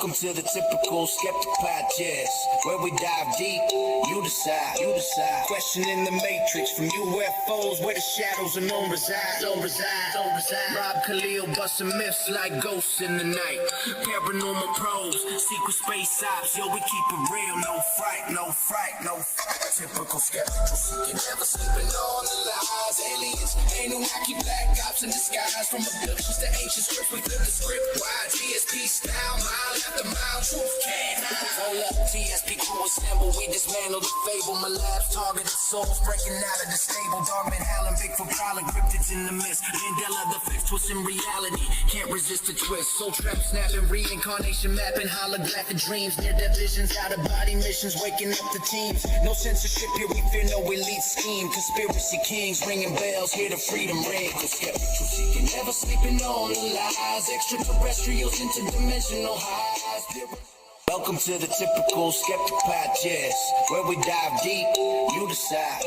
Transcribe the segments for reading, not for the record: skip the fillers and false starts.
Welcome to the Typical Skeptic Podcast, where we dive deep, you decide. Questioning the matrix from UFOs, where the shadows unknown reside. Rob Khalil busting myths like ghosts in the night. Paranormal pros, secret space ops, yo, we keep it real, no fright. Typical skeptical, seeking, never sleeping on the lies. Aliens, Anunnaki, black ops in disguise. From abductions to ancient scripts, we flip the script wide. TSP style, mile after mile, truth can't hide. Hold up, TSP crew assemble, we dismantle the fable. My lab's targeted souls breaking out of the stable. Dogman howling, Bigfoot prowling, cryptids in the mist. Mandela the fifth twist in reality, can't resist the twist. Soul trap snapping, reincarnation mapping, holographic dreams. Near-death visions, out-of-body missions, waking up the teams. No censorship here, we fear no elite scheme. Conspiracy kings ringing bells, hear the freedom ring. Skeptical seeking, never sleeping on the lies. Extraterrestrials, interdimensional highs. Welcome to the Typical Skeptic Podcast, where we dive deep, you decide.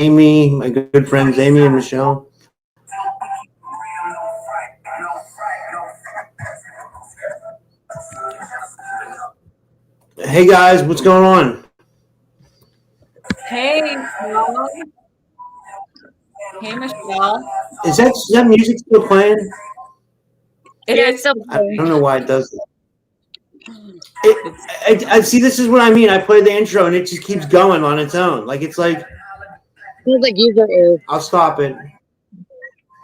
Amy, my good friends Amy and Michelle. Hey guys, what's going on? Hey, Michelle. Hey, Michelle. Is that music still playing? It is still I playing. don't know why it does it. I see. This is what I mean. I play the intro and it just keeps going on its own. Like it's like. Feels like user error. I'll stop it.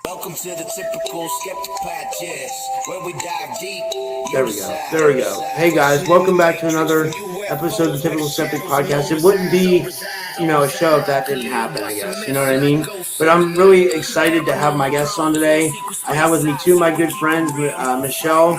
Welcome to the Typical Skeptic Podcast, where we dive deep. There we go. Hey guys, welcome back to another episode of the Typical Skeptic Podcast. It wouldn't be, a show if that didn't happen, I guess. You know what I mean? But I'm really excited to have my guests on today. I have with me two of my good friends, Michelle.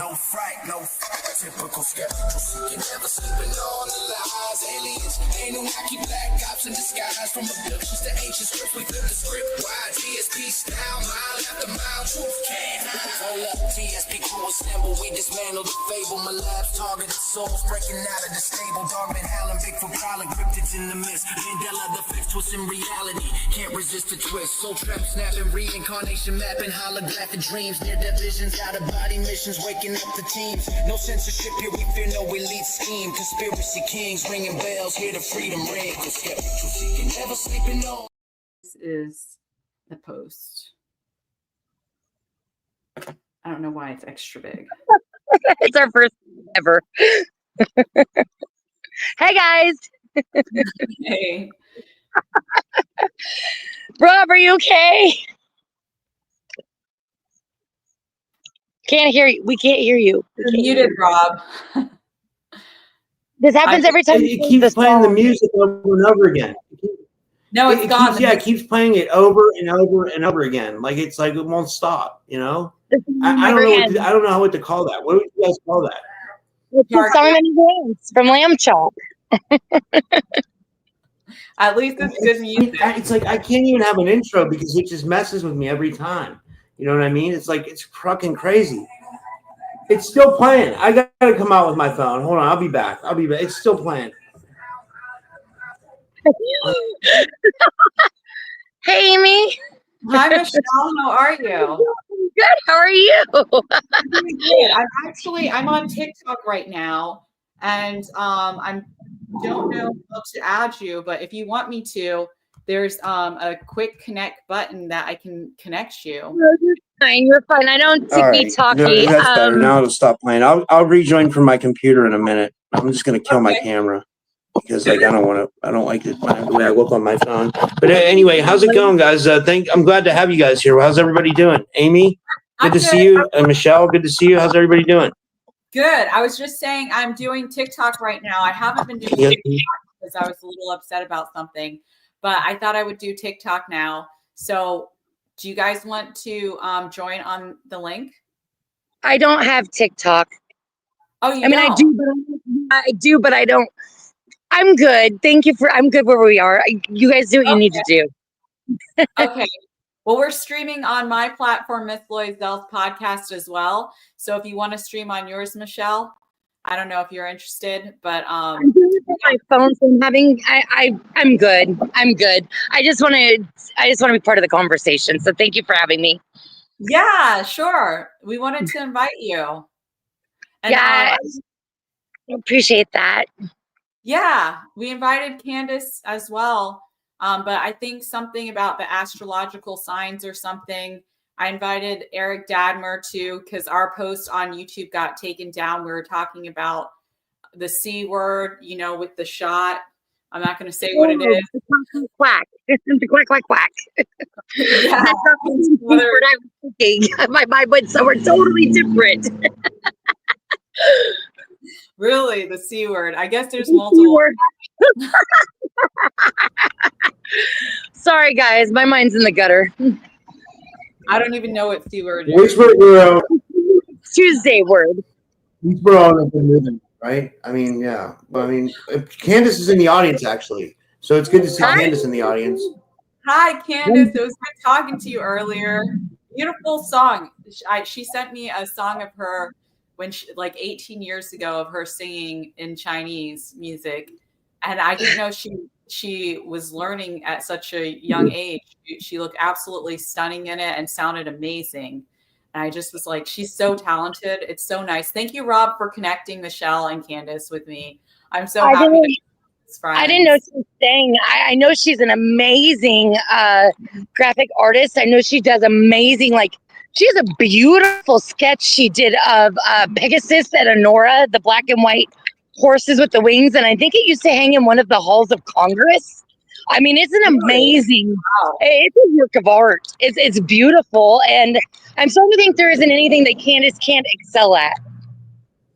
Typical skeptical seeking, never sleeping on the lies. Aliens, Anunnaki, black ops in disguise. From abductions to ancient scripts, we flip the script wide. TSP style, mile after mile, truth can't hide. Hold up, TSP crew assemble, we dismantle the fable. My lab's targeted souls breaking out of the stable. Dogman howling, Bigfoot prowling, cryptids in the mist. Mandela the fifth twist in reality, can't resist the twist. Soul trap snapping, reincarnation mapping, holographic dreams. Near-death visions, out-of-body missions, waking up the teams. No censorship here, we fear no elite scheme. Conspiracy kings ringing bells, hear the freedom ring. Skeptical seeking, never sleeping on. This is the post. I don't know why it's extra big. It's our first ever. Hey guys. Hey. Rob, are you okay? Can't hear you. We can't hear you. You're muted, Rob. This happens every time. It keeps playing the music over and over again. No, it's gone. It keeps playing it over and over and over again. Like it's like it won't stop. I don't know. I don't know what to call that. What would you guys call that? It's a song and dance from Lamb Chop. At least it's good music. It's like I can't even have an intro because it just messes with me every time. You know what I mean? It's like it's fucking crazy. It's still playing. I gotta come out with my phone. Hold on, I'll be back. It's still playing. Hey, Amy. Hi, Michelle. How are you? Good. How are you? I'm good. I'm on TikTok right now, and I don't know how to add you, but if you want me to, there's a quick connect button that I can connect you. You're fine. I don't be talky. That's better. Now it'll stop playing. I'll rejoin from my computer in a minute. I'm just gonna kill my camera because I don't like it the way I look on my phone. But anyway, how's it going, guys? I'm glad to have you guys here. How's everybody doing? Amy, good to see you. Michelle, good to see you. How's everybody doing? Good. I was just saying I'm doing TikTok right now. I haven't been doing TikTok because I was a little upset about something, but I thought I would do TikTok now. So do you guys want to join on the link? I don't have TikTok. Oh, you I mean, I do, but I don't. I'm good. Thank you I'm good where we are. You guys do what you need to do. Okay. Well, we're streaming on my platform, Miss Loisel's podcast as well. So if you want to stream on yours, Michelle, I don't know if you're interested, but I'm doing it on my phone, so I'm good. I'm good. I just want to be part of the conversation. So thank you for having me. yeah, sure. We wanted to invite you. And, yeah, I appreciate that. yeah, we invited Candace as well. But I think something about the astrological signs or something. I invited Eric Dadmer too, because our post on YouTube got taken down. We were talking about the C word, with the shot. I'm not going to say what it is. Quack. The quack, quack, quack. Yeah. That's not the word I was thinking. My mind went somewhere totally different. Really, the C word. I guess there's multiple. Sorry, guys. My mind's in the gutter. I don't even know what C word is. Which word? Tuesday word. We're all in the movement, right? I mean, yeah. But I mean, Candace is in the audience actually, so it's good to see Candace in the audience. Hi, Candace. It was good talking to you earlier. Beautiful song. She sent me a song of her when she, like 18 years ago, of her singing in Chinese music, and I didn't know she was learning at such a young age. She looked absolutely stunning in it and sounded amazing. And I just was like, she's so talented. It's so nice. Thank you, Rob, for connecting Michelle and Candace with me. I'm so happy to be friends. I didn't know she was saying. I know she's an amazing graphic artist. I know she does amazing, she has a beautiful sketch she did of Pegasus and Honora, the black and white horses with the wings. And I think it used to hang in one of the halls of Congress. I mean, it's an amazing, it's a work of art. It's beautiful. And I'm starting to think there isn't anything that Candace can't excel at.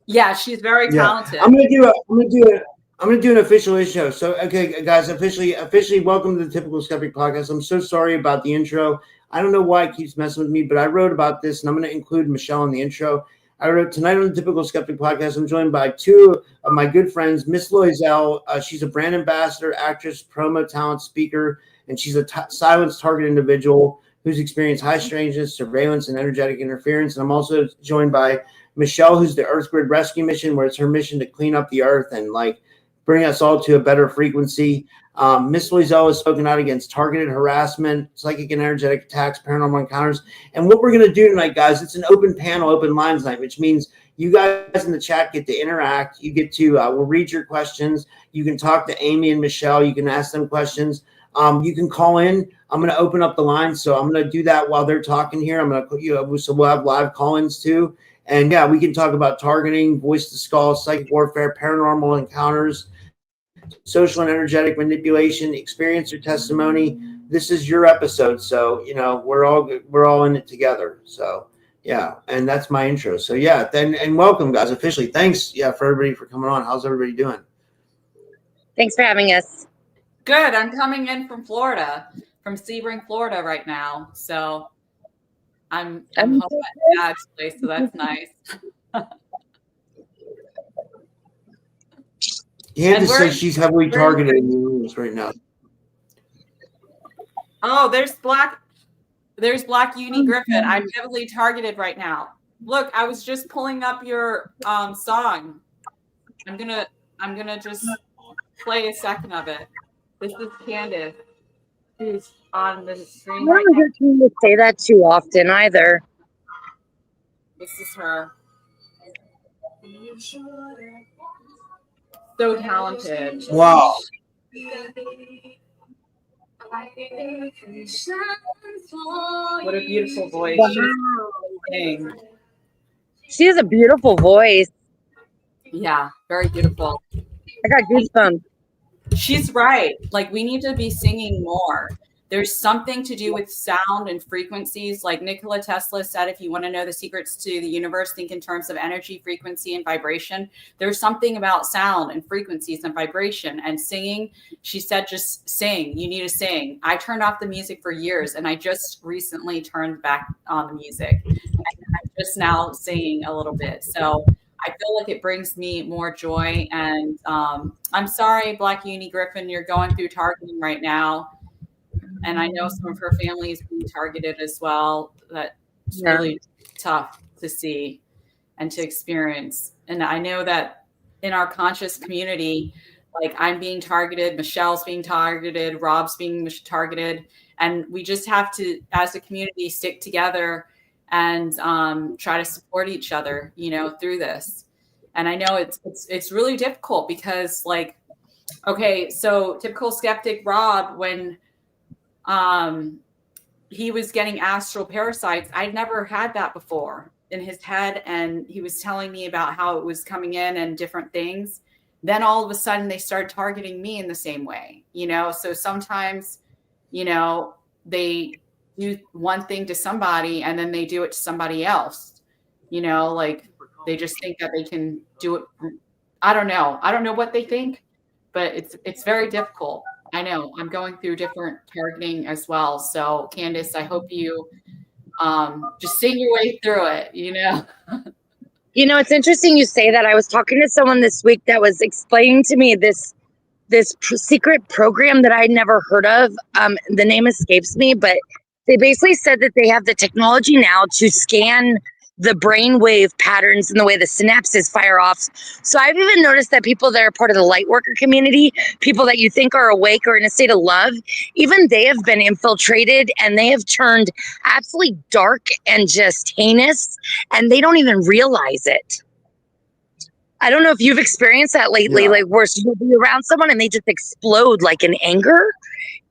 Yeah, she's very talented. I'm gonna do an official intro. So, okay, guys, officially welcome to the Typical Skeptic Podcast. I'm so sorry about the intro. I don't know why it keeps messing with me, but I wrote about this, and I'm going to include Michelle in the intro. I wrote, tonight on the Typical Skeptic Podcast, I'm joined by two of my good friends, Miss Loisel. She's a brand ambassador, actress, promo talent, speaker, and she's a silence target individual who's experienced high-strangeness, surveillance, and energetic interference. And I'm also joined by Michelle, who's the Earth Grid Rescue Mission, where it's her mission to clean up the Earth and bring us all to a better frequency. Miss Loisel has spoken out against targeted harassment, psychic and energetic attacks, paranormal encounters. And what we're going to do tonight, guys, it's an open panel, open lines night, which means you guys in the chat get to interact. You get to, we'll read your questions. You can talk to Amy and Michelle. You can ask them questions. You can call in. I'm going to open up the lines. So I'm going to do that while they're talking here. I'm going to put so we'll have live call-ins too. And yeah, we can talk about targeting, voice to skull, psychic warfare, paranormal encounters, social and energetic manipulation, experience or testimony. This is your episode, so we're all in it together. So yeah, and that's my intro. So yeah, and welcome, guys, officially. Thanks, for everybody for coming on. How's everybody doing? Thanks for having us. Good. I'm coming in from Florida, from Sebring, Florida, right now. So I'm home at Dad's place, so that's nice. Candace says she's heavily targeted in the rooms right now. Oh, there's Black Uni Griffin. I'm heavily targeted right now. Look, I was just pulling up your song. I'm gonna just play a second of it. This is Candace, who's on the screen right now. I don't hear you say that too often either. This is her. So talented. Wow. What a beautiful voice. Wow. She has a beautiful voice. Yeah, very beautiful. I got goosebumps. She's right. We need to be singing more. There's something to do with sound and frequencies. Like Nikola Tesla said, if you want to know the secrets to the universe, think in terms of energy, frequency, and vibration. There's something about sound and frequencies and vibration and singing. She said, just sing. You need to sing. I turned off the music for years, and I just recently turned back on the music. I'm just now singing a little bit. So I feel like it brings me more joy. And I'm sorry, Black Uni Griffin, you're going through targeting right now. And I know some of her family is being targeted as well. That's really tough to see and to experience. And I know that in our conscious community, like I'm being targeted, Michelle's being targeted, Rob's being targeted. And we just have to, as a community, stick together and try to support each other, through this. And I know it's really difficult because, like, okay, so Typical Skeptic Rob, when he was getting astral parasites, I'd never had that before in his head, and he was telling me about how it was coming in and different things. Then all of a sudden they started targeting me in the same way, so sometimes, they do one thing to somebody and then they do it to somebody else, like they just think that they can do it. I don't know what they think, but it's very difficult. I know I'm going through different targeting as well. So Candace, I hope you just sing your way through it, It's interesting you say that. I was talking to someone this week that was explaining to me this secret program that I'd never heard of. The name escapes me, but they basically said that they have the technology now to scan the brainwave patterns and the way the synapses fire off. So I've even noticed that people that are part of the light worker community, people that you think are awake or in a state of love, even they have been infiltrated and they have turned absolutely dark and just heinous, and they don't even realize it. I don't know if you've experienced that lately, like where you'll be around someone and they just explode like in anger.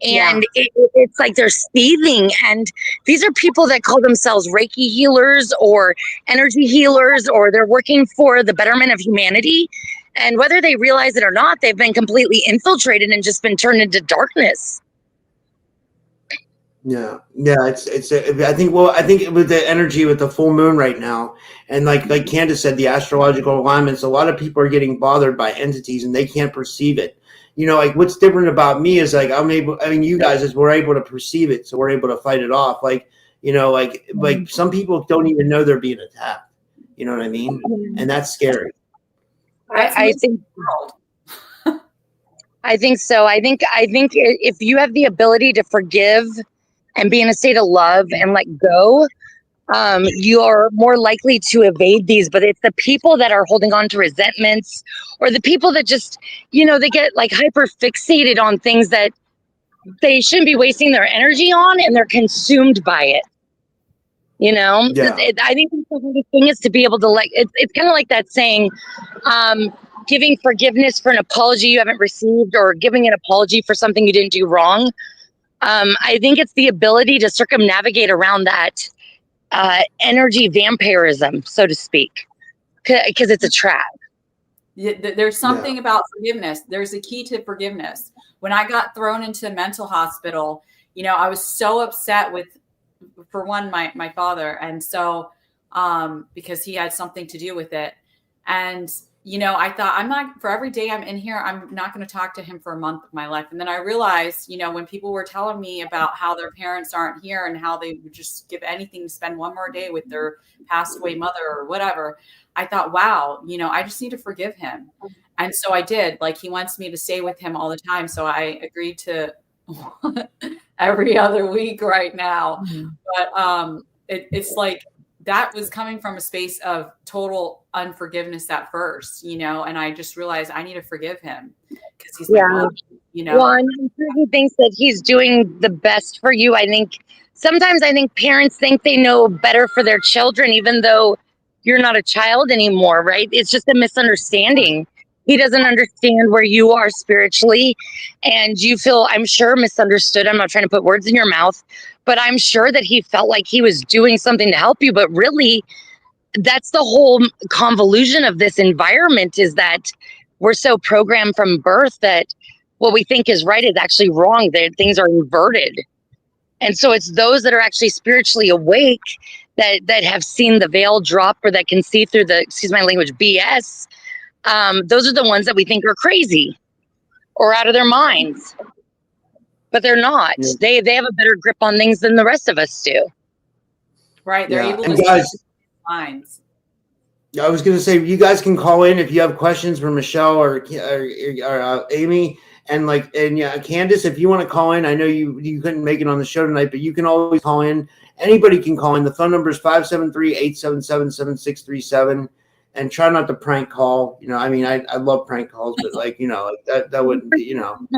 And it's like they're seething. And these are people that call themselves Reiki healers or energy healers, or they're working for the betterment of humanity. And whether they realize it or not, they've been completely infiltrated and just been turned into darkness. Yeah. I think with the energy with the full moon right now, and like Candace said, the astrological alignments, a lot of people are getting bothered by entities and they can't perceive it. Like what's different about me is like you guys is we're able to perceive it, so we're able to fight it off. Like some people don't even know they're being attacked. You know what I mean? And that's scary. I think I think so. I think if you have the ability to forgive and be in a state of love and let go, you're more likely to evade these. But it's the people that are holding on to resentments, or the people that just, they get like hyper fixated on things that they shouldn't be wasting their energy on, and they're consumed by it. I think the thing is to be able to it's kind of like that saying, giving forgiveness for an apology you haven't received, or giving an apology for something you didn't do wrong. I think it's the ability to circumnavigate around that energy vampirism, so to speak, because it's a trap. There's something about forgiveness. There's a key to forgiveness. When I got thrown into a mental hospital, I was so upset with, for one, my father. And so, because he had something to do with it. And, I thought, for every day I'm in here, I'm not going to talk to him for a month of my life. And then I realized, when people were telling me about how their parents aren't here and how they would just give anything to spend one more day with their passed away mother or whatever, I thought, wow, I just need to forgive him. And so I did. Like, he wants me to stay with him all the time. So I agreed to every other week right now. Mm-hmm. But it's like, that was coming from a space of total unforgiveness at first, and I just realized I need to forgive him because he's my mom, Well, I'm sure he thinks that he's doing the best for you. Sometimes I think parents think they know better for their children, even though you're not a child anymore, right? It's just a misunderstanding. He doesn't understand where you are spiritually, and you feel, I'm sure, misunderstood. I'm not trying to put words in your mouth, but I'm sure that he felt like he was doing something to help you. But really, that's the whole convolution of this environment, is that we're so programmed from birth that what we think is right is actually wrong. That things are inverted. And so it's those that are actually spiritually awake that have seen the veil drop, or that can see through the, excuse my language, BS. Those are the ones that we think are crazy or out of their minds, but they're not. Yeah. They have a better grip on things than the rest of us do. Right. They're able to see minds. I was going to say, you guys can call in if you have questions for Michelle or Amy, and Candace, if you want to call in. I know you couldn't make it on the show tonight, but you can always call in. Anybody can call in. The phone number is 573-877-7637, and try not to prank call. I love prank calls, but that wouldn't be, and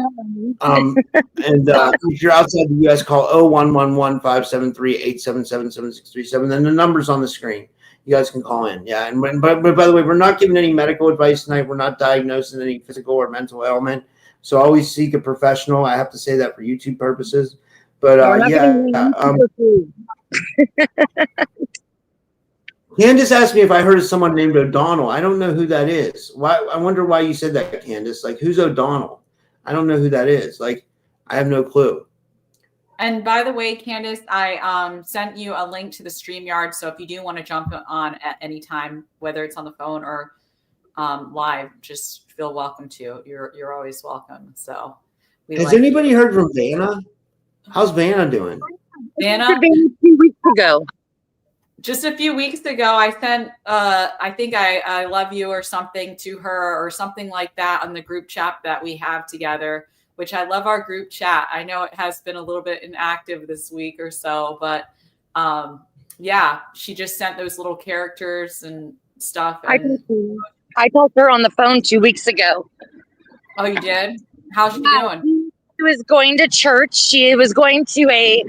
if you're outside the U.S., call 0111-573-877-7637. Then the number's on the screen. You guys can call in. Yeah. And but by the way, we're not giving any medical advice tonight. We're not diagnosing any physical or mental ailment. So always seek a professional. I have to say that for YouTube purposes. But Candace asked me if I heard of someone named O'Donnell. I don't know who that is. Why? I wonder why you said that, Candace. Like, who's O'Donnell? I don't know who that is. Like, I have no clue. And by the way, Candace, I sent you a link to the StreamYard. So if you do want to jump on at any time, whether it's on the phone or live, just feel welcome to. You're always welcome. So has anybody heard from Vanna? How's Vanna doing? Vanna? 2 weeks ago. Just a few weeks ago, I sent, I think I love you or something to her or something like that on the group chat that we have together, which I love our group chat. I know it has been a little bit inactive this week or so, but she just sent those little characters and stuff. And I talked to her on the phone 2 weeks ago. Oh, you did? How's she doing? She was going to church. She was going to a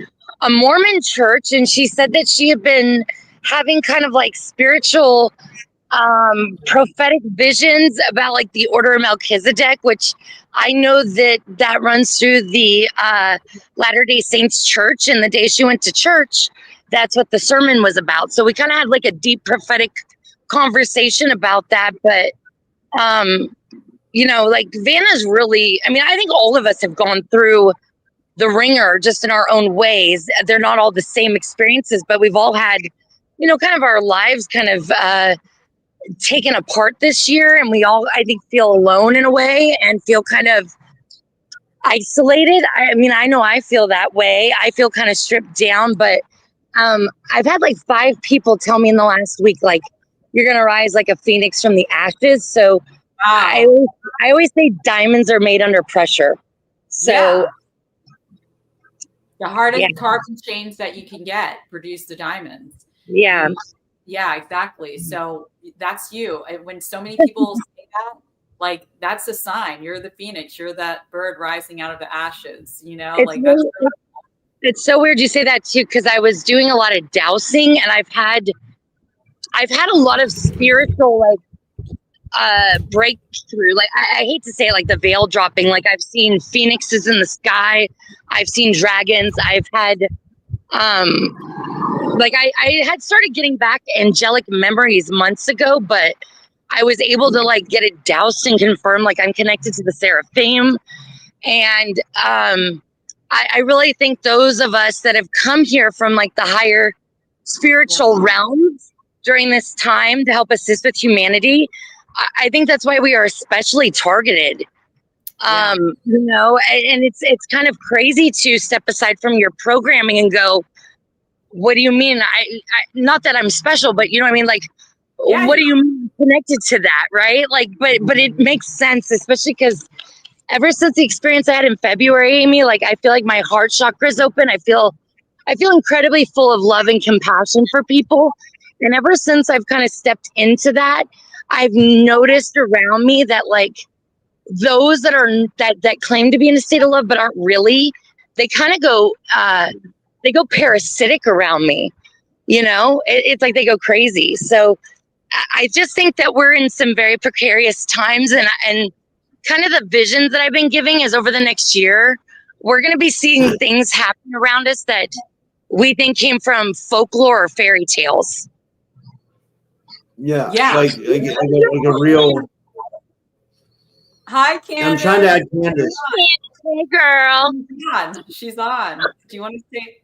Mormon church, and she said that she had been having kind of like spiritual prophetic visions about like the Order of Melchizedek, which I know that runs through the Latter-day Saints church. And the day she went to church, that's what the sermon was about. So we kind of had like a deep prophetic conversation about that. But like Vanna's really, I think all of us have gone through the ringer just in our own ways. They're not all the same experiences, but we've all had, kind of our lives kind of taken apart this year. And we all, I think, feel alone in a way and feel kind of isolated. I know I feel that way. I feel kind of stripped down, but I've had like 5 people tell me in the last week, like, you're going to rise like a phoenix from the ashes. So I always say diamonds are made under pressure. So the hardest carbon chains that you can get produce the diamonds. Yeah. Yeah, exactly. So that's you. When so many people say that, like, that's a sign. You're the phoenix. You're that bird rising out of the ashes, It's so weird you say that too, because I was doing a lot of dowsing, and I've had a lot of spiritual breakthrough. Like, I hate to say it, like the veil dropping. Like, I've seen phoenixes in the sky. I've seen dragons. I've had I had started getting back angelic memories months ago, but I was able to like get it doused and confirm like I'm connected to the seraphim. And I really think those of us that have come here from like the higher spiritual realms during this time to help assist with humanity, I think that's why we are especially targeted. And it's kind of crazy to step aside from your programming and go, what do you mean? I not that I'm special, but you know what I mean? Like, what do you mean connected to that? Right? Like, but it makes sense, especially because ever since the experience I had in February, Amy, like, I feel like my heart chakra is open. I feel incredibly full of love and compassion for people. And ever since I've kind of stepped into that, I've noticed around me that like those that claim to be in a state of love but aren't really, they kind of go parasitic around me. It's like they go crazy. So I just think that we're in some very precarious times, and kind of the visions that I've been giving is over the next year, we're going to be seeing things happen around us that we think came from folklore or fairy tales. Yeah. Like a real. Hi, Candace. I'm trying to add Candace. Hey, girl. She's on. Do you want to say?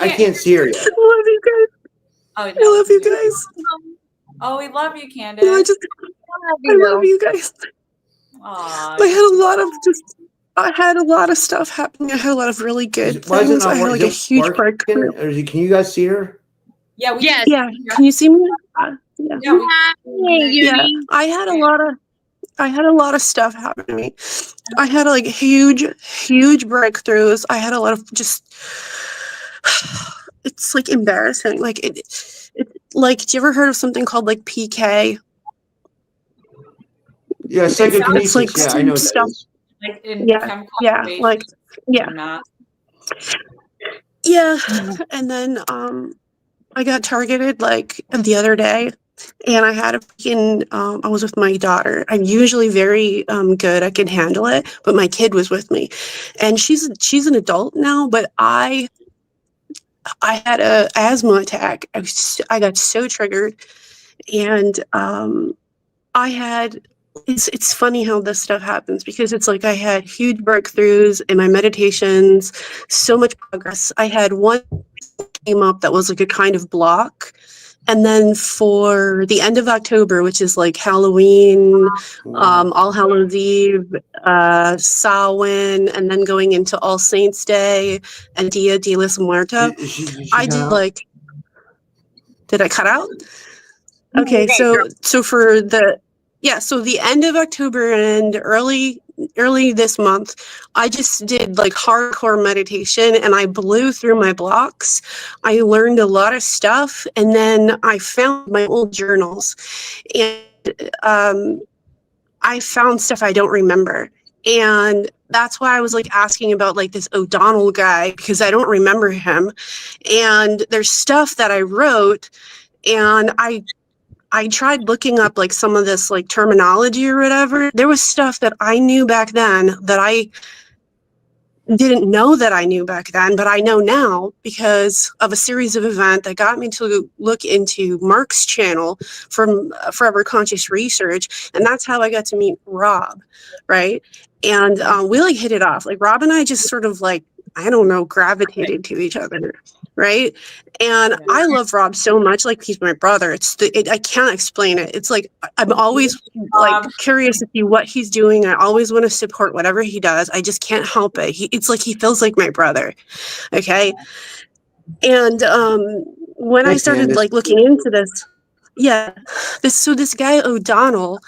I can't see her yet. I love you guys. Oh, I love you guys. Oh, we love you, Candace. I love you guys. Aww. I had a lot of stuff happening. I had a lot of really good Why is it things. not I had like a huge breakthrough. Can you guys see her? Yeah, we Yes. Yeah. Can you see me? Yeah. Yeah, Yeah. I had a lot of stuff happen to me. I had like huge breakthroughs. I had a lot of just it's like embarrassing. Like it's like, do you ever heard of something called like PK? Yeah, psychokinesis. like Yeah, I know what that stuff. is. like in Yeah, chemical yeah, activation like yeah, or not. yeah. And then I got targeted like the other day, and I had a freaking I was with my daughter. I'm usually very good. I can handle it, but my kid was with me, and she's an adult now. But I had a asthma attack. I got so triggered, and I had. It's funny how this stuff happens because it's like I had huge breakthroughs in my meditations, so much progress. I had one came up that was like a kind of block. And then for the end of October, which is like Halloween, All Hallows Eve, Samhain, and then going into All Saints Day and Dia de los Muertos, Did she I cut did out? like. Did I cut out? Okay, so for the so the end of October and early this month, I just did like hardcore meditation and I blew through my blocks. I learned a lot of stuff, and then I found my old journals, and I found stuff I don't remember. And that's why I was like asking about like this O'Donnell guy, because I don't remember him. And there's stuff that I wrote, and I tried looking up like some of this like terminology or whatever. There was stuff that I knew back then that I didn't know that I knew back then, but I know now because of a series of events that got me to look into Mark's channel from Forever Conscious Research. And that's how I got to meet Rob, right? And we like hit it off. Like Rob and I just sort of like, I don't know, gravitated to each other, right? And I love Rob so much, like he's my brother. I can't explain it. It's like I'm always like curious to see what he's doing. I always want to support whatever he does. I just can't help it. It's like he feels like my brother. Okay. And when I started like looking into this guy O'Donnell,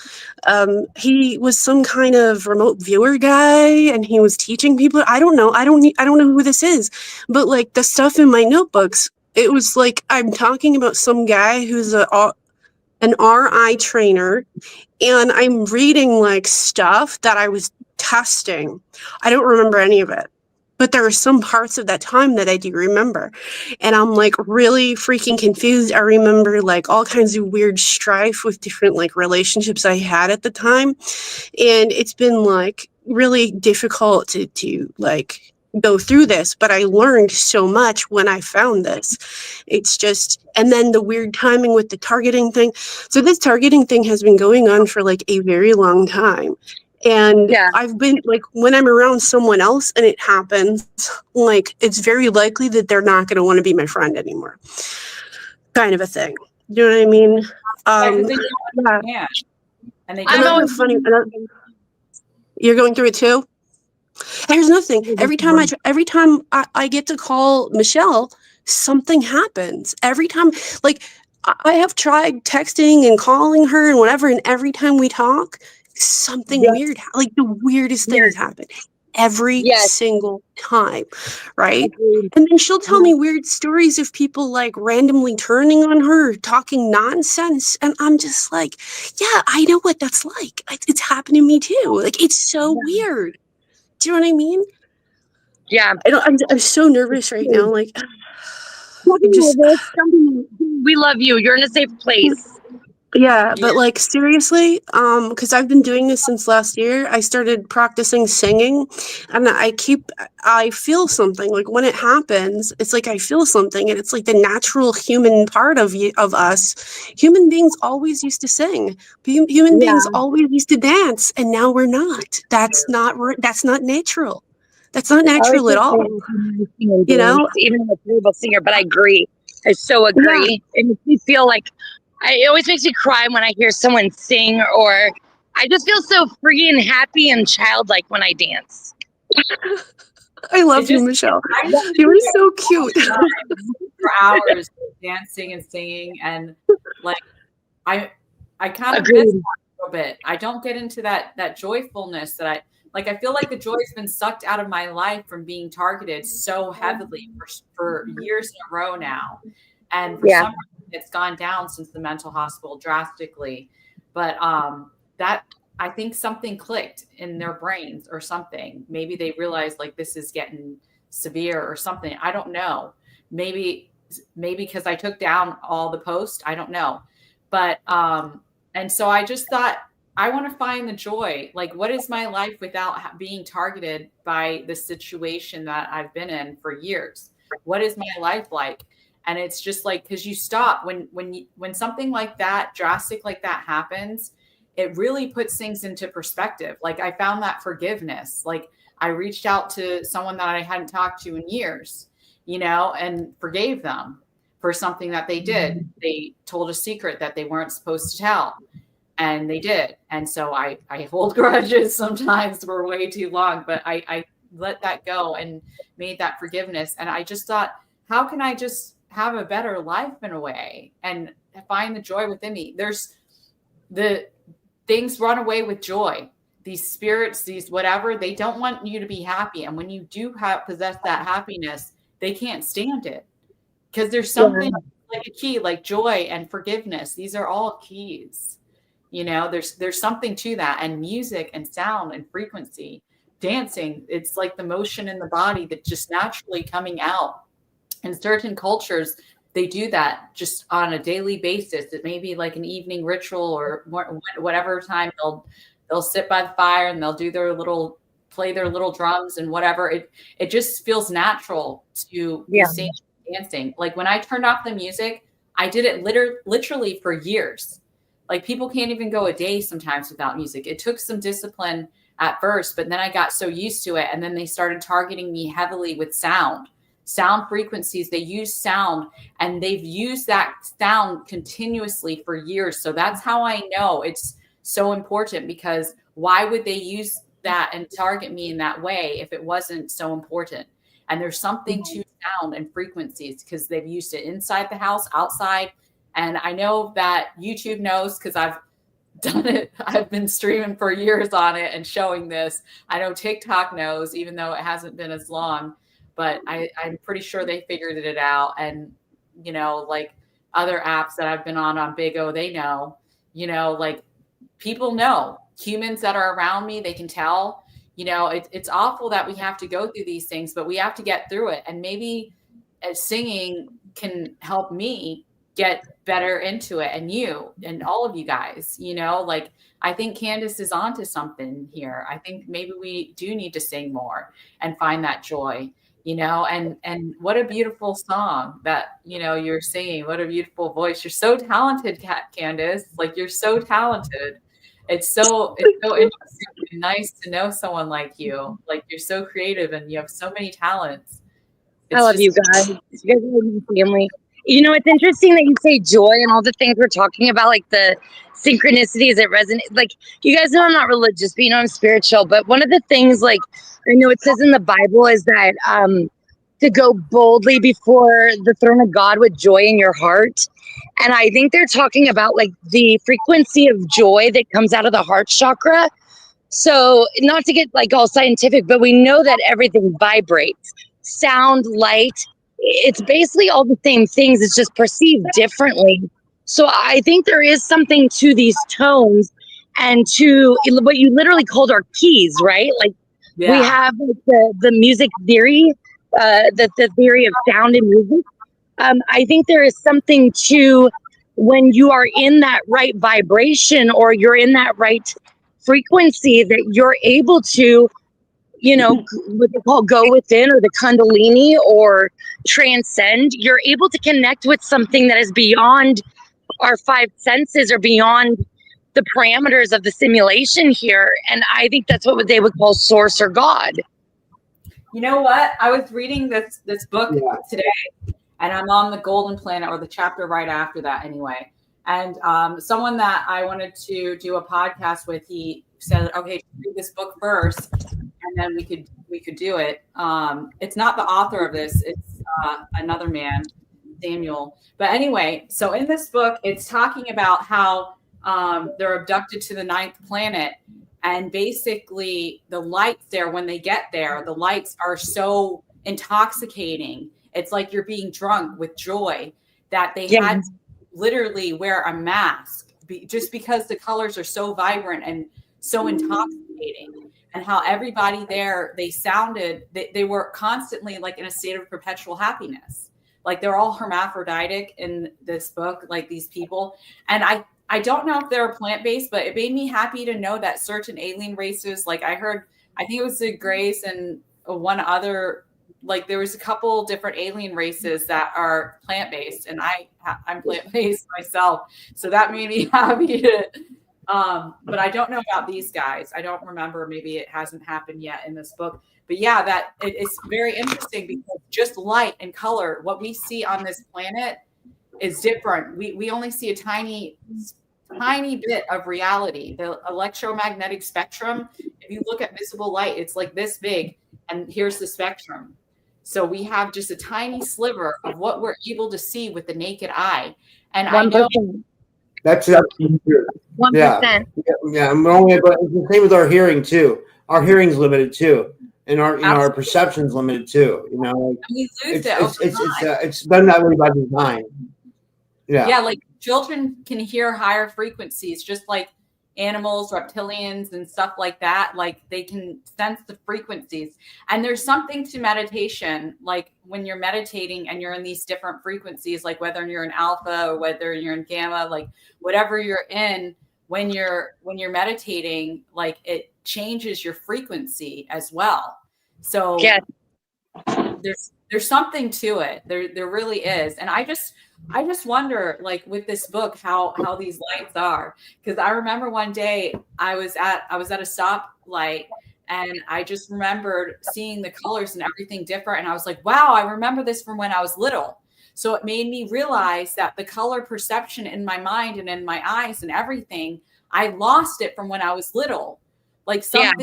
he was some kind of remote viewer guy, and he was teaching people. I don't know who this is, but like the stuff in my notebooks, it was like I'm talking about some guy who's an RI trainer, and I'm reading like stuff that I was testing. I don't remember any of it, but there are some parts of that time that I do remember. And I'm like really freaking confused. I remember like all kinds of weird strife with different like relationships I had at the time. And it's been like really difficult to like go through this, but I learned so much when I found this. It's just, and then the weird timing with the targeting thing. So this targeting thing has been going on for like a very long time. And I've been like, when I'm around someone else and it happens, like it's very likely that they're not going to want to be my friend anymore, kind of a thing. You know what I mean? Yeah. And they another funny. You're going through it too. Here's nothing. Every time I get to call Michelle, something happens. Every time, like I have tried texting and calling her and whatever, and every time we talk, something weird, like the weirdest things happen every single time, right? And then she'll tell me weird stories of people like randomly turning on her, talking nonsense, and I'm just like, yeah, I know what that's like. It's happened to me too. Like it's so weird. Do you know what I mean? Yeah. I'm so nervous right now. Like, we love you. You're in a safe place. Yeah, but like seriously, because I've been doing this since last year. I started practicing singing, and I feel something. Like when it happens, it's like I feel something, and it's like the natural human part of us. Human beings always used to sing. Human beings always used to dance, and now we're not. That's not natural. That's not natural at all. You know, even a terrible singer, but I agree. I so agree. It makes me feel like. It always makes me cry when I hear someone sing, or I just feel so free and happy and childlike when I dance. I love you, Michelle. You were so cute. for hours dancing and singing, and like I kind of Agreed. miss that a little bit. I don't get into that joyfulness that I feel like the joy's been sucked out of my life from being targeted so heavily for years in a row now. And for some reason it's gone down since the mental hospital drastically. But that I think something clicked in their brains or something. Maybe they realized like this is getting severe or something. I don't know. Maybe because I took down all the posts. I don't know. But and so I just thought, I want to find the joy. Like, what is my life without being targeted by the situation that I've been in for years? What is my life like? And it's just like, because you stop when something like that, drastic like that happens, it really puts things into perspective. Like I found that forgiveness. Like I reached out to someone that I hadn't talked to in years, and forgave them for something that they did. They told a secret that they weren't supposed to tell. And they did. And so I hold grudges sometimes for way too long, but I let that go and made that forgiveness. And I just thought, how can I just have a better life in a way and find the joy within me? There's the things run away with joy. These spirits, these whatever, they don't want you to be happy. And when you do possess that happiness, they can't stand it because there's something like a key, like joy and forgiveness. These are all keys. There's something to that, and music and sound and frequency, dancing, it's like the motion in the body that's just naturally coming out. In certain cultures, they do that just on a daily basis. It may be like an evening ritual or whatever time they'll sit by the fire and they'll do play their little drums and whatever. It just feels natural to sing, dancing. Like when I turned off the music, I did it literally for years. Like people can't even go a day sometimes without music. It took some discipline at first, but then I got so used to it. And then they started targeting me heavily with sound frequencies. They use sound and they've used that sound continuously for years. So that's how I know it's so important, because why would they use that and target me in that way if it wasn't so important? And there's something to sound and frequencies because they've used it inside the house, outside. And I know that YouTube knows because I've done it. I've been streaming for years on it and showing this. I know TikTok knows, even though it hasn't been as long, but I'm pretty sure they figured it out. And, like other apps that I've been on Big O, they know, like people know, humans that are around me, they can tell, it's awful that we have to go through these things, but we have to get through it. And maybe singing can help me get better into it, and you and all of you guys, like I think Candace is onto something here. I think maybe we do need to sing more and find that joy, and what a beautiful song that, you're singing. What a beautiful voice. You're so talented, Candace. Like you're so talented. It's so interesting and nice to know someone like you. Like you're so creative and you have so many talents. I love you guys. You guys are my family. It's interesting that you say joy and all the things we're talking about, like the synchronicities that resonate. Like, you guys know I'm not religious, but I'm spiritual. But one of the things, like, I know it says in the Bible is that to go boldly before the throne of God with joy in your heart. And I think they're talking about like the frequency of joy that comes out of the heart chakra. So not to get like all scientific, but we know that everything vibrates, sound, light. It's basically all the same things. It's just perceived differently. So I think there is something to these tones and to what you literally called our keys, right? Like we have the music theory, the theory of sound and music. I think there is something to when you are in that right vibration or you're in that right frequency that you're able to, what they call go within or the Kundalini or transcend. You're able to connect with something that is beyond our five senses or beyond the parameters of the simulation here. And I think that's what they would call source or God. You know what? I was reading this book today, and I'm on the Golden Planet, or the chapter right after that anyway. And someone that I wanted to do a podcast with, he said, okay, read this book first, and then we could do it. It's not the author of this. It's another man. Samuel. But anyway, so in this book, it's talking about how they're abducted to the 9th planet. And basically the lights there, when they get there, the lights are so intoxicating. It's like you're being drunk with joy that they had to literally wear a mask just because the colors are so vibrant and so intoxicating. And how everybody there, they were constantly like in a state of perpetual happiness. Like they're all hermaphroditic in this book, like these people. And I don't know if they're plant-based, but it made me happy to know that certain alien races, like I think it was the Greys and one other, like there was a couple different alien races that are plant-based, and I'm plant-based myself. So that made me happy to, but I don't know about these guys. I don't remember, maybe it hasn't happened yet in this book. But yeah, that it's very interesting because just light and color, what we see on this planet is different. We only see a tiny bit of reality. The electromagnetic spectrum, if you look at visible light, it's like this big, and here's the spectrum. So we have just a tiny sliver of what we're able to see with the naked eye. And 1%. I know that's true. 1%. Yeah. But it's the same with our hearing too. Our hearing's limited too, and our perception's limited too. You know, like, we lose it's done that way by design. Yeah, like children can hear higher frequencies, just like animals, reptilians, and stuff like that. Like they can sense the frequencies. And there's something to meditation, like when you're meditating and you're in these different frequencies, like whether you're in alpha or whether you're in gamma, like whatever you're in, when you're meditating, like it changes your frequency as well. So there's something to it. There really is. And I just wonder, like with this book, how these lights are. Because I remember one day I was at a stoplight, and I just remembered seeing the colors and everything different. And I was like, wow, I remember this from when I was little. So it made me realize that the color perception in my mind and in my eyes and everything, I lost it from when I was little. Like some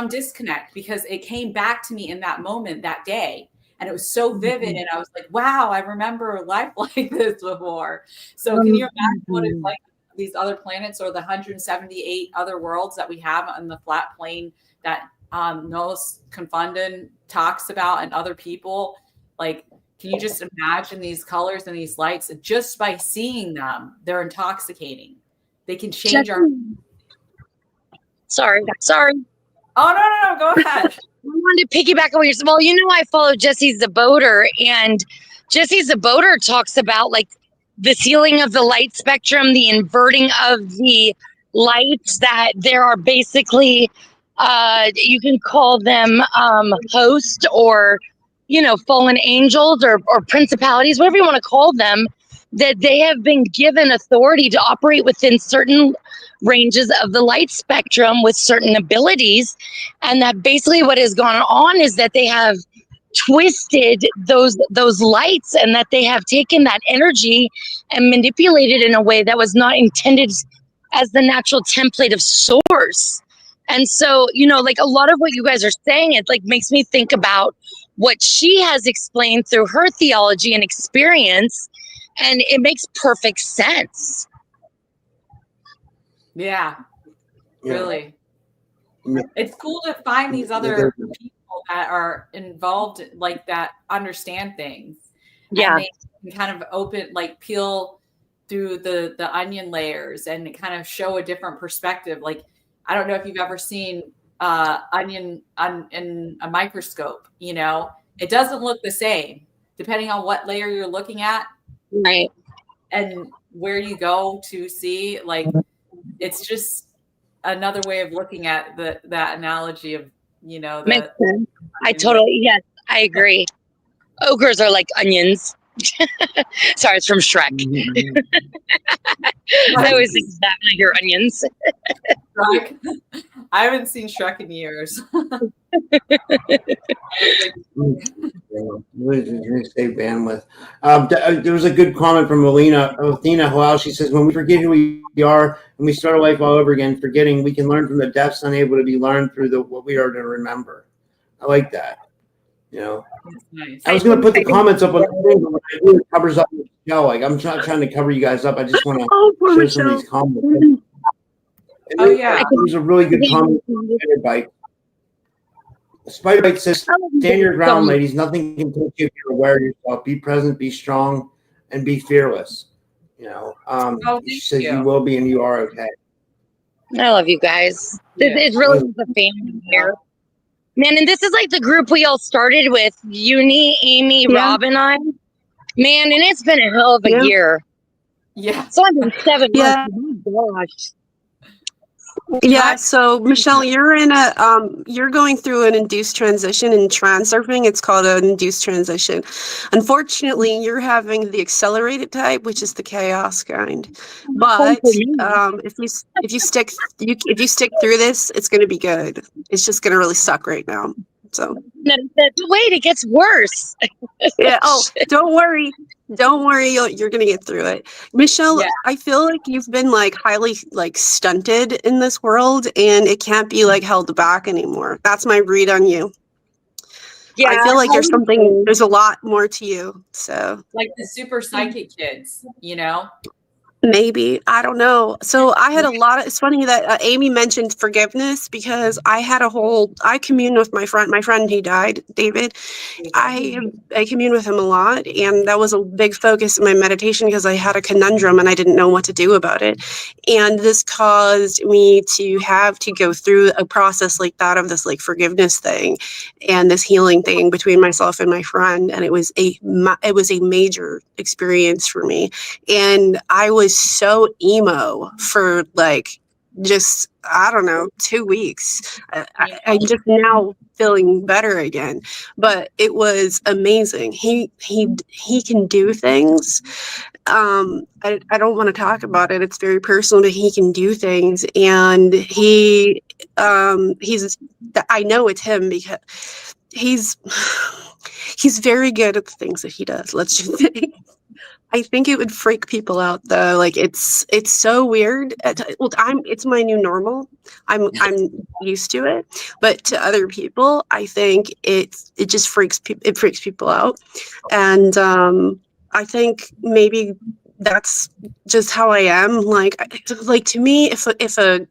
disconnect, because it came back to me in that moment, that day. And it was so vivid. And I was like, wow, I remember life like this before. So can you imagine what it's like these other planets, or the 178 other worlds that we have on the flat plane that Nos Confunden talks about, and other people? Like, can you just imagine these colors and these lights? Just by seeing them, they're intoxicating. They can change our... Sorry. Oh, no, go ahead. I wanted to piggyback on what you're saying. Well, you know, I follow Jesse Zaboter, and Jesse Zaboter talks about like the sealing of the light spectrum, the inverting of the lights, that there are basically, you can call them hosts, or, you know, fallen angels, or principalities, whatever you want to call them, that they have been given authority to operate within certain ranges of the light spectrum with certain abilities. And that basically what has gone on is that they have twisted those lights, and that they have taken that energy and manipulated in a way that was not intended as the natural template of source. And so, you know, like a lot of what you guys are saying, it like makes me think about what she has explained through her theology and experience, and it makes perfect sense. Yeah, really. It's cool to find these other people that are involved, like that understand things. Yeah. And they can kind of peel through the onion layers and kind of show a different perspective. Like, I don't know if you've ever seen onion in a microscope, you know, it doesn't look the same depending on what layer you're looking at. Right. And where you go to see, like, it's just another way of looking at that analogy of, you know, makes sense. Yes, I agree. Ogres are like onions. Sorry, it's from Shrek. I always think of that when I hear onions. Shrek. I haven't seen Shrek in years. Save bandwidth. There was a good comment from Athena Halal. She says, when we forget who we are and we start a life all over again, forgetting, we can learn from the depths unable to be learned through what we are to remember. I like that. You know, That's nice. I was going to put the comments up on the thing, but I think it covers up the show. Like, I'm not trying to cover you guys up. I just want to poor share some of Michelle. these comments. Oh, yeah. There's a really good comment from Spider Bite. Spider Bite says, stand your ground, ladies. Nothing can touch you if you're aware of yourself. Be present, be strong, and be fearless. You know, she says you will be and you are okay. I love you guys. Yeah. It's really the family here. Man, and this is like the group we all started with. Uni, Amy, Yeah. Rob, and I. Man, and it's been a hell of a Yeah. year. Yeah. It's only been 7 Yeah. months. Oh my gosh. Yeah, so Michelle, you're going through an induced transition in transurfing. It's called an induced transition. Unfortunately, you're having the accelerated type, which is the chaos kind. But if you stick through this, it's going to be good. It's just going to really suck right now. So Wait, it gets worse. yeah. Oh, don't worry. You're gonna get through it, Michelle. Yeah. I feel like you've been like highly like stunted in this world, and it can't be like held back anymore. That's my read on you. Yeah, I feel like there's a lot more to you. So Like the super psychic kids, you know? maybe, I don't know. So I had it's funny that Amy mentioned forgiveness, because I commune with my friend, he died, David. I commune with him a lot, and that was a big focus in my meditation because I had a conundrum and I didn't know what to do about it. And this caused me to have to go through a process like that, of this like forgiveness thing and this healing thing between myself and my friend. And it was a major experience for me. And I was so emo for like just, I don't know, 2 weeks. I'm just now feeling better again, but it was amazing. He can do things. I don't want to talk about it. It's very personal, but he can do things, and I know it's him because he's very good at the things that he does. Let's just say. I think it would freak people out though. Like it's so weird. It's my new normal. I'm used to it, but to other people, I think it just freaks people out. And I think maybe that's just how I am. Like to me, if a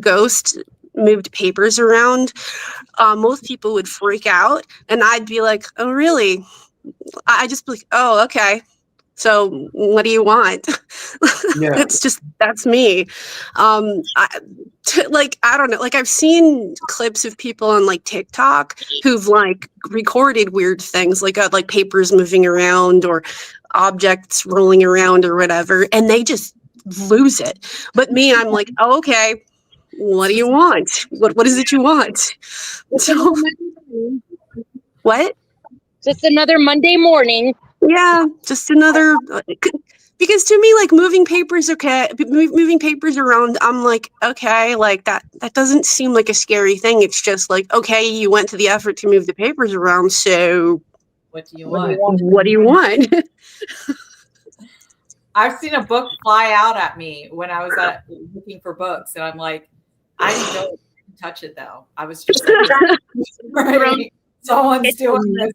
ghost moved papers around, most people would freak out, and I'd be like, "Oh, really?" I just be like, "Oh, okay. So what do you want?" Yeah. That's me. I don't know. Like I've seen clips of people on like TikTok who've like recorded weird things, like papers moving around or objects rolling around or whatever, and they just lose it. But me, I'm like, oh, okay. What do you want? What is it you want? So what? Just another Monday morning. Yeah, just another, because to me, like moving papers around, I'm like, okay, like that doesn't seem like a scary thing. It's just like, okay, you went to the effort to move the papers around, so What do you want? What do you want? I've seen a book fly out at me when I was looking for books, and I'm like, I didn't know to touch it though. I was just like, right? Someone's doing this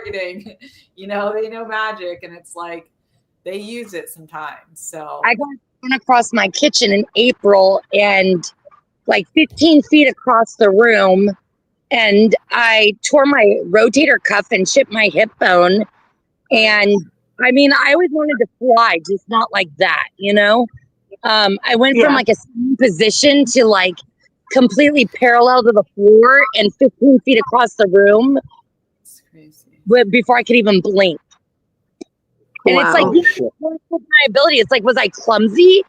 targeting, you know, they know magic, and it's like they use it sometimes. So I got one across my kitchen in April, and like 15 feet across the room, and I tore my rotator cuff and chipped my hip bone. And I mean, I always wanted to fly, just not like that, you know? I went from like a position to like completely parallel to the floor and 15 feet across the room. it's crazy. Before I could even blink. And it's like, my ability. It's like, was I clumsy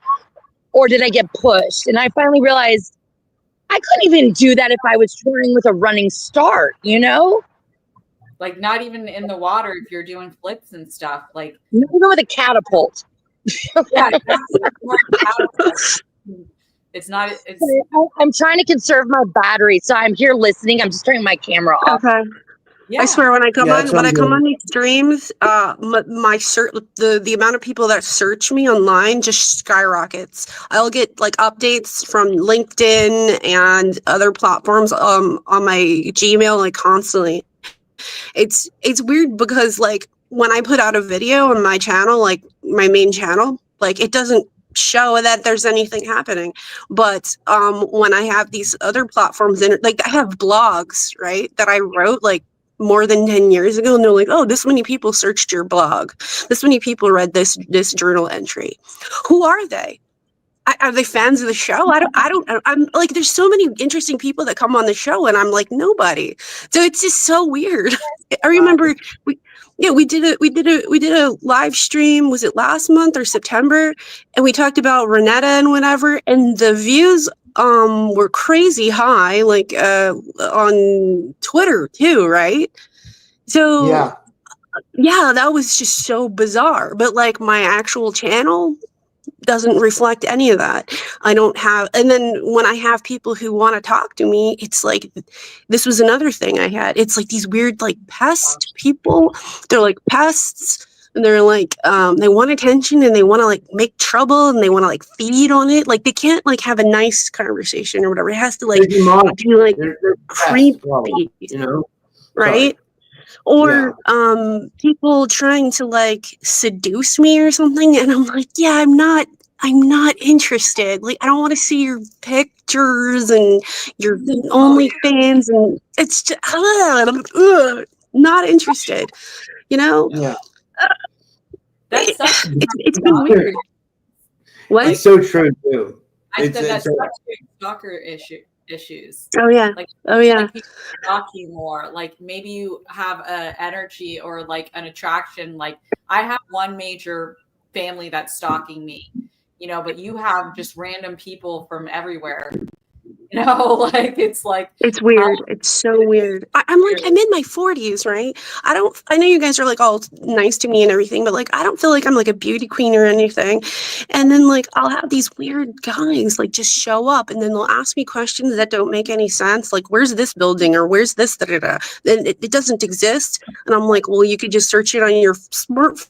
or did I get pushed? And I finally realized I couldn't even do that if I was trying with a running start, you know? Like not even in the water if you're doing flips and stuff. Like Not even with a catapult. yeah, it's not. It's I'm trying to conserve my battery, so I'm here listening. I'm just turning my camera off. Okay. yeah. I swear, when I come Yeah, on these streams, the amount of people that search me online just skyrockets. I'll get like updates from LinkedIn and other platforms on my Gmail like constantly. it's weird because like when I put out a video on my channel, like my main channel, like it doesn't show that there's anything happening. But when I have these other platforms, and like I have blogs, right, that I wrote like more than 10 years ago, and they're like, oh, this many people searched your blog, this many people read this journal entry. Who are they? Are they fans of the show? I'm like, there's so many interesting people that come on the show, and I'm like nobody. So it's just so weird. I remember we did a live stream. Was it last month or September? And we talked about Renetta and whatever, and the views were crazy high, like on Twitter too, right? So yeah, that was just so bizarre. But like my actual channel doesn't reflect any of that. I don't have, and then when I have people who want to talk to me, it's like, this was another thing I had. It's like these weird, like pest people. They're like pests, and they're like, they want attention, and they want to like make trouble, and they want to like feed on it. Like they can't like have a nice conversation or whatever. It has to like be like creepy, you know, right? Or people trying to like seduce me or something, and I'm like, yeah, I'm not interested. Like I don't want to see your pictures and your OnlyFans, and it's just not interested, you know. It's been weird. What? It's so true too. I said that's such stalker issues. Oh yeah. Like people stalk you more. Like maybe you have a energy or like an attraction. Like I have one major family that's stalking me, you know, but you have just random people from everywhere. You know, like it's weird. It's so weird. I'm like, I'm in my 40s, right? I know you guys are like all nice to me and everything, but like I don't feel like I'm like a beauty queen or anything. And then like I'll have these weird guys like just show up, and then they'll ask me questions that don't make any sense. Like, where's this building, or where's this da-da-da? And it doesn't exist. And I'm like, well, you could just search it on your smartphone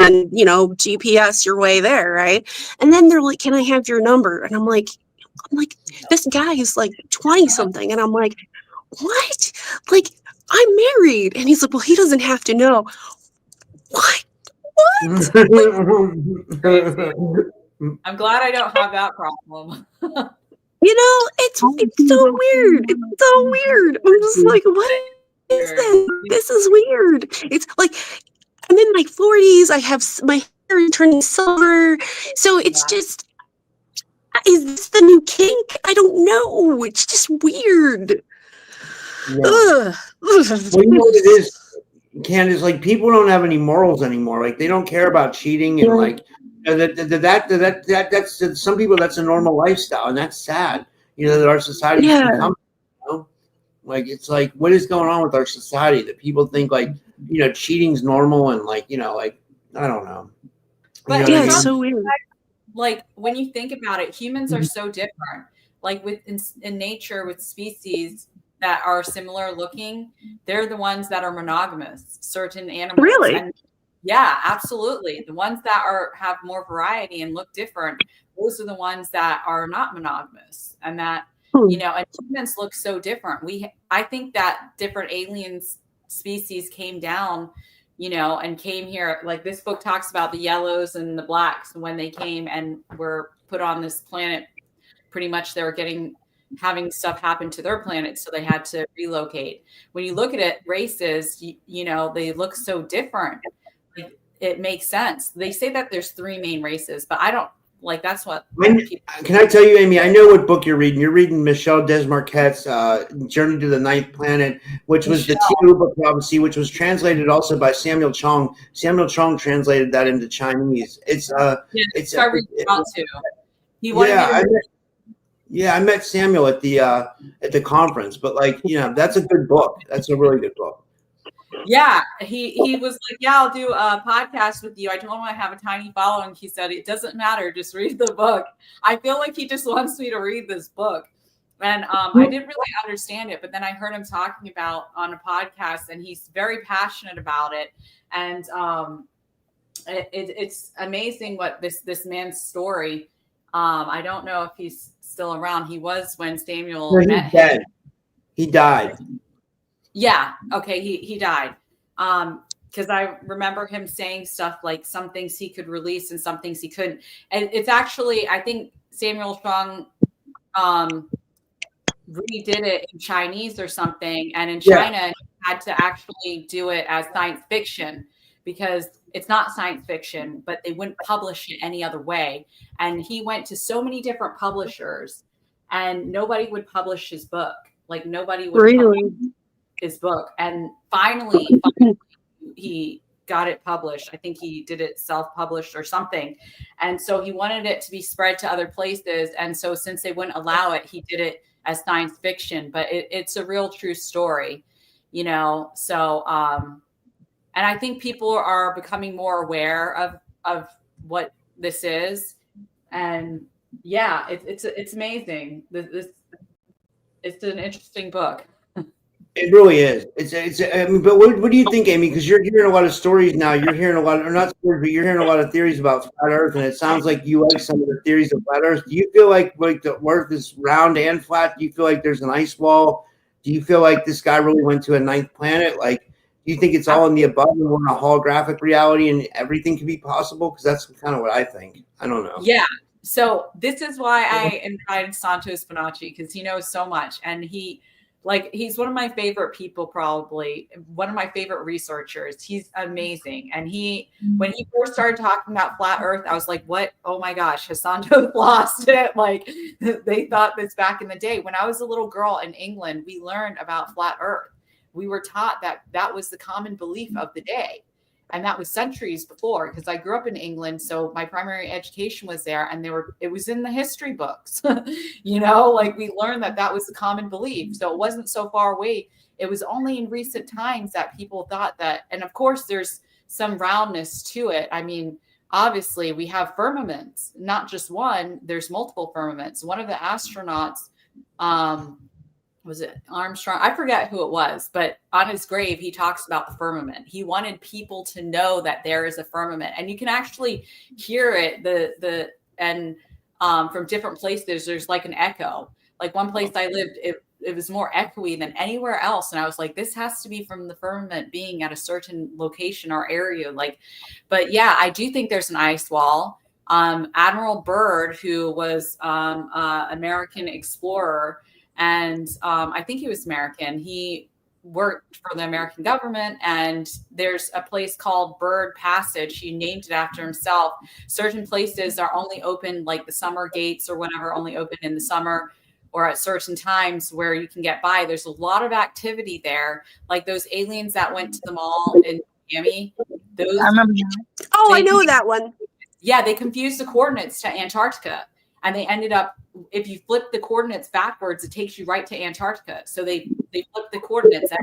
and, you know, GPS your way there, right? And then they're like, can I have your number? And I'm like, this guy is like 20 something. And I'm like, what? Like, I'm married. And he's like, well, he doesn't have to know. What? I'm glad I don't have that problem. You know, it's so weird. It's so weird. I'm just like, what is this? This is weird. It's like, I'm in my 40s. I have my hair turning silver. So it's just, is this the new kink? I don't know. It's just weird. Yeah. Well, you know what it is, Candace? Like people don't have any morals anymore. Like they don't care about cheating, and like that's some people. That's a normal lifestyle, and that's sad. You know that our society has become. You know? Like it's like what is going on with our society that people think like cheating's normal, and like like I don't know. But it's so weird. Like when you think about it, humans are so different. Like in nature, with species that are similar looking, they're the ones that are monogamous. Certain animals, really, and yeah, absolutely. The ones that have more variety and look different, those are the ones that are not monogamous, and that and humans look so different. I think that different aliens species came down. And came here. Like this book talks about the yellows and the blacks when they came and were put on this planet. Pretty much they were having stuff happen to their planet, so they had to relocate. When you look at it, races, they look so different. Like, it makes sense. They say that there's 3 main races, but I don't like. That's what. Can I tell you, Amy? I know what book you're reading. You're reading Michelle Desmarquette's Journey to the Ninth Planet, which was the Teal Book Prophecy, which was translated also by Samuel Chong. Samuel Chong translated that into Chinese. It's about too. He wanted I met Samuel at the conference, but that's a good book. That's a really good book. Yeah, he was like, yeah, I'll do a podcast with you. I told him I have a tiny following. He said, it doesn't matter. Just read the book. I feel like he just wants me to read this book. And I didn't really understand it. But then I heard him talking about on a podcast, and he's very passionate about it. And it's amazing what this man's story. I don't know if he's still around. He was when Samuel met him. He died. Yeah. Okay. He died. Because I remember him saying stuff like some things he could release and some things he couldn't. And it's actually, I think Samuel Strong redid it in Chinese or something. And in China, he had to actually do it as science fiction because it's not science fiction, but they wouldn't publish it any other way. And he went to so many different publishers and nobody would publish his book. Like nobody would publish his book. And finally he got it published. I think he did it self-published or something. And so he wanted it to be spread to other places. And so since they wouldn't allow it, he did it as science fiction, but it's a real true story, you know? So, and I think people are becoming more aware of what this is. And yeah, it's amazing. It's an interesting book. It really is. I mean, but what do you think, Amy? Because you're hearing a lot of stories now. You're hearing a lot of, or not stories, but you're hearing a lot of theories about flat Earth, and it sounds like you like some of the theories of flat Earth. Do you feel like the Earth is round and flat? Do you feel like there's an ice wall? Do you feel like this guy really went to a ninth planet? Like, do you think it's all in the above and we're in a holographic reality and everything can be possible? Because that's kind of what I think. I don't know. Yeah. So this is why I invited Santos Bonacci, because he knows so much, and he's one of my favorite people, probably one of my favorite researchers. He's amazing. And when he first started talking about flat Earth, I was like, what? Oh my gosh, has Santos lost it? Like they thought this back in the day. When I was a little girl in England, we learned about flat Earth. We were taught that was the common belief of the day. And that was centuries before, because I grew up in England. So my primary education was there, and it was in the history books, you know, like we learned that was the common belief. So it wasn't so far away. It was only in recent times that people thought that. And of course, there's some roundness to it. I mean, obviously we have firmaments, not just one, there's multiple firmaments. One of the astronauts, was it Armstrong? I forget who it was, but on his grave, he talks about the firmament. He wanted people to know that there is a firmament, and you can actually hear it. From different places, there's like an echo. Like one place I lived, it was more echoey than anywhere else, and I was like, this has to be from the firmament being at a certain location or area. Like, but yeah, I do think there's an ice wall. Admiral Byrd, who was American explorer. And I think he was American. He worked for the American government, and there's a place called Bird Passage. He named it after himself. Certain places are only open, like the summer gates or whatever, only open in the summer or at certain times where you can get by. There's a lot of activity there, like those aliens that went to the mall in Miami. Those, I remember. Oh, I know that one. Yeah, they confused the coordinates to Antarctica. And they ended up, if you flip the coordinates backwards, it takes you right to Antarctica. So they flipped the coordinates at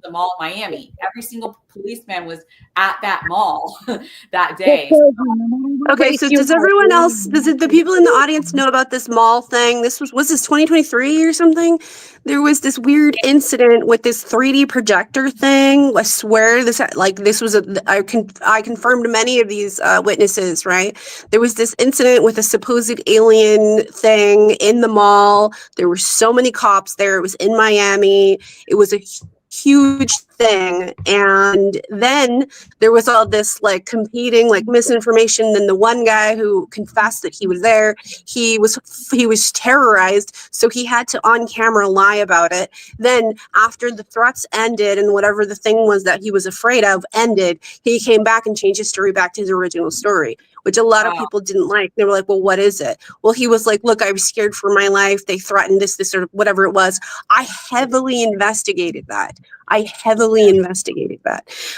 the mall in Miami. Every single policeman was at that mall that day. Okay, so does everyone else, the people in the audience know about this mall thing? Was this 2023 or something? There was this weird incident with this 3D projector thing. I swear this was I confirmed many of these witnesses, right? There was this incident with a supposed alien thing in the mall. There were so many cops there. It was in Miami. It was a huge thing, and then there was all this like competing like misinformation. Then the one guy who confessed that he was there, he was terrorized, so he had to on camera lie about it. Then after the threats ended and whatever the thing was that he was afraid of ended, he came back and changed his story back to his original story, which a lot of people didn't like. They were like, well, what is it? Well, he was like, look, I was scared for my life. They threatened this or whatever it was. I heavily investigated that.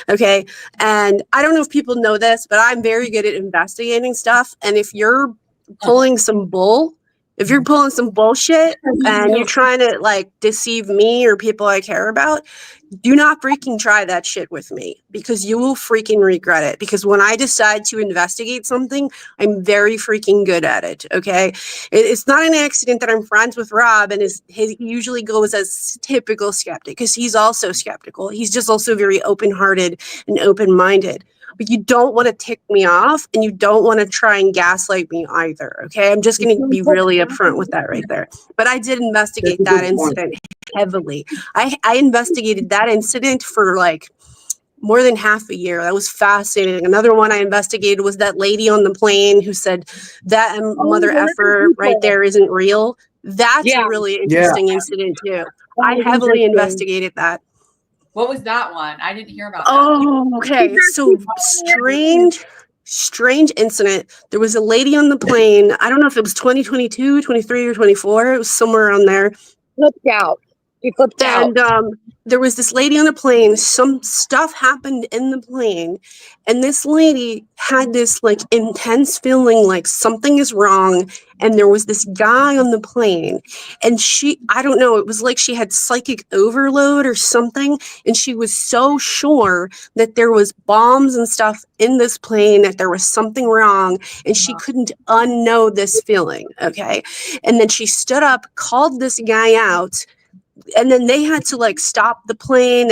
Okay. And I don't know if people know this, but I'm very good at investigating stuff. And if you're pulling some bullshit and you're trying to like deceive me or people I care about, do not freaking try that shit with me, because you will freaking regret it. Because when I decide to investigate something, I'm very freaking good at it. Okay. It's not an accident that I'm friends with Rob, and he usually goes as typical skeptic, because he's also skeptical. He's just also very open-hearted and open-minded. but you don't want to tick me off and you don't want to try and gaslight me either. Okay. I'm just going to be really upfront with that right there. But I did investigate that incident heavily. I investigated that incident for like more than half a year. That was fascinating. Another one I investigated was that lady on the plane who said that mother effer right there isn't real. That's a really interesting incident too. I heavily investigated that. What was that one? I didn't hear about that. Oh, okay. So strange incident. There was a lady on the plane. I don't know if it was 2022, 23, or 24. It was somewhere around there. Flipped out. He flipped out. And there was this lady on the plane. Some stuff happened in the plane. And this lady had this like intense feeling like something is wrong. And there was this guy on the plane. And I don't know, it was like she had psychic overload or something. And she was so sure that there was bombs and stuff in this plane, that there was something wrong. And she couldn't unknow this feeling. Okay. And then she stood up, called this guy out. And then they had to like stop the plane.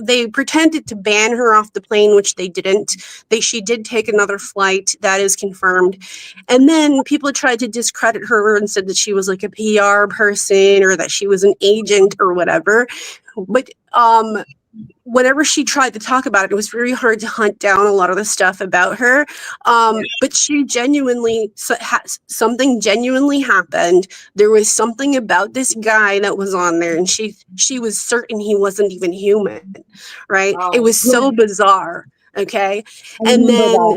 They pretended to ban her off the plane, which they didn't. She did take another flight. That is confirmed. And then people tried to discredit her and said that she was like a PR person or that she was an agent or whatever. But whenever she tried to talk about it, it was very hard to hunt down a lot of the stuff about her. But she genuinely, something genuinely happened. There was something about this guy that was on there, and she was certain he wasn't even human, right? Oh. It was so bizarre, okay? And then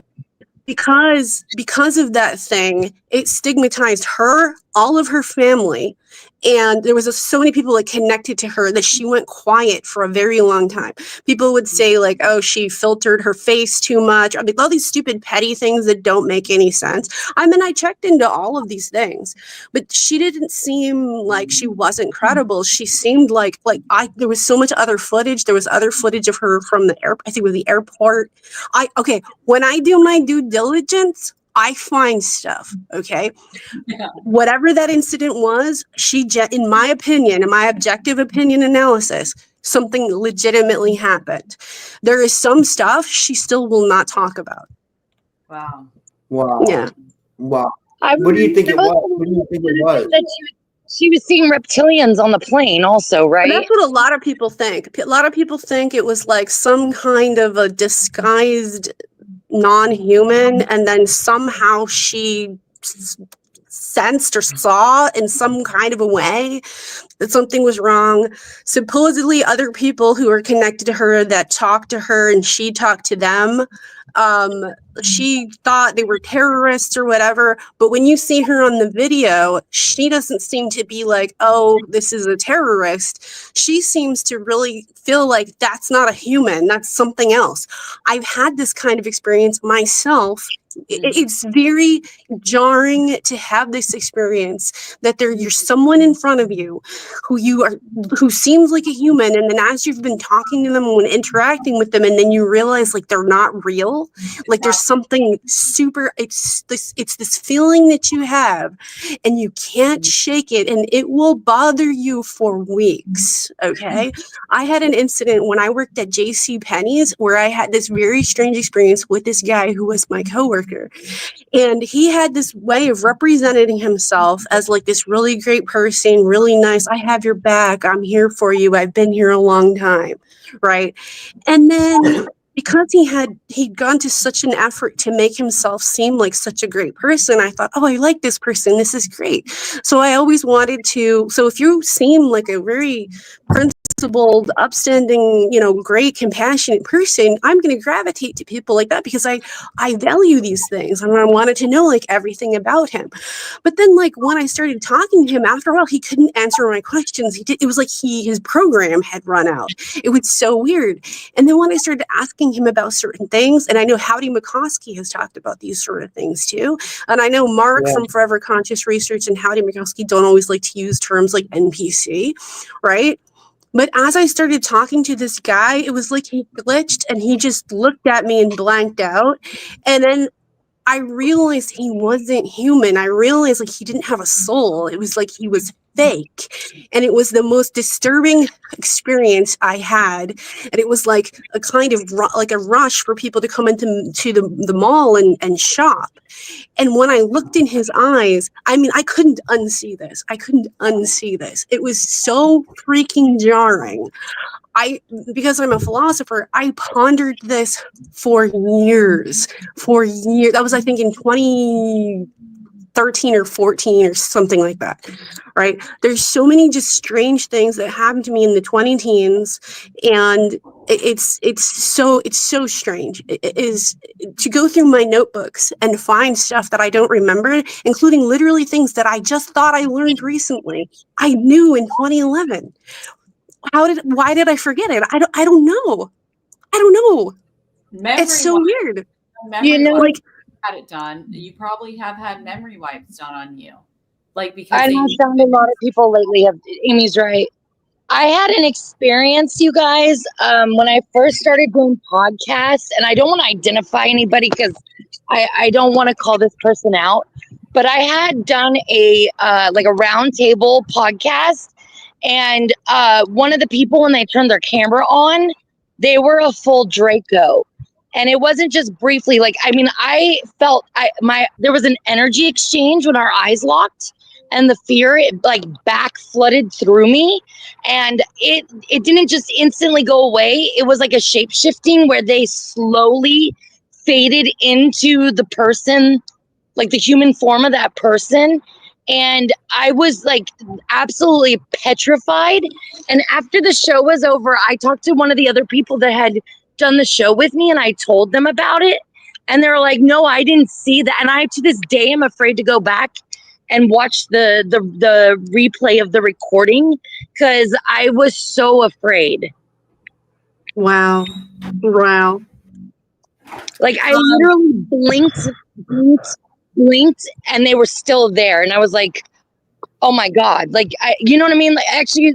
because of that thing, it stigmatized her, all of her family, and there was so many people like connected to her that she went quiet for a very long time. People would say like, oh, she filtered her face too much. I mean, all these stupid petty things that don't make any sense. I mean, I checked into all of these things, but she didn't seem like she wasn't credible. She seemed like there was so much other footage. There was other footage of her from the airport. I think it was the airport. When I do my due diligence, I find stuff, okay? Yeah. Whatever that incident was, in my opinion, in my objective opinion analysis, something legitimately happened. There is some stuff she still will not talk about. Wow. Yeah. Wow. What do you think it was? That she was seeing reptilians on the plane also, right? That's what a lot of people think. A lot of people think it was like some kind of a disguised non-human, and then somehow she sensed or saw in some kind of a way that something was wrong. Supposedly other people who were connected to her that talked to her and she talked to them, she thought they were terrorists or whatever, but when you see her on the video, she doesn't seem to be like, oh, this is a terrorist. She seems to really feel like that's not a human, that's something else. I've had this kind of experience myself. It's very jarring to have this experience that you're someone in front of you who seems like a human, and then as you've been talking to them and interacting with them, and then you realize like they're not real, like there's something super, it's this feeling that you have and you can't shake it, and it will bother you for weeks. Okay, I had an incident when I worked at JCPenney's where I had this very strange experience with this guy who was my coworker. And he had this way of representing himself as like this really great person, really nice. I have your back. I'm here for you. I've been here a long time. Right. And then because he'd gone to such an effort to make himself seem like such a great person, I thought, oh, I like this person. This is great. So I always wanted to. So if you seem like a very principled, upstanding, great, compassionate person, I'm going to gravitate to people like that because I value these things and I wanted to know like everything about him. But then like when I started talking to him, after a while, he couldn't answer my questions. It was like his program had run out. It was so weird. And then when I started asking him about certain things, and I know Howdy McCoskey has talked about these sort of things too. And I know Mark from Forever Conscious Research and Howdy McCoskey don't always like to use terms like NPC, right? But as I started talking to this guy, it was like he glitched and he just looked at me and blanked out. And then I realized he wasn't human. I realized like he didn't have a soul. It was like he was fake. And it was the most disturbing experience I had. And it was like a kind of like a rush for people to come into the mall and shop. And when I looked in his eyes, I mean, I couldn't unsee this. It was so freaking jarring. Because I'm a philosopher, I pondered this for years. That was, I think, in 2013 or 14 or something like that, right? There's so many just strange things that happened to me in the 20 teens, and it's so strange. It is to go through my notebooks and find stuff that I don't remember, including literally things that I just thought I learned recently. I knew in 2011. Why did I forget it? I don't know. It's so weird. Like had it done. You probably have had memory wipes done on you. Like, because I have found a lot of people lately have. Amy's right. I had an experience, you guys, when I first started doing podcasts, and I don't want to identify anybody because I don't want to call this person out, but I had done a round table podcast. And one of the people, when they turned their camera on, they were a full Draco. And it wasn't just briefly. Like, I mean, I felt there was an energy exchange when our eyes locked, and the fear, back flooded through me. And it didn't just instantly go away. It was like a shape shifting where they slowly faded into the person, like the human form of that person. And I was like absolutely petrified. And after the show was over, I talked to one of the other people that had done the show with me, and I told them about it. And they were like, no, I didn't see that. And I, to this day, am afraid to go back and watch the replay of the recording because I was so afraid. Wow. Like, I literally blinked and they were still there, and I was like, oh my god, like, you know what I mean? Like, actually,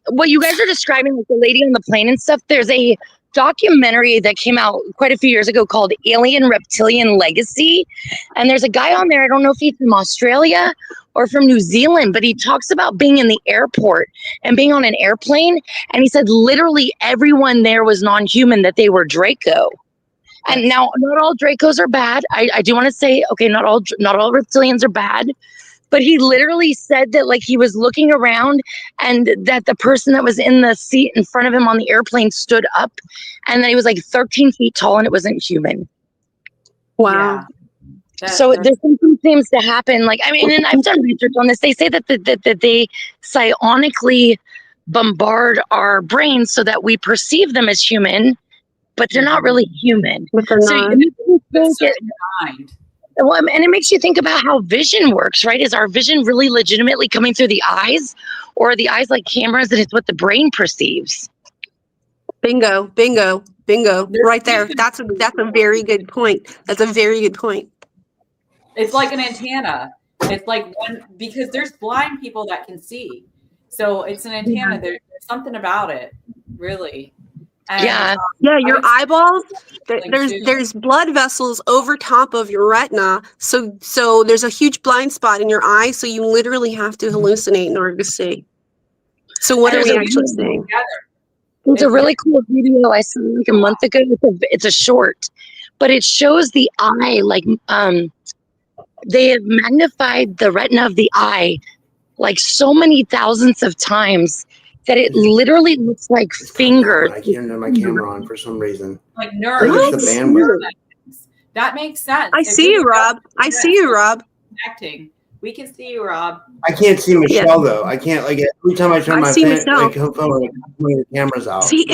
what you guys are describing, like the lady on the plane and stuff, there's a documentary that came out quite a few years ago called Alien Reptilian Legacy, and there's a guy on there, I don't know if he's from Australia or from New Zealand, but he talks about being in the airport and being on an airplane, and he said literally everyone there was non-human, that they were Draco. And now, not all Dracos are bad. I do want to say, okay, not all reptilians are bad, but he literally said that, like, he was looking around and that the person that was in the seat in front of him on the airplane stood up, and that he was like 13 feet tall and it wasn't human. Wow. Yeah. So there's something seems to happen. Like, I mean, and I've done research on this. They say that they psionically bombard our brains so that we perceive them as human, but they're not really human. But they're not. Well, and it makes you think about how vision works, right? Is our vision really legitimately coming through the eyes, or are the eyes like cameras and it's what the brain perceives? Bingo. Right there. That's a very good point. It's like an antenna. It's like because there's blind people that can see. So it's an antenna. Yeah. There's something about it, really. And, Yeah. Your eyeballs. There's blood vessels over top of your retina, so there's a huge blind spot in your eye. So you literally have to hallucinate in order to see. So what are we actually seeing? It's a really cool video I saw like a month ago. It's a short, but it shows the eye like they have magnified the retina of the eye like so many thousands of times that it literally looks like fingers. I can't turn my camera on for some reason. Like nerves. That makes sense. I see you, Rob. Connecting. We can see you, Rob. I can't see Michelle though. I can't, like, every time I turn my phone, the camera's out. See,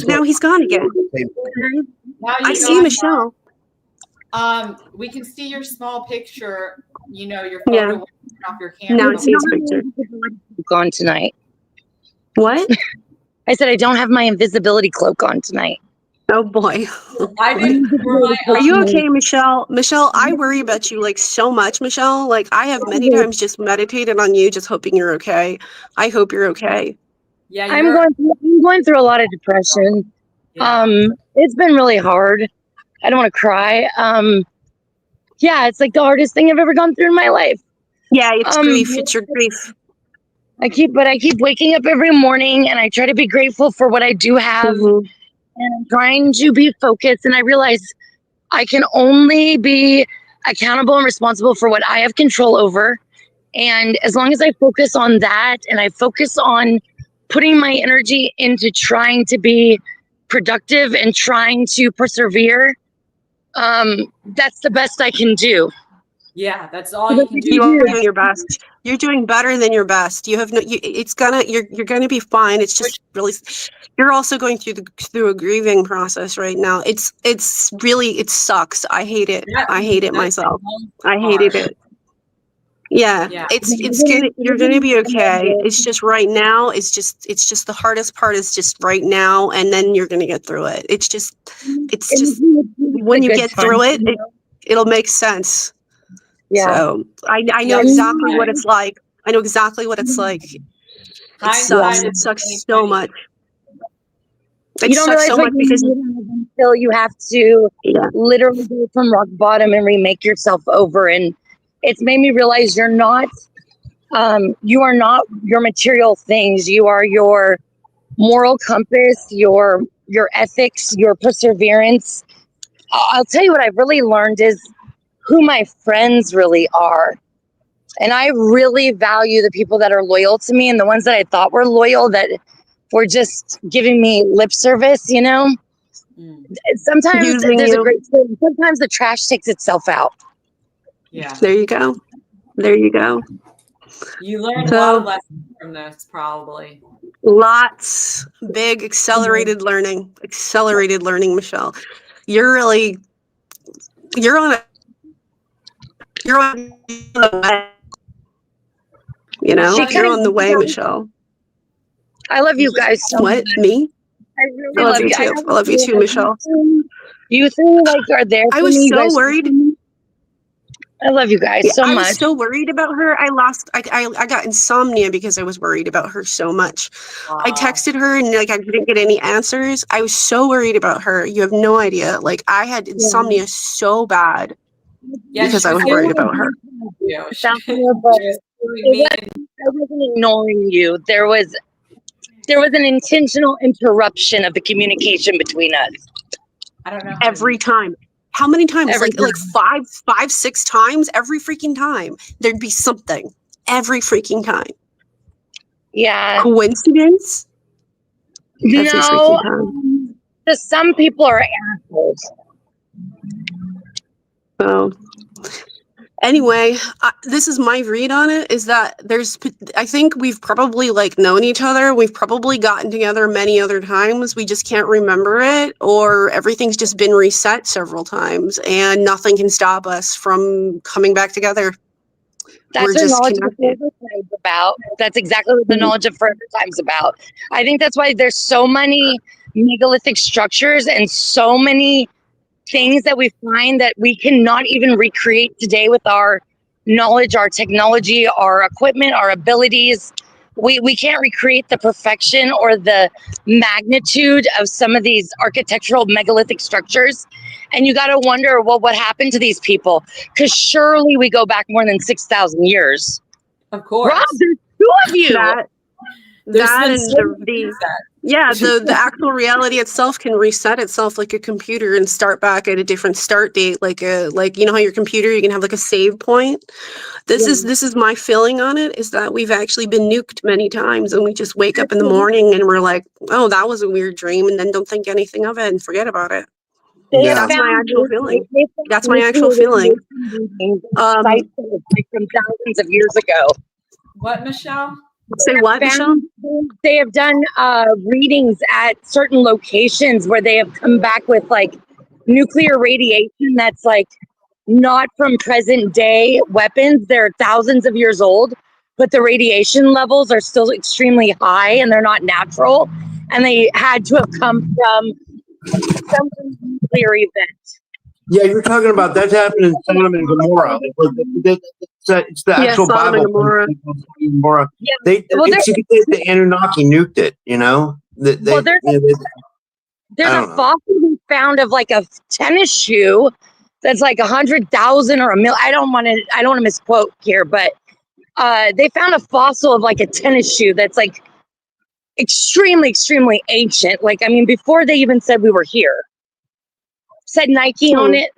now he's gone again. I see Michelle. We can see your small picture. You know, your photo off your camera. Now I see his picture. Gone tonight. What? I said I don't have my invisibility cloak on tonight. Oh boy. I did. Are you okay, Michelle? Michelle, I worry about you like so much, Michelle. Like, I have many times just meditated on you, just hoping you're okay. I hope you're okay. Yeah, I'm going through a lot of depression. Yeah. It's been really hard. I don't want to cry. yeah, it's like the hardest thing I've ever gone through in my life. Yeah, it's grief. It's your grief. I keep waking up every morning and I try to be grateful for what I do have. Mhm. And I'm trying to be focused. And I realize I can only be accountable and responsible for what I have control over. And as long as I focus on that and I focus on putting my energy into trying to be productive and trying to persevere, that's the best I can do. Yeah, that's all you can do. You are doing your best. You're doing better than your best. You have no. You're gonna be fine. It's just really. You're also going through a grieving process right now. It's really, it sucks. I hate it. I hate it myself. I hated it. Yeah, you're gonna be okay. It's just right now. It's just the hardest part is just right now, and then you're gonna get through it. It's just when you get through it, it'll make sense. Yeah. So I know exactly what it's like. I know exactly what it's like. It sucks. It sucks so much. It you don't sucks realize so much because until you have to literally go from rock bottom and remake yourself over. And it's made me realize you are not your material things. You are your moral compass, your ethics, your perseverance. I'll tell you what I've really learned is who my friends really are. And I really value the people that are loyal to me and the ones that I thought were loyal that were just giving me lip service, you know? Sometimes there's a great story. Sometimes the trash takes itself out. Yeah. There you go. There you go. You learned a lot of lessons from this, probably. Lots. Big accelerated learning, Michelle. You're on the way. You know, you're on the way, Michelle. I love you guys so much. What? Me? I really I love you too. I love you too, Michelle. You three are there for I was me. so worried. I love you guys so much. I was so worried about her. I got insomnia because I was worried about her so much. Wow. I texted her and I didn't get any answers. I was so worried about her. You have no idea. I had insomnia so bad because I was worried about her. I wasn't ignoring you. There was an intentional interruption of the communication between us. I don't know. Every time. How many times? Like 5, 6 times? Every freaking time. There'd be something. Every freaking time. Yeah. Coincidence? Every freaking time. Some people are assholes. Oh. Anyway, this is my read on it, is that I think we've probably known each other. We've probably gotten together many other times. We just can't remember it, or everything's just been reset several times and nothing can stop us from coming back together. That's what knowledge of forever time's about. That's exactly what the knowledge of forever time's about. I think that's why there's so many megalithic structures and so many things that we find that we cannot even recreate today with our knowledge, our technology, our equipment, our abilities. We can't recreate the perfection or the magnitude of some of these architectural megalithic structures. And you got to wonder, well, what happened to these people? Because surely we go back more than 6,000 years. Of course. Rob, there's 2 of you. The actual reality itself can reset itself like a computer and start back at a different start date, like you know how your computer, you can have a save point. This is my feeling on it, is that we've actually been nuked many times and we just wake up in the morning and we're like, oh, that was a weird dream, and then don't think anything of it and forget about it. That's my actual feeling. That's my actual feeling. From thousands of years ago. What, Michelle? Say what, Michelle? They have done readings at certain locations where they have come back with nuclear radiation that's not from present day weapons. They're thousands of years old, but the radiation levels are still extremely high and they're not natural. And they had to have come from some nuclear event. Yeah, you're talking about that's happened in Sodom and Gomorrah. It's the actual Bible. Gomorrah. Yeah. You could say the Anunnaki nuked it, you know? There's a fossil we found of a tennis shoe that's like 100,000 or a million. I don't want to misquote here, but they found a fossil of like a tennis shoe that's like extremely, extremely ancient. Like, I mean, before they even said we were here. Said Nike on it.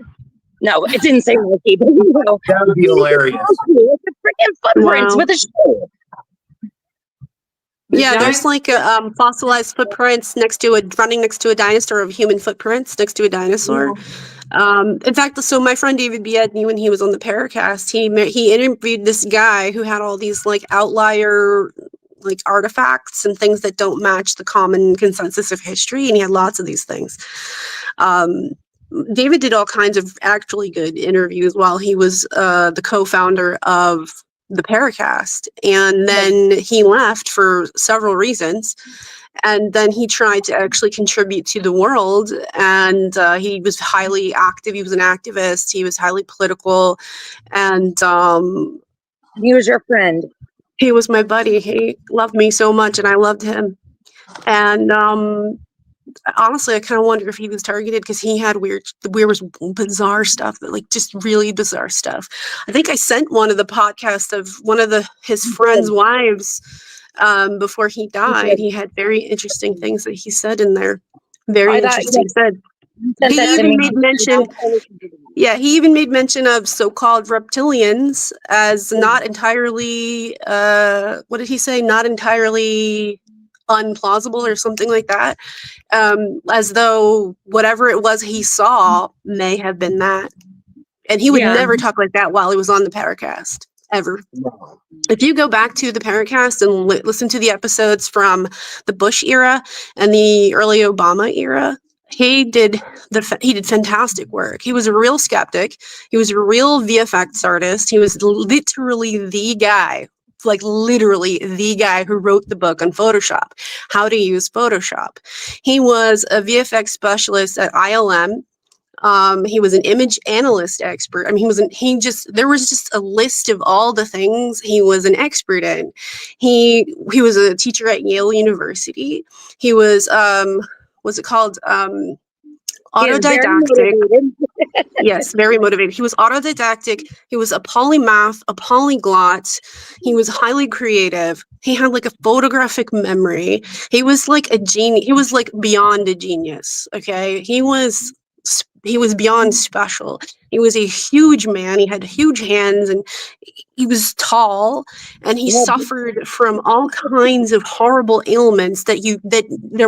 No, it didn't say Nike, but you know. That would be hilarious. It's a freaking footprints with a shoe. Yeah, there's like a fossilized footprints running next to a dinosaur of human footprints next to a dinosaur. In fact, so my friend David Biedney, when he was on the Paracast, he interviewed this guy who had all these like outlier like artifacts and things that don't match the common consensus of history, and he had lots of these things. David did all kinds of actually good interviews while he was the co-founder of the Paracast, and then he left for several reasons, and then he tried to actually contribute to the world, and he was highly active. He was an activist. He was highly political, and he was your friend. He was my buddy. He loved me so much, and I loved him. And honestly, I kind of wonder if he was targeted because he had bizarre stuff, that like just really bizarre stuff. I think I sent one of the podcasts of one of his friends' wives before he died. He had very interesting things that he said in there. Very interesting. He even made mention. Yeah, he even made mention of so-called reptilians as not entirely. What did he say? Not entirely unplausible or something like that, as though whatever it was he saw may have been that. And he would never talk like that while he was on the Paracast, ever. If you go back to the Paracast and listen to the episodes from the Bush era and the early Obama era, he did fantastic work. He was a real skeptic. He was a real VFX artist. He was literally the guy, like literally the guy who wrote the book on Photoshop, how to use Photoshop. He was a VFX specialist at ILM. He was an image analyst expert. I mean, there was just a list of all the things he was an expert in. He was a teacher at Yale University. He was, what's it called? Autodidactic. Yes, very motivated. He was autodidactic. He was a polymath, a polyglot. He was highly creative. He had like a photographic memory. He was like a genius. He was like beyond a genius. Okay. He was beyond special. He was a huge man. He had huge hands, and he was tall, and he suffered from all kinds of horrible ailments that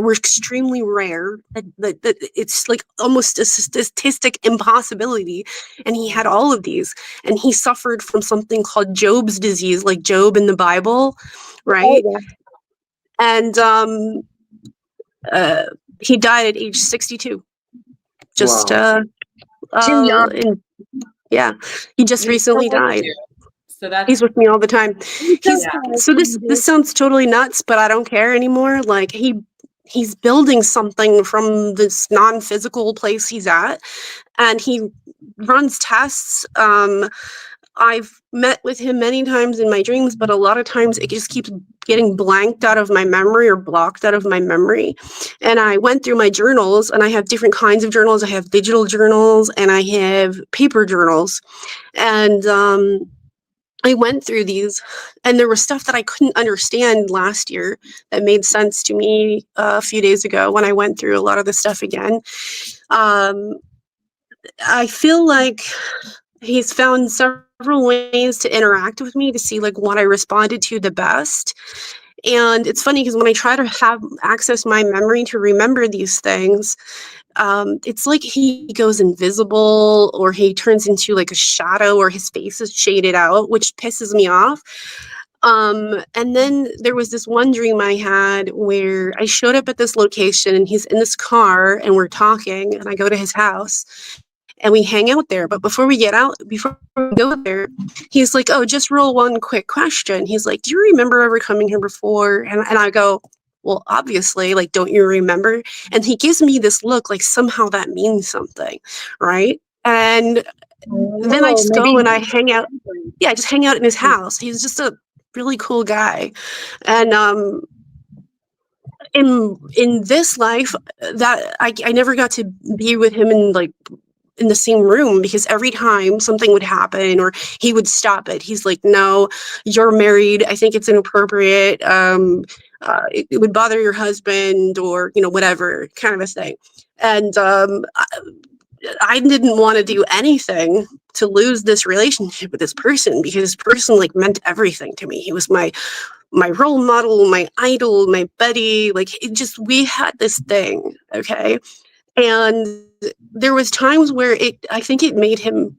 were extremely rare. That it's like almost a statistic impossibility. And he had all of these, and he suffered from something called Job's disease, like Job in the Bible, right? Oh, yeah. And he died at age 62. Just too young. He just recently died. So he's with me all the time. So this sounds totally nuts, but I don't care anymore. Like he's building something from this non-physical place he's at, and he runs tests. I've met with him many times in my dreams, but a lot of times it just keeps getting blanked out of my memory or blocked out of my memory. And I went through my journals, and I have different kinds of journals. I have digital journals and I have paper journals. And I went through these, and there was stuff that I couldn't understand last year that made sense to me a few days ago when I went through a lot of the stuff again. I feel like he's found several ways to interact with me to see like what I responded to the best. And it's funny because when I try to access my memory to remember these things, it's like he goes invisible, or he turns into like a shadow, or his face is shaded out, which pisses me off. And then there was this one dream I had where I showed up at this location, and he's in this car, and we're talking, and I go to his house and we hang out there. But before we go there, he's like, "Oh, just roll one quick question." He's like, "Do you remember ever coming here before?" And I go, "Well, obviously, like, don't you remember?" And he gives me this look like somehow that means something, right? And then I just go and I hang out. Yeah, I just hang out in his house. He's just a really cool guy. And in this life, that I never got to be with him in the same room, because every time something would happen or he would stop it, he's like, no, you're married. I think it's inappropriate. It would bother your husband, or, you know, whatever kind of a thing. And I didn't want to do anything to lose this relationship with this person, because this person like meant everything to me. He was my role model, my idol, my buddy. Like, it just, we had this thing. Okay. And there was times where I think it made him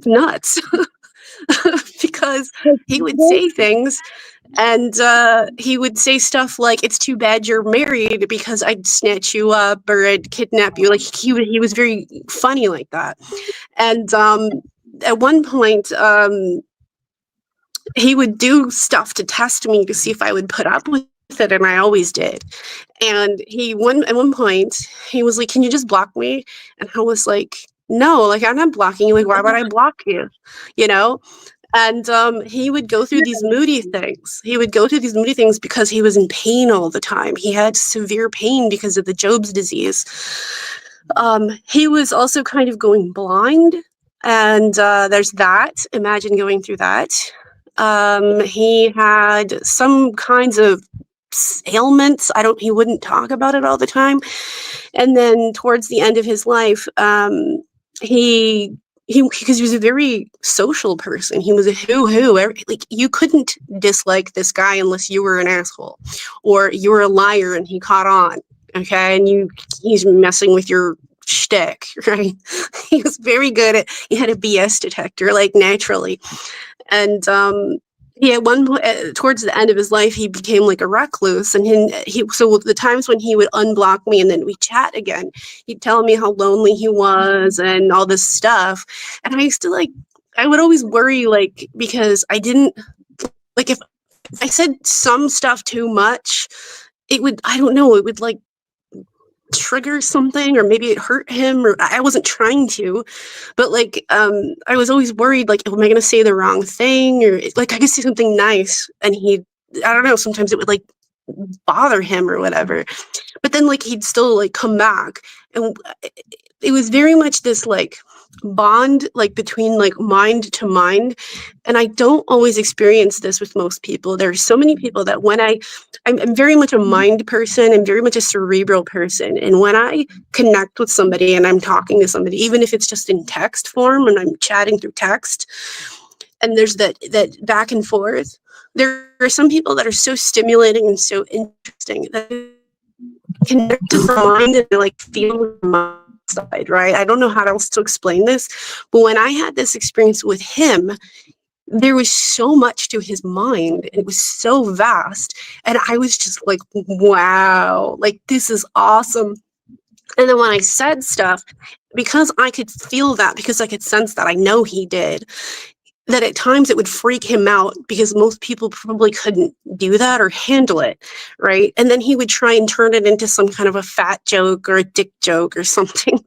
nuts because he would say things, and he would say stuff like, it's too bad you're married because I'd snatch you up or I'd kidnap you. Like, he was very funny like that. And at one point, he would do stuff to test me to see if I would put up with it, and I always did. And at one point he was like, can you just block me? And I was like, no, like, I'm not blocking you. Like, why would I block you? You know? And he would go through these moody things. He would go through these moody things because he was in pain all the time. He had severe pain because of the Job's disease. He was also kind of going blind, and there's that. Imagine going through that. He had some kinds of ailments. He wouldn't talk about it all the time. And then towards the end of his life, because he was a very social person. He was a who. Like, you couldn't dislike this guy unless you were an asshole or you were a liar and he caught on. Okay. And he's messing with your shtick, right? He was very good he had a BS detector, like, naturally. And at one point, towards the end of his life, he became like a recluse. And so the times when he would unblock me and then we chat again, he'd tell me how lonely he was and all this stuff. And I used to I would always worry, like, because I didn't, like, if I said some stuff too much, it would like trigger something, or maybe it hurt him, or I wasn't trying to, but like I was always worried, like, am I going to say the wrong thing, or like I could say something nice and I don't know, sometimes it would like bother him or whatever, but then like he'd still like come back. And it was very much this like bond, like between like mind to mind. And I don't always experience this with most people. There are so many people that when I'm very much a mind person. I'm very much a cerebral person. And when I connect with somebody and I'm talking to somebody, even if it's just in text form and I'm chatting through text, and there's that back and forth, there are some people that are so stimulating and so interesting that connect to the mind and like feel my side, right? I don't know how else to explain this, but when I had this experience with him, there was so much to his mind. It was so vast. And I was just like, wow, like, this is awesome. And then when I said stuff, because I could feel that, because I could sense that, I know he did, that at times it would freak him out, because most people probably couldn't do that or handle it, right? And then he would try and turn it into some kind of a fat joke or a dick joke or something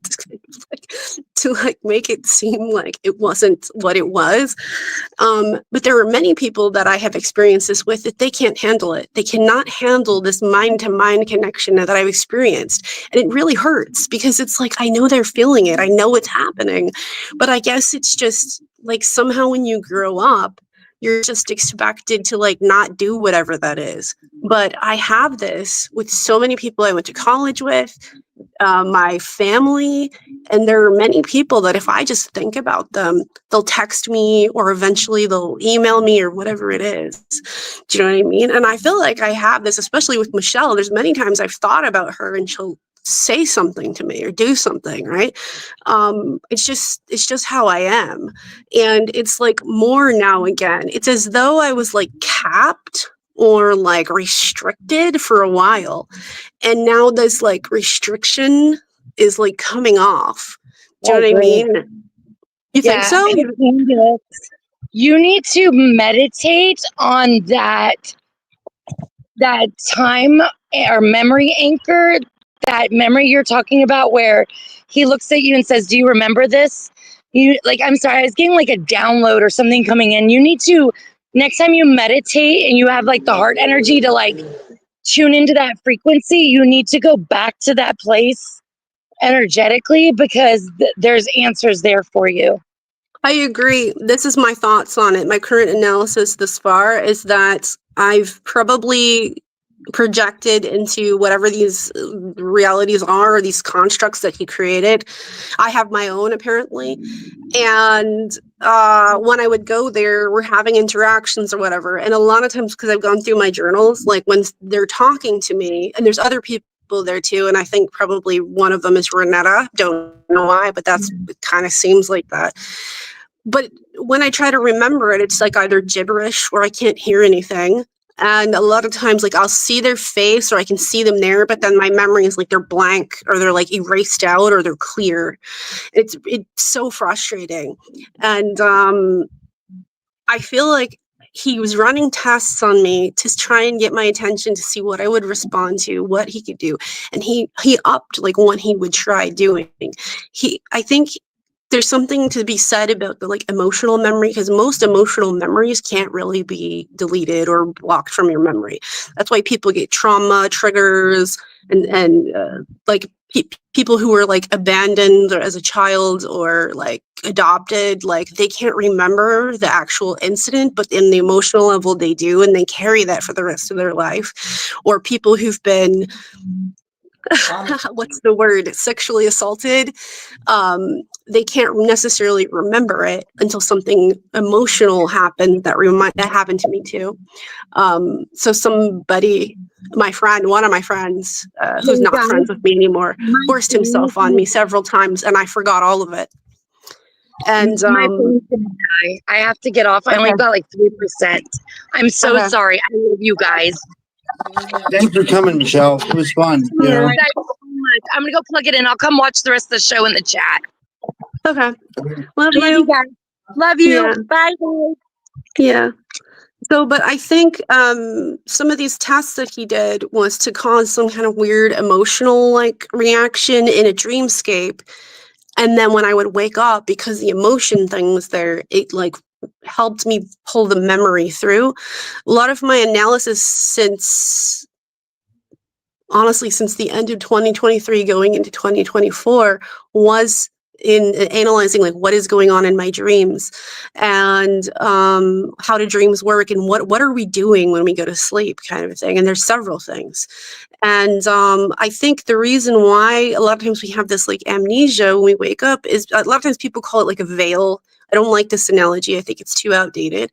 to like make it seem like it wasn't what it was. But there are many people that I have experienced this with that they can't handle it. They cannot handle this mind-to-mind connection that I've experienced. And it really hurts, because it's like, I know they're feeling it. I know it's happening. But I guess it's just like, somehow when you grow up, you're just expected to like not do whatever that is. But I have this with so many people I went to college with, my family, and there are many people that if I just think about them, they'll text me or eventually they'll email me or whatever it is. Do you know what I mean? And I feel like I have this, especially with Michelle. There's many times I've thought about her and she'll say something to me or do something, right? It's just how I am. And it's like more now again, it's as though I was like capped or like restricted for a while. And now this like restriction is like coming off. Do you know what I mean? You think so? You need to meditate on that time or memory anchor, that memory you're talking about, where he looks at you and says, do you remember this? You like, I'm sorry, I was getting like a download or something coming in. You need to, next time you meditate and you have like the heart energy to like tune into that frequency, you need to go back to that place energetically because there's answers there for you. I agree. This is my thoughts on it. My current analysis thus far is that I've probably projected into whatever these realities are, or these constructs that he created. I have my own, apparently. And when I would go there, we're having interactions or whatever. And a lot of times, because I've gone through my journals, like when they're talking to me, and there's other people there too, and I think probably one of them is Renetta. Don't know why, but it kind of seems like that. But when I try to remember it, it's like either gibberish or I can't hear anything. And a lot of times, like I'll see their face or I can see them there, but then my memory is like they're blank or they're like erased out or they're clear. It's so frustrating. And I feel like he was running tests on me to try and get my attention to see what I would respond to, what he could do. And he upped like what he would try doing. I think there's something to be said about the like emotional memory, because most emotional memories can't really be deleted or blocked from your memory. That's why people get trauma triggers and like people who were like abandoned as a child or like adopted, like they can't remember the actual incident, but in the emotional level they do, and they carry that for the rest of their life. Or people who've been what's the word, sexually assaulted, they can't necessarily remember it until something emotional happened that happened to me too. So somebody, one of my friends, who's not friends with me anymore, forced himself on me several times, and I forgot all of it. And my phone's gonna die. I have to get off. I only got like 3%. I'm so sorry. I love you guys. Thanks for coming, Michelle. It was fun. You know? Thank you so much. I'm gonna go plug it in. I'll come watch the rest of the show in the chat. Okay. Love you. you Guys. Love you. Yeah. Bye, guys. Yeah. So, but I think some of these tests that he did was to cause some kind of weird emotional like reaction in a dreamscape. And then when I would wake up, because the emotion thing was there, it like helped me pull the memory through. A lot of my analysis since the end of 2023 going into 2024 was in analyzing like what is going on in my dreams and how do dreams work and what are we doing when we go to sleep kind of a thing. And there's several things. And I think the reason why a lot of times we have this like amnesia when we wake up is a lot of times people call it like a veil. I don't like this analogy. I think it's too outdated.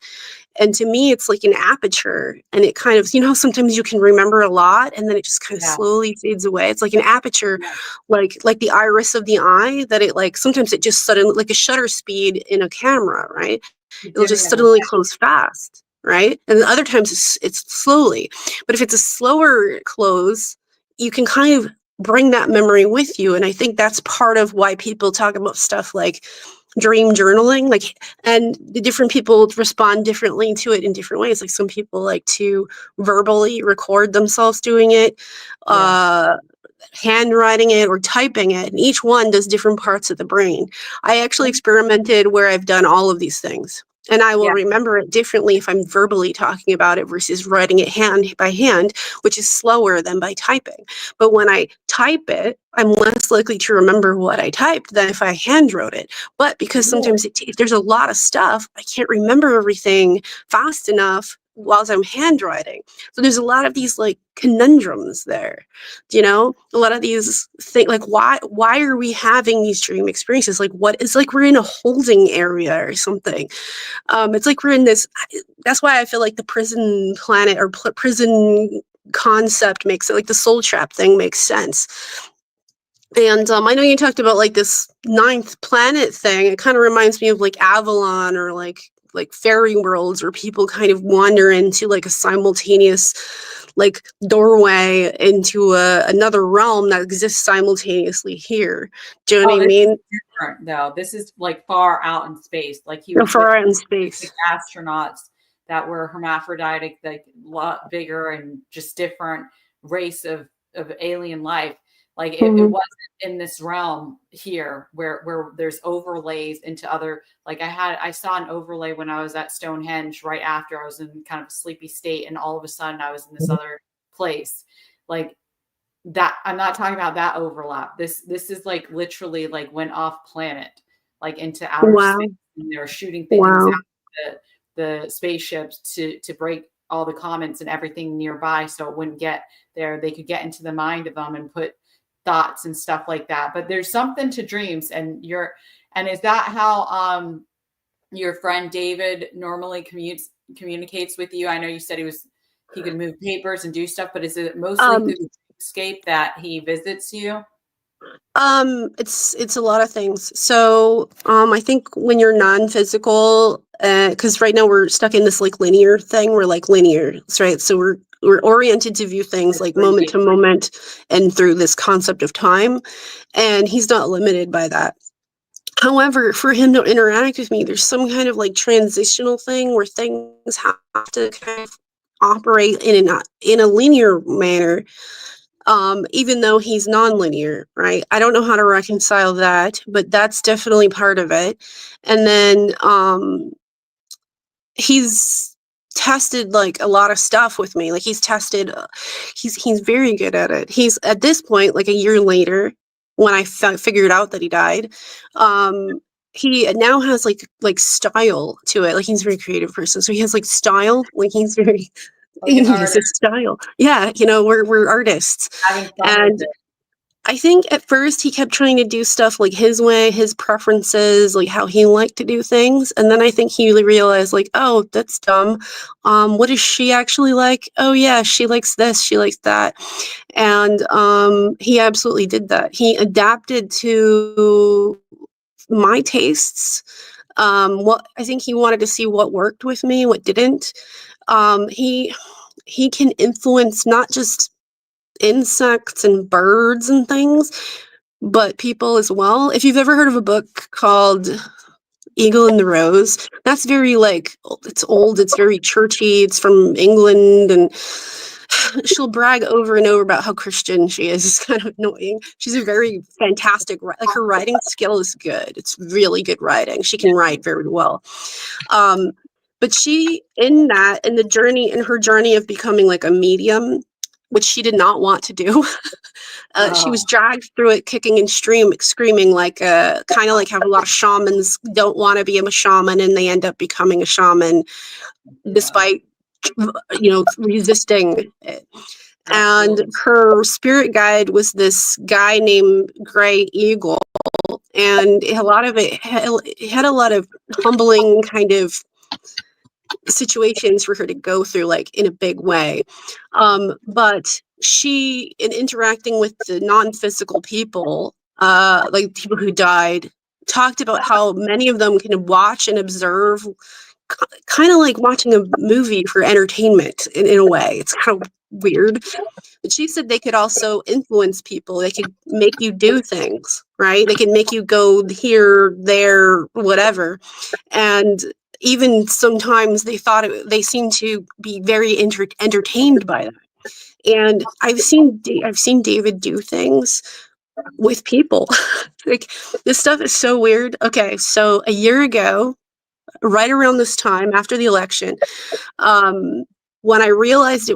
And to me, it's like an aperture, and it kind of, sometimes you can remember a lot and then it just kind of slowly fades away. It's like an aperture, like the iris of the eye, that it like, sometimes it just suddenly, like a shutter speed in a camera, right? It'll just suddenly close fast, right? And then other times it's slowly. But if it's a slower close, you can kind of bring that memory with you. And I think that's part of why people talk about stuff like dream journaling, like, and the different people respond differently to it in different ways. Like some people like to verbally record themselves doing it, handwriting it or typing it, and each one does different parts of the brain. I actually experimented where I've done all of these things. And I will remember it differently if I'm verbally talking about it versus writing it hand by hand, which is slower than by typing. But when I type it, I'm less likely to remember what I typed than if I hand wrote it. But because sometimes if there's a lot of stuff, I can't remember everything fast enough whilst I'm handwriting. So there's a lot of these like conundrums there, a lot of these things, like why are we having these dream experiences? Like it's like we're in a holding area or something. It's like we're in this, that's why I feel like the prison planet or prison concept makes it, like the soul trap thing makes sense. And I know you talked about like this 9th planet thing. It kind of reminds me of like Avalon or like fairy worlds where people kind of wander into like a simultaneous like doorway into another realm that exists simultaneously here. Do you know what I mean? No, this is like far out in space. Like he was far out in space. Like astronauts that were hermaphroditic, like a lot bigger and just different race of alien life. Like it wasn't in this realm here where there's overlays into other, like I saw an overlay when I was at Stonehenge right after I was in kind of a sleepy state, and all of a sudden I was in this other place. Like that I'm not talking about that overlap. This is like literally like went off planet, like into outer Wow. space, and they're shooting things Wow. out the spaceships to break all the comments and everything nearby, so it wouldn't get there. They could get into the mind of them and put thoughts and stuff like that. But there's something to dreams, and is that how your friend David normally communicates with you? I know you said he could move papers and do stuff, but is it mostly through the escape that he visits you? It's a lot of things. So I think when you're non-physical, because right now we're stuck in this like linear thing, we're like linear, right? So we're oriented to view things like moment to moment and through this concept of time, and he's not limited by that. However, for him to interact with me, there's some kind of like transitional thing where things have to kind of operate in a linear manner, even though he's nonlinear, right? I don't know how to reconcile that, but that's definitely part of it. And then he's tested like a lot of stuff with me. Like he's very good at it. He's at this point, like a year later, when I figured out that he died, he now has like style to it. Like he's a very creative person, so he has like style. Like he's very Like an he has a artist. style. Yeah, we're artists, Having fun and with it. I think at first he kept trying to do stuff like his way, his preferences, like how he liked to do things. And then I think he realized like, oh, that's dumb. What does she actually like? Oh yeah, she likes this, she likes that. And he absolutely did that. He adapted to my tastes. What I think he wanted to see what worked with me, what didn't. He can influence not just insects and birds and things, but people as well. If you've ever heard of a book called Eagle and the Rose, that's very like, it's old, it's very churchy, it's from England, and she'll brag over and over about how Christian she is. It's kind of annoying. She's a very fantastic, like her writing skill is good. It's really good writing. She can write very well. But she, in her journey of becoming like a medium, which she did not want to do. She was dragged through it, kicking and screaming, like kind of like how a lot of shamans don't want to be a shaman, and they end up becoming a shaman, despite resisting it. And her spirit guide was this guy named Gray Eagle, and it had a lot of humbling kind of situations for her to go through, like in a big way. But she, in interacting with the non-physical people, like people who died, talked about how many of them can watch and observe, kind of like watching a movie for entertainment in a way. It's kind of weird. But she said they could also influence people. They could make you do things, right? They can make you go here, there, whatever. And even sometimes they seem to be very entertained by that. And I've seen David do things with people. Like, this stuff is so weird. Okay, so a year ago, right around this time after the election, when I realized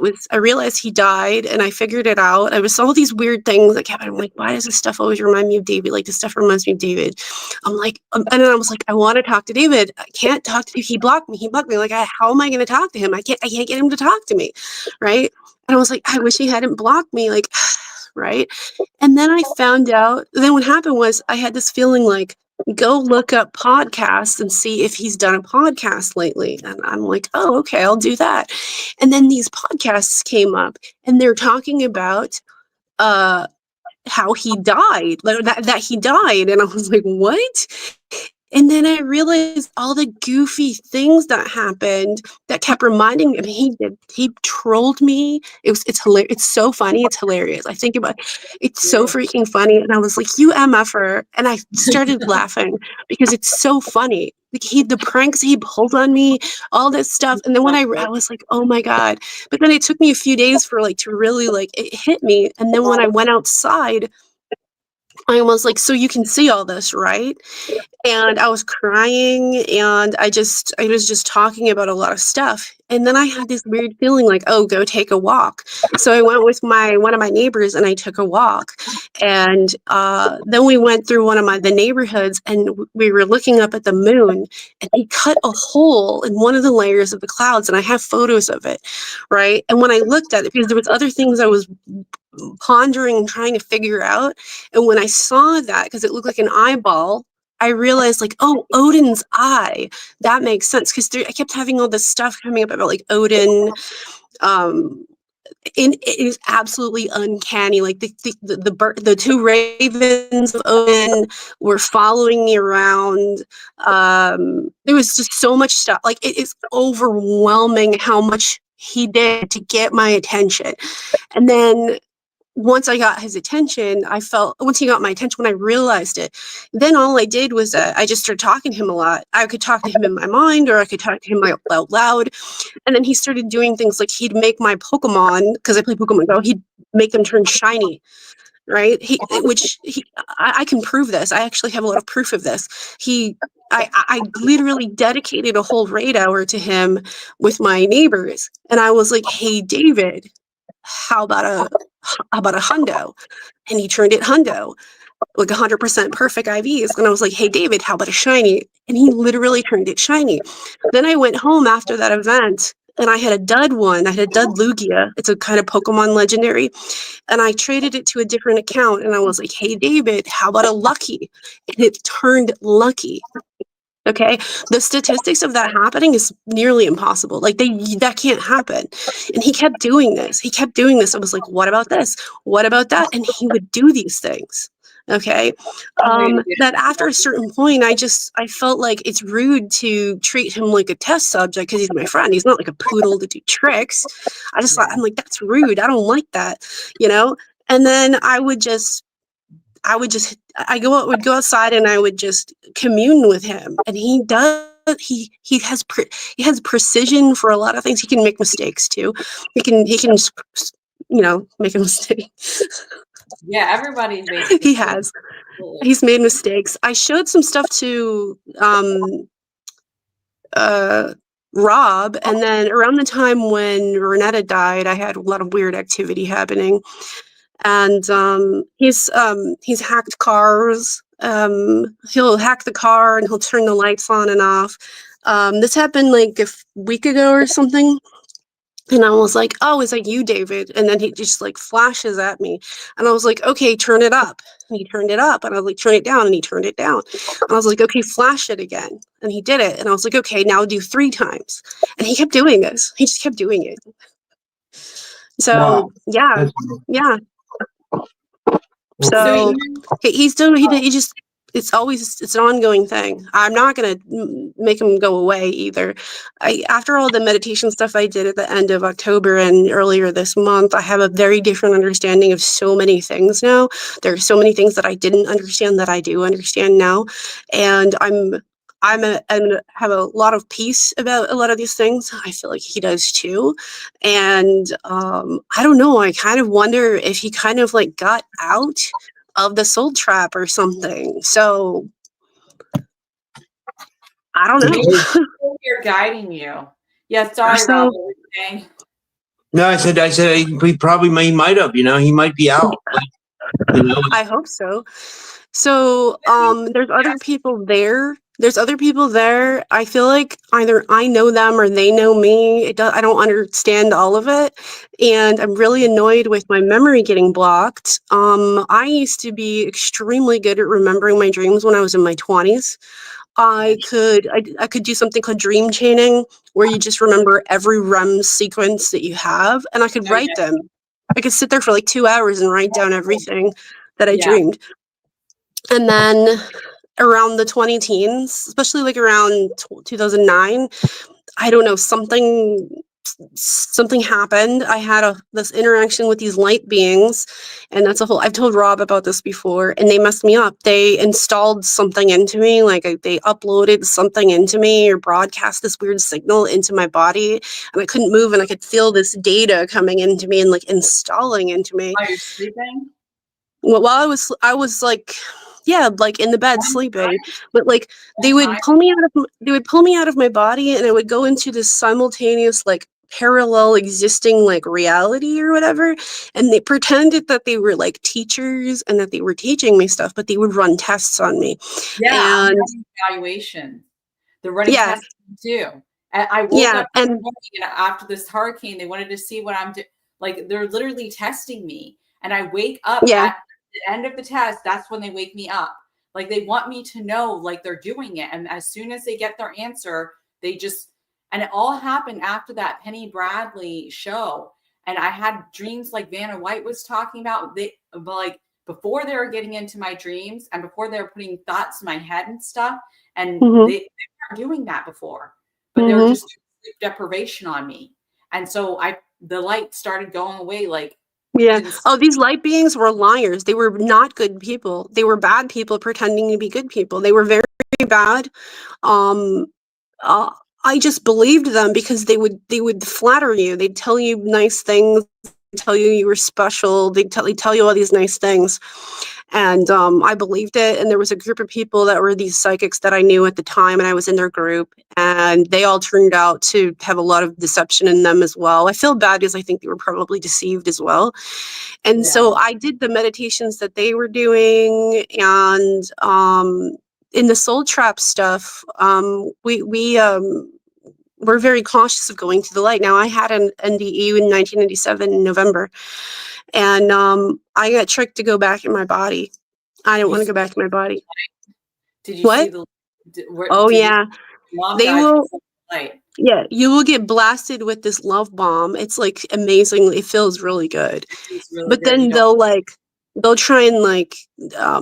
he died, and I figured it out. I was all these weird things that happened. I'm like, why does this stuff always remind me of David? Like, this stuff reminds me of David. I'm like, and then I was like, I want to talk to David. I can't talk to him. He blocked me. Like, how am I going to talk to him? I can't get him to talk to me, right? And I was like, I wish he hadn't blocked me, like, right? And then I found out. Then what happened was I had this feeling like, go look up podcasts and see if he's done a podcast lately. And I'm like, oh, okay, I'll do that. And then these podcasts came up, and they're talking about how he died, like that he died. And I was like, what? And then I realized all the goofy things that happened that kept reminding me. I mean, he trolled me. It's hilarious. It's so funny. It's hilarious. I think about it's so freaking funny. And I was like, you MFer. And I started laughing because it's so funny. Like the pranks he pulled on me, all this stuff. And then when I was like, oh my God. But then it took me a few days for to really it hit me. And then when I went outside, I was like, so you can see all this, right? And I was crying, and I was just talking about a lot of stuff. And then I had this weird feeling like, oh, go take a walk. So I went with one of my neighbors, and I took a walk. And then we went through one of the neighborhoods, and we were looking up at the moon, and he cut a hole in one of the layers of the clouds, and I have photos of it, right? And when I looked at it, because there was other things I was pondering and trying to figure out, and when I saw that, because it looked like an eyeball, I realized like, oh, Odin's eye. That makes sense, because I kept having all this stuff coming up about like Odin. It is absolutely uncanny. Like the two ravens of Odin were following me around. There was just so much stuff. Like, it is overwhelming how much he did to get my attention. And then once I got his attention, once he got my attention, when I realized it, then all I did was I just started talking to him a lot. I could talk to him in my mind, or I could talk to him out loud. And then he started doing things like he'd make my Pokemon, because I play Pokemon Go, he'd make them turn shiny, right? I can prove this. I actually have a lot of proof of this. I literally dedicated a whole raid hour to him with my neighbors. And I was like, hey, David, how about a hundo? And he turned it hundo, like 100% perfect IVs. And I was like, hey, David, how about a shiny? And he literally turned it shiny. Then I went home after that event, and I had a dud one. I had a dud Lugia. It's a kind of Pokemon legendary. And I traded it to a different account, and I was like, hey, David, how about a lucky? And it turned lucky. Okay, the statistics of that happening is nearly impossible. Like, that can't happen. And he kept doing this. I was like, what about this? What about that? And he would do these things. Okay. That after a certain point, I felt like it's rude to treat him like a test subject, because he's my friend. He's not like a poodle to do tricks. I'm like, that's rude. I don't like that, And then I would go outside, and I would just commune with him. And he has precision for a lot of things. He can make mistakes too. He can make a mistake. Yeah, everybody makes mistakes. He has. He's made mistakes. I showed some stuff to Rob, and then around the time when Renetta died, I had a lot of weird activity happening. And he's hacked cars. He'll hack the car, and he'll turn the lights on and off. This happened like a week ago or something. And I was like, oh, is that you, David? And then he just like flashes at me. And I was like, okay, turn it up. And he turned it up. And I was like, turn it down. And he turned it down. And I was like, okay, flash it again. And he did it. And I was like, okay, now do 3 times. And he kept doing this. He just kept doing it. So, wow. Yeah. So he's doing, he just, it's an ongoing thing. I'm not going to make him go away either. After all the meditation stuff I did at the end of October and earlier this month, I have a very different understanding of so many things now. There are so many things that I didn't understand that I do understand now. And and have a lot of peace about a lot of these things. I feel like he does too. And I don't know. I kind of wonder if he kind of like got out of the soul trap or something. So I don't know. You're guiding you. Yeah, sorry, Rob, what were you saying? No, I said he might have, he might be out. I hope so. So there's other people there. I feel like either I know them or they know me. I don't understand all of it. And I'm really annoyed with my memory getting blocked. I used to be extremely good at remembering my dreams when I was in my 20s. I could do something called dream chaining, where you just remember every REM sequence that you have, and I could write them. I could sit there for like 2 hours and write down everything that I dreamed. And then around the 20 teens, especially like around 2009, I don't know, something happened. I had this interaction with these light beings, and I've told Rob about this before, and they messed me up. They installed something into me, like they uploaded something into me or broadcast this weird signal into my body, and I couldn't move, and I could feel this data coming into me and like installing into me. While you're sleeping? well, while I was like, yeah, like in the bed sleeping, but like they would pull me out of my body, and I would go into this simultaneous like parallel existing like reality or whatever, and they pretended that they were like teachers and that they were teaching me stuff, but they would run tests on me. Yeah, I'm And running evaluation. They're running yeah, tests too. And I woke yeah, up this and morning, and after this hurricane, they wanted to see what I'm doing. Like they're literally testing me, and I wake up yeah, at the end of the test. That's when they wake me up. Like they want me to know, like they're doing it, and as soon as they get their answer, they just. And it all happened after that Penny Bradley show, and I had dreams like Vanna White was talking about. But like before they were getting into my dreams, and before they were putting thoughts in my head and stuff, and mhm, they weren't doing that before, but they were mhm. just doing sleep deprivation on me. And so the light started going away. Like Yeah. didn't Oh, these light beings were liars. They were not good people. They were bad people pretending to be good people. They were very, very bad. Um, uh, I just believed them because they would flatter you. They'd tell you nice things, tell you were special. They'd tell you all these nice things. And I believed it. And there was a group of people that were these psychics that I knew at the time, and I was in their group, and they all turned out to have a lot of deception in them as well. I feel bad because I think they were probably deceived as well. And so I did the meditations that they were doing, and in the soul trap stuff, we're very cautious of going to the light. Now, I had an NDE in 1997 in November, and I got tricked to go back in my body. I didn't you want to see, go back in my body. did you see What? the Oh did you yeah, mom they died will. from the light? Yeah, you will get blasted with this love bomb. It's like amazing. It feels really good. It's really But good. You then don't they'll try and like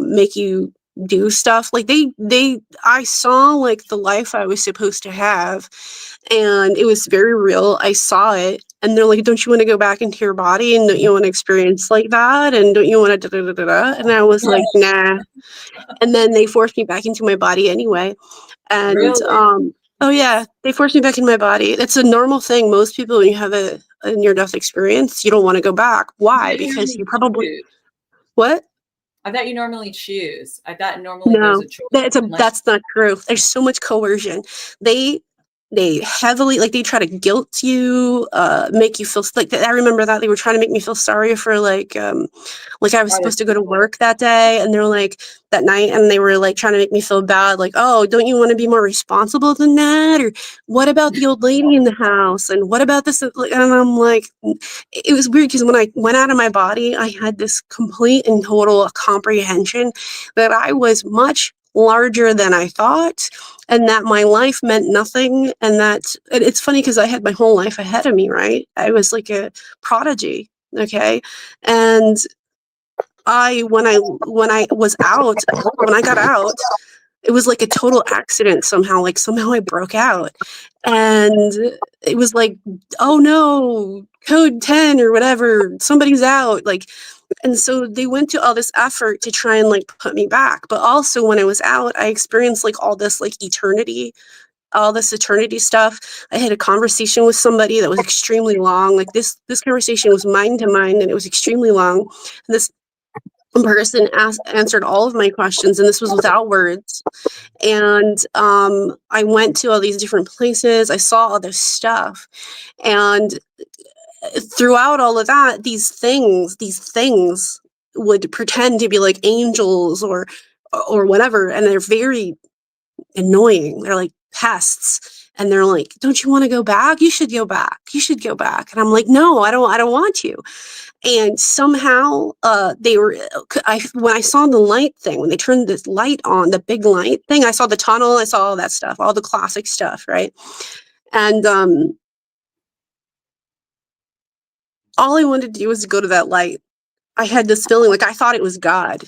make you do stuff like I saw like the life I was supposed to have, and it was very real. I saw it, and they're like, don't you want to go back into your body, and don't you want to experience like that, and don't you want to da da da da? And I was like, nah. And then they forced me back into my body anyway. And really. oh yeah, they forced me back in my body. It's a normal thing. Most people, when you have a near-death experience, you don't want to go back. I Why? thought you Because normally you probably choose. what? I thought you normally choose. I thought normally there's No, a choice. Unless that's not true. There's so much coercion. They they heavily like they try to guilt you, make you feel like I remember that they were trying to make me feel sorry for like I was other supposed to go to people. work that day, and they're like that night, and they were like trying to make me feel bad, like, oh, don't you want to be more responsible than that, or what about the old lady in the house, and what about this, and I'm like, it was weird because when I went out of my body, I had this complete and total comprehension that I was much larger than I thought, and that my life meant nothing, and that and it's funny because I had my whole life ahead of me, right? I was like a prodigy, okay? And when I was out, when I got out, it was like a total accident somehow, like somehow I broke out, and it was like, oh no, code 10 or whatever, somebody's out, like, and so they went to all this effort to try and like put me back. But also when I was out, I experienced like all this like all this eternity stuff. I had a conversation with somebody that was extremely long. Like this conversation was mind to mind, and it was extremely long. And this person answered all of my questions, and this was without words. And I went to all these different places. I saw all this stuff, and throughout all of that, these things would pretend to be like angels or whatever, and they're very annoying. They're like pests, and they're like, don't you want to go back? You should go back. You should go back. And I'm like, no, I don't want to. And somehow they were when I saw the light thing, when they turned this light on, the big light thing, I saw the tunnel, I saw all that stuff, all the classic stuff, right? And all I wanted to do was to go to that light. I had this feeling like I thought it was God,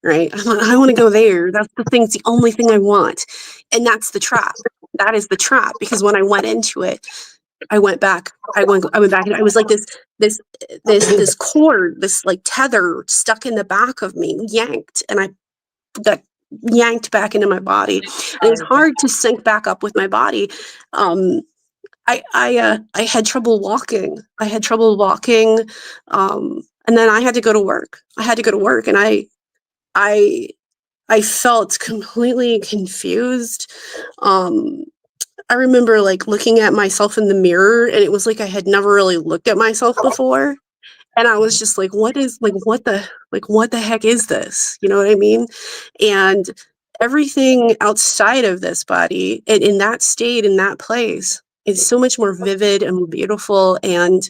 right? I want to go there. That's the thing. It's the only thing I want. And that's the trap. That is the trap. Because when I went into it, I went back. I went back, and I was like this cord, this like tether stuck in the back of me, yanked, and I got yanked back into my body. And it's hard to sync back up with my body. I had trouble walking. I had trouble walking. And then I had to go to work. And I felt completely confused. I remember like looking at myself in the mirror, and it was like I had never really looked at myself before. And I was just like, what the heck is this? You know what I mean? And everything outside of this body and in that state, in that place, is so much more vivid and beautiful. And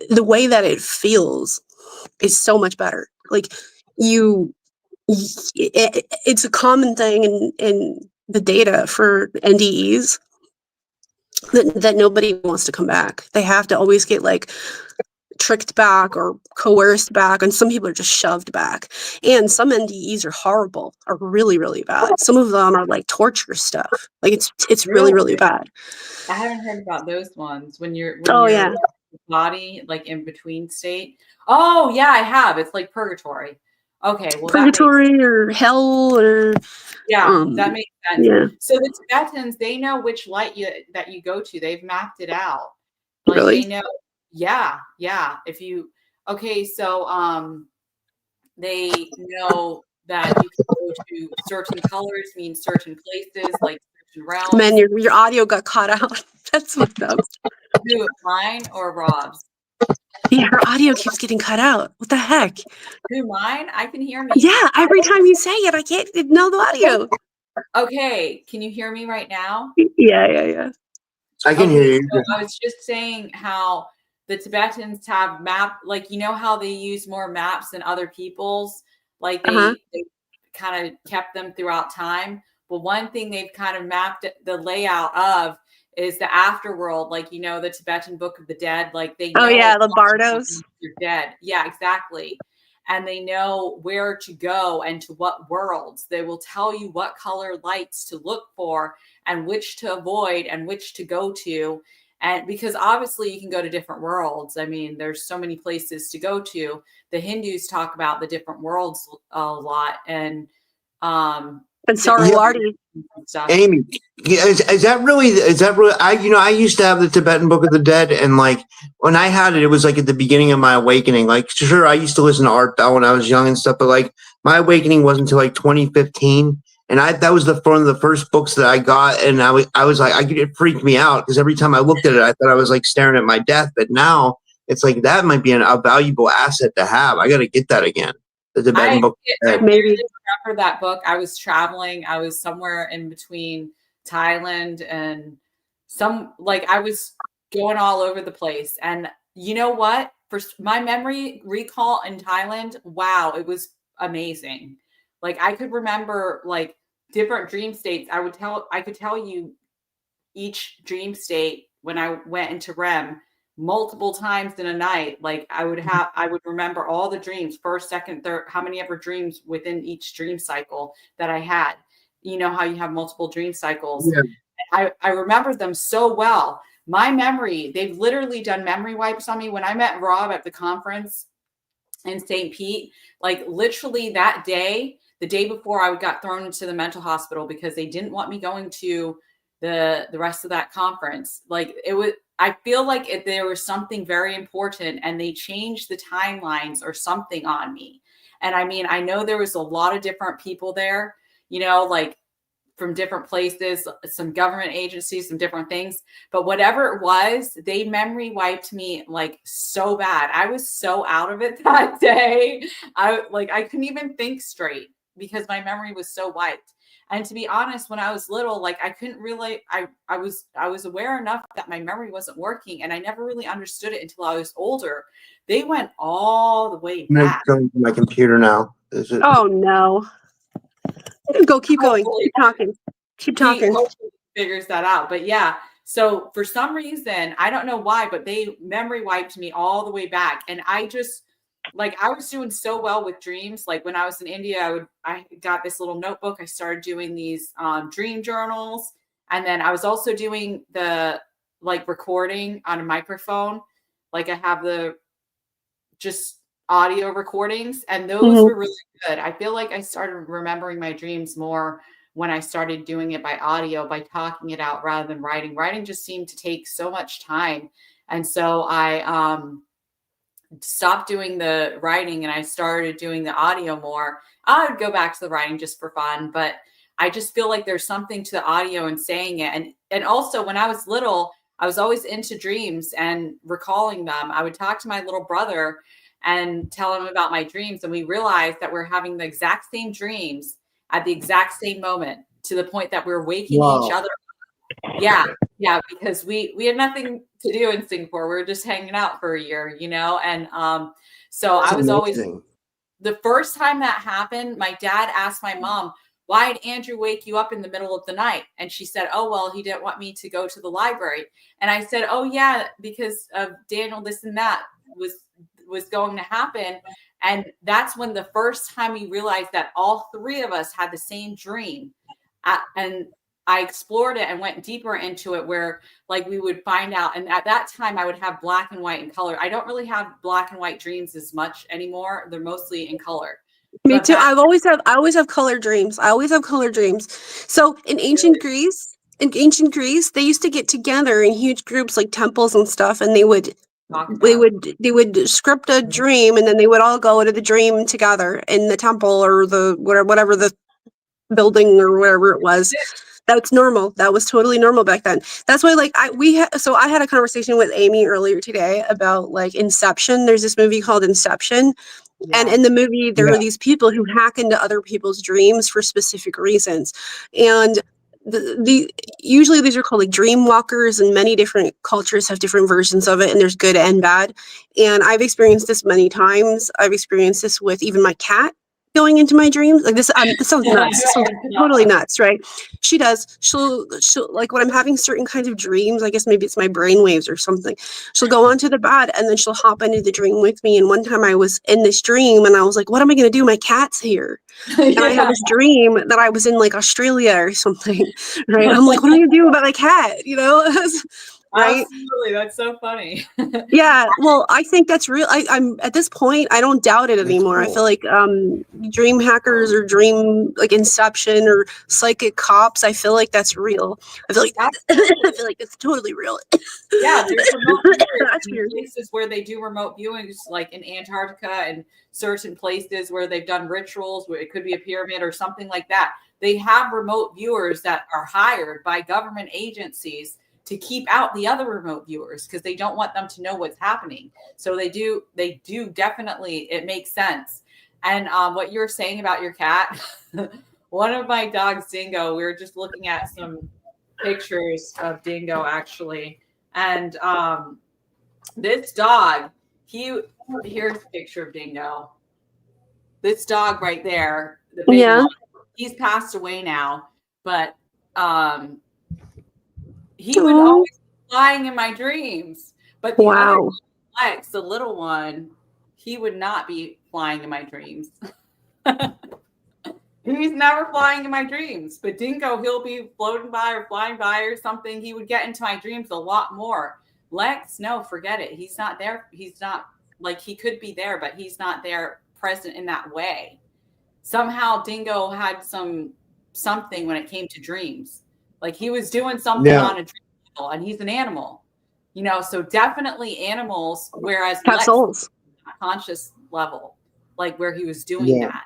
the way that it feels is so much better. Like it's a common thing in the data for NDEs that nobody wants to come back. They have to always get like tricked back or coerced back, and some people are just shoved back. And some NDEs are horrible, are really, really bad. Some of them are like torture stuff. Like it's really, really bad. I haven't heard about those ones when you're Yeah. body like in between state. Oh yeah, I have. It's like purgatory. Okay, well Purgatory or hell or that makes sense. Yeah. So the Tibetans, they know which light that you go to. They've mapped it out. Like Really? they know. Yeah. If you so they know that you can go to certain colors, mean certain places, like certain realms. Man, your audio got caught out. That's what's up. Who, mine or Rob's? Yeah, her audio keeps getting cut out. What the heck? Who, mine? I can hear me. Yeah, every time you say it, I can't know the audio. Okay, can you hear me right now? Yeah. I can hear you. So I was just saying how the Tibetans have like, you know how they use more maps than other people's? Like they kind of kept them throughout time. But one thing they've kind of mapped the layout of is the afterworld, like, you know, the Tibetan Book of the Dead, like they know the Bardos. You're dead. Yeah, exactly. And they know where to go and to what worlds. They will tell you what color lights to look for and which to avoid and which to go to. And because obviously you can go to different worlds. I mean, there's so many places to go to. The Hindus talk about the different worlds a lot. And Saraswati. Amy, is that really I used to have the Tibetan Book of the Dead, and like when I had it, it was like at the beginning of my awakening. Like, sure, I used to listen to Art Bell when I was young and stuff, but like my awakening wasn't until like 2015, and that was one of the first books that I got, and I was like, it freaked me out because every time I looked at it, I thought I was like staring at my death. But now it's like that might be a valuable asset to have. I got to get that again. The Tibetan Book. I really remember that book. I was traveling. I was somewhere in between Thailand and I was going all over the place. And you know what? For my memory recall in Thailand, wow, it was amazing. Like I could remember like different dream states. I could tell you each dream state when I went into REM multiple times in a night. Like I would remember all the dreams, first, second, third, how many ever dreams within each dream cycle that I had. You know how you have multiple dream cycles. Yeah. I remember them so well. My memory, they've literally done memory wipes on me. When I met Rob at the conference in St. Pete, like literally that day, the day before I got thrown into the mental hospital because they didn't want me going to the rest of that conference. Like I feel like there was something very important and they changed the timelines or something on me. And I mean, I know there was a lot of different people there, you know, like from different places, some government agencies, some different things, but whatever it was, they memory wiped me like so bad. I was so out of it that day. I couldn't even think straight because my memory was so wiped. And to be honest, when I was little, like I couldn't really, I was aware enough that my memory wasn't working, and I never really understood it until I was older. They went all the way back. I'm going to my computer now. Is it? Oh no! Keep going. Keep talking. He figures that out, but yeah. So for some reason, I don't know why, but they memory wiped me all the way back, and I just. Like I was doing so well with dreams. Like when I was in India, I got this little notebook. I started doing these dream journals. And then I was also doing the like recording on a microphone. Like I have the just audio recordings, and those were really good. I feel like I started remembering my dreams more when I started doing it by audio, by talking it out rather than writing. Writing just seemed to take so much time. And so I stopped doing the writing and I started doing the audio more, I would go back to the writing just for fun. But I just feel like there's something to the audio and saying it. And also when I was little, I was always into dreams and recalling them. I would talk to my little brother and tell him about my dreams. And we realized that we're having the exact same dreams at the exact same moment, to the point that we're waking each other up. Yeah, because we had nothing to do in Singapore. We were just hanging out for a year, and so That's I was always, amazing. the first time that happened, my dad asked my mom, why did Andrew wake you up in the middle of the night? And she said, oh, well, he didn't want me to go to the library. And I said, oh yeah, because of Daniel, this and that was going to happen. And that's when the first time we realized that all three of us had the same dream. And I explored it and went deeper into it, where like we would find out. And at that time I would have black and white and color. I don't really have black and white dreams as much anymore. They're mostly in color. Me too. I always have color dreams. So in ancient Greece, they used to get together in huge groups, like temples and stuff, and they would script a dream, and then they would all go to the dream together in the temple or the whatever the building or wherever it was. That's normal. That was totally normal back then. That's why, like, I had a conversation with Amy earlier today about like Inception. There's this movie called Inception. Yeah. And in the movie, there are these people who hack into other people's dreams for specific reasons. And usually these are called like dream walkers, and many different cultures have different versions of it, and there's good and bad. And I've experienced this many times. I've experienced this with even my cat going into my dreams. Like this sounds nuts. This sounds totally nuts, right? She'll like when I'm having certain kinds of dreams, I guess maybe it's my brain waves or something. She'll go onto the bed and then she'll hop into the dream with me. And one time I was in this dream and I was like, what am I going to do? My cat's here. And I had this dream that I was in like Australia or something, right? I'm like, what am I going to do about my cat? Right? Absolutely. That's so funny. Yeah. Well, I think that's real. I'm at this point, I don't doubt it anymore. Cool. I feel like dream hackers or dream like Inception or psychic cops, I feel like that's real. I feel like it's totally real. Yeah, there's remote viewers in places where they do remote viewings, like in Antarctica and certain places where they've done rituals where it could be a pyramid or something like that. They have remote viewers that are hired by government agencies to keep out the other remote viewers because they don't want them to know what's happening. So they do definitely, it makes sense. And what you were saying about your cat, one of my dogs, Dingo, we were just looking at some pictures of Dingo actually. And this dog, here's a picture of Dingo. This dog right there, the big one, he's passed away now, but he would always be flying in my dreams. But the other Lex, the little one, he would not be flying in my dreams. He's never flying in my dreams. But Dingo, he'll be floating by or flying by or something. He would get into my dreams a lot more. Lex, no, forget it. He's not there. He's not, like, he could be there, but he's not there present in that way. Somehow Dingo had something when it came to dreams. Like he was doing something on a dream level, and he's an animal, so definitely animals, whereas have souls. Conscious level, like where he was doing that.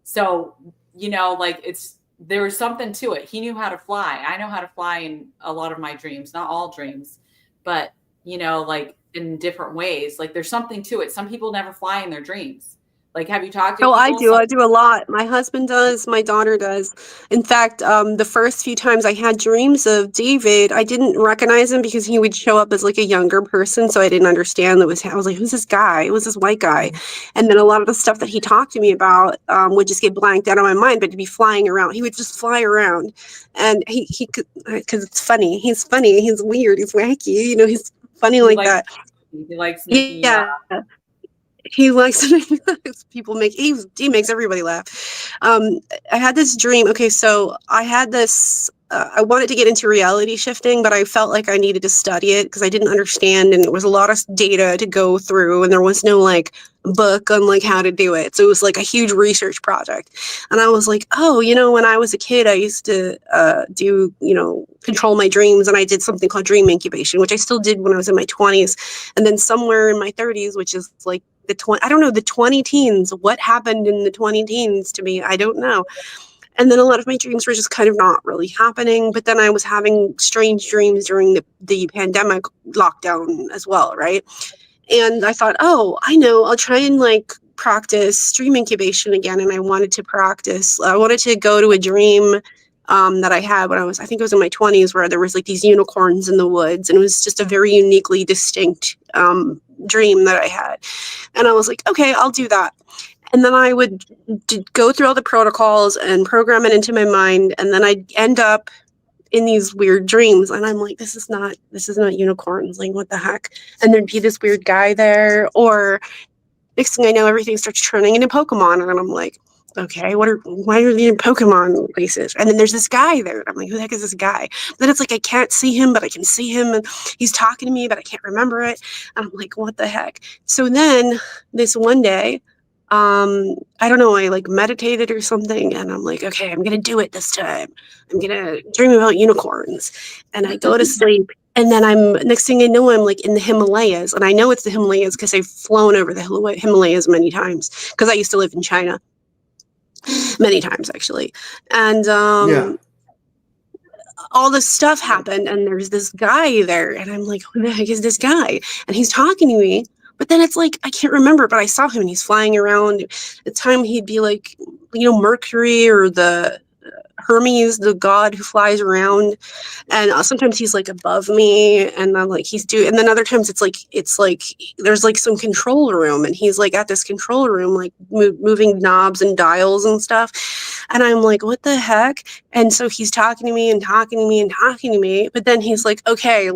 So, like there was something to it. He knew how to fly. I know how to fly in a lot of my dreams, not all dreams, but like in different ways. Like there's something to it. Some people never fly in their dreams. Like, have you talked to people? I do. I do a lot. My husband does. My daughter does. In fact, the first few times I had dreams of David, I didn't recognize him because he would show up as like a younger person. So I didn't understand I was like, who's this guy? It was this white guy. And then a lot of the stuff that he talked to me about would just get blanked out of my mind, but to be flying around. He would just fly around. And he could, because it's funny. He's funny. He's weird. He's wacky. He's funny like that. He likes sneaking. Yeah. he likes to make people make, he makes everybody laugh. I had this dream. Okay, so I had this, I wanted to get into reality shifting, but I felt like I needed to study it because I didn't understand, and it was a lot of data to go through, and there was no like book on like how to do it. So it was like a huge research project. And I was like, oh, you know, when I was a kid, I used to do, you know, control my dreams, and I did something called dream incubation, which I still did when I was in my 20s. And then somewhere in my 30s, which is like the 20 teens, what happened in the 20 teens to me, I don't know. And then a lot of my dreams were just kind of not really happening. But then I was having strange dreams during the pandemic lockdown as well, right? And I thought, oh, I know, I'll try and like practice dream incubation again. And I wanted to go to a dream that I had when I think it was in my 20s, where there was like these unicorns in the woods. And it was just a very uniquely distinct dream that I had. And I was like, okay, I'll do that. And then I would go through all the protocols and program it into my mind. And then I'd end up in these weird dreams. And I'm like, this is not unicorns. Like, what the heck? And there'd be this weird guy there. Or next thing I know, everything starts turning into Pokemon. And I'm like, okay, why are they in Pokemon places? And then there's this guy there. And I'm like, who the heck is this guy? Then it's like, I can't see him, but I can see him. And he's talking to me, but I can't remember it. And I'm like, what the heck? So then this one day, I don't know, I like meditated or something, and I'm like, okay, I'm gonna do it this time. I'm gonna dream about unicorns. And I go to sleep, and then next thing I know, I'm like in the Himalayas. And I know it's the Himalayas because I've flown over the Himalayas many times, because I used to live in China many times actually. And all this stuff happened, and there's this guy there, and I'm like, who the heck is this guy? And he's talking to me. But then it's like, I can't remember, but I saw him and he's flying around. At the time he'd be like, you know, Mercury or the Hermes, the god who flies around. And sometimes he's like above me, and I'm like, and then other times it's like there's like some control room, and he's like at this control room, like moving knobs and dials and stuff. And I'm like, what the heck? And so he's talking to me and talking to me and talking to me. But then he's like, okay, I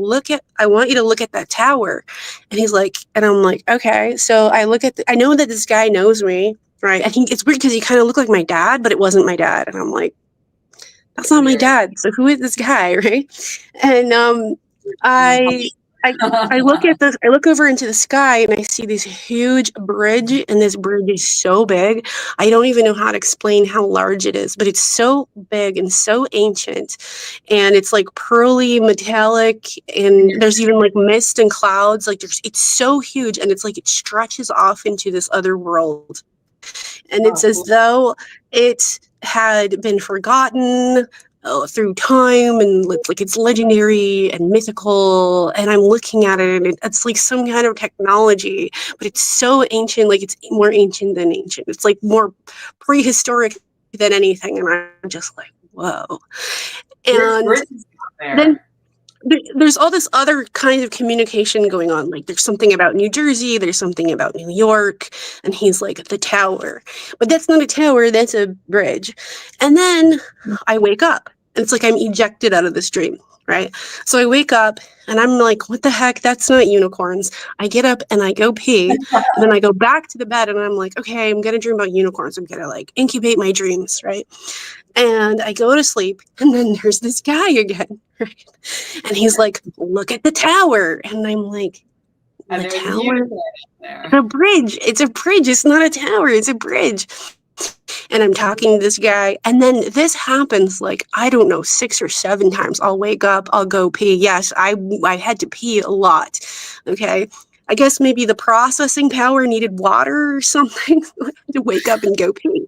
want you to look at that tower. And he's like, and I'm like, okay. So I know that this guy knows me, right? I think it's weird because he kind of looked like my dad, but it wasn't my dad. And I'm like, that's not my dad. So who is this guy, right? And I look over into the sky, and I see this huge bridge, and this bridge is so big. I don't even know how to explain how large it is, but it's so big and so ancient, and it's like pearly metallic, and there's even like mist and clouds. Like it's so huge, and it's like it stretches off into this other world. And it's as though it had been forgotten through time, and like it's legendary and mythical. And I'm looking at it, and it's like some kind of technology, but it's so ancient. Like it's more ancient than ancient. It's like more prehistoric than anything. And I'm just like, whoa. And then there's all this other kind of communication going on. Like there's something about New Jersey, there's something about New York, and he's like, the tower. But that's not a tower, that's a bridge. And then I wake up, and it's like I'm ejected out of this dream, right? So I wake up, and I'm like, what the heck? That's not unicorns. I get up, and I go pee, and then I go back to the bed, and I'm like, okay, I'm going to dream about unicorns. I'm going to like incubate my dreams, right? And I go to sleep, and then there's this guy again, right? And he's like, look at the tower. And I'm like, the tower? The bridge. It's a bridge. It's not a tower. It's a bridge. And I'm talking to this guy. And then this happens like, I don't know, 6 or 7 times. I'll wake up. I'll go pee. Yes, I had to pee a lot. Okay. I guess maybe the processing power needed water or something to wake up and go pee.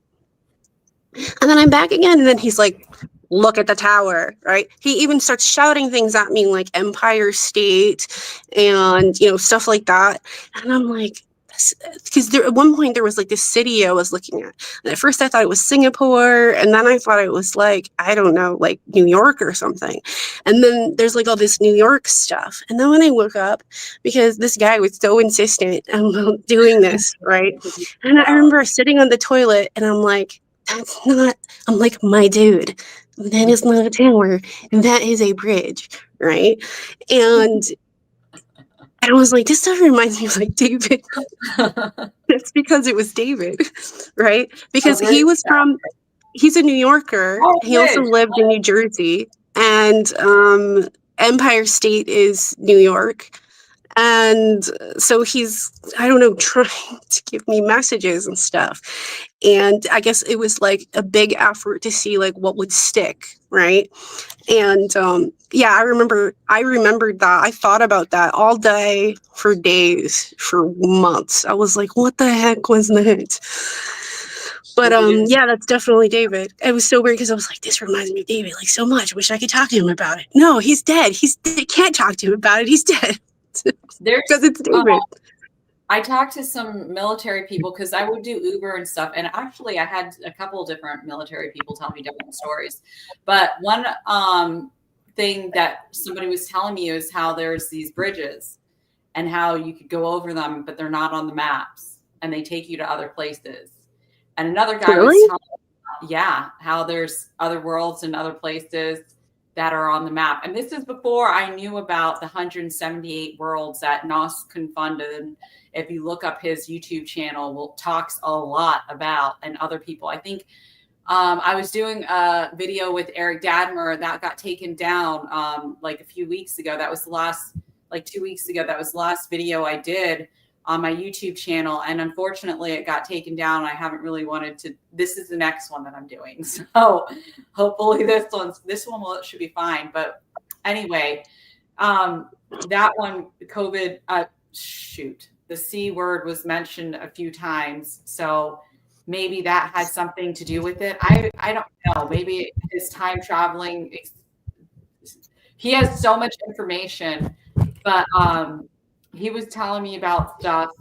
And then I'm back again, and then he's like, look at the tower, right? He even starts shouting things at me like Empire State and, you know, stuff like that. And I'm like, because at one point there was like this city I was looking at. And at first I thought it was Singapore, and then I thought it was like, I don't know, like New York or something. And then there's like all this New York stuff. And then when I woke up, because this guy was so insistent about doing this, right? And I remember sitting on the toilet, and I'm like, I'm like, my dude, that is not a tower, that is a bridge, right? And I was like, this stuff reminds me of like David. it's because it was David, right? Because Oh, really? he's a New Yorker. Oh, He also good. lived in New Jersey, and Empire State is New York. And so he's, I don't know, trying to give me messages and stuff. And I guess it was like a big effort to see like what would stick, right? And yeah, I remembered that. I thought about that all day for days, for months. I was like, what the heck was that? But yeah, that's definitely David. It was so weird because I was like, this reminds me of David like so much. I wish I could talk to him about it. No, he's dead. Can't talk to him about it. He's dead. Because it's David. I talked to some military people because I would do Uber and stuff. And actually, I had a couple of different military people tell me different stories. But one thing that somebody was telling me is how there's these bridges and how you could go over them, but they're not on the maps and they take you to other places. And another guy was telling me, how there's other worlds and other places that are on the map. And this is before I knew about the 178 worlds that Nos Confunded. And if you look up his YouTube channel, talks a lot about, and other people. I think I was doing a video with Eric Dadmer that got taken down like a few weeks ago. That was the last, like 2 weeks ago. That was the last video I did on my YouTube channel. And unfortunately it got taken down. I haven't really wanted to, this is the next one that I'm doing. So hopefully this one should be fine. But anyway, that one, COVID, the C word was mentioned a few times. So maybe that had something to do with it. I don't know. Maybe his time traveling, he has so much information, but he was telling me about stuff.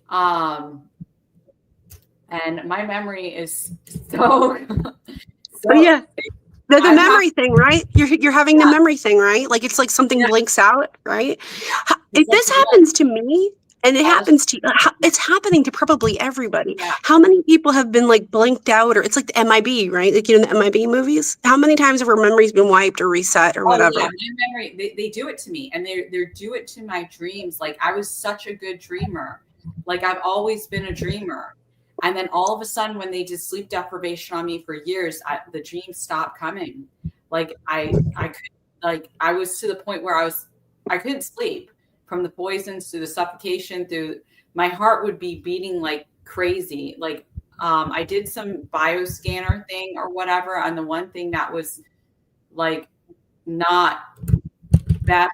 And my memory is so yeah. The memory thing, right? You're having the memory thing, right? Like it's like something blinks out, right? If this happens to me, and it happens to it's happening to probably everybody. Yeah. How many people have been like blinked out, or it's like the MIB, right? Like, you know, the MIB movies. How many times have our memories been wiped or reset or whatever? Yeah, my memory, they do it to me, and they do it to my dreams. Like I was such a good dreamer. Like I've always been a dreamer. And then all of a sudden, when they did sleep deprivation on me for years, the dreams stopped coming. Like I was to the point where I couldn't sleep. From the poisons to the suffocation, through my heart would be beating like crazy. Like I did some bioscanner thing or whatever, and the one thing that was like not best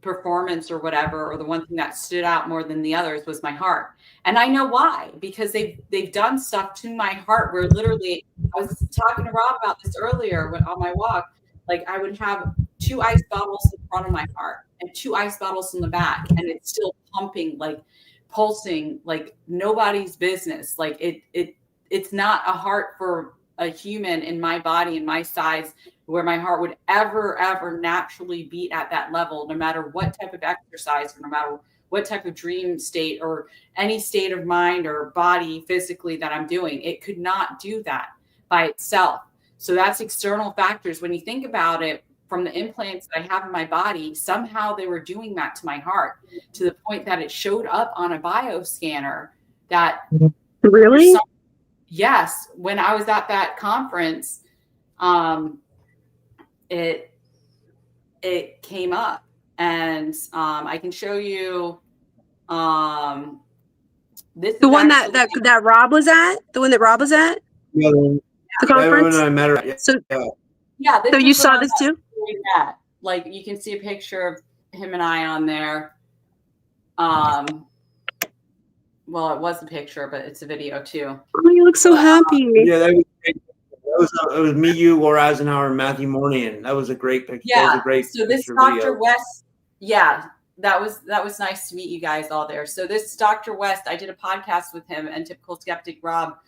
performance or whatever, or the one thing that stood out more than the others was my heart. And I know why, because they've done stuff to my heart where literally, I was talking to Rob about this earlier on my walk. Like I would have 2 ice bottles in front of my heart and 2 ice bottles in the back, and it's still pumping, like pulsing, like nobody's business. Like it's not a heart for a human in my body and my size, where my heart would ever naturally beat at that level, no matter what type of exercise, or no matter what type of dream state or any state of mind or body physically that I'm doing. It could not do that by itself. So that's external factors. When you think about it, from the implants that I have in my body, somehow they were doing that to my heart, to the point that it showed up on a bioscanner. That really? Yes. When I was at that conference, it came up, and I can show you this. The one that Rob was at? The one that Rob was at? Yeah, the conference? I met her. So so you saw this too? Like you can see a picture of him and I on there. Well, it was a picture, but it's a video too. Oh, you look so happy. Yeah, that was great. It was me, you, Laura Eisenhower, and Matthew Mornian. That was a great picture. Yeah. That was a great so this Dr. Video. West, that was nice to meet you guys all there. So this Dr. West, I did a podcast with him and Typical Skeptic Rob,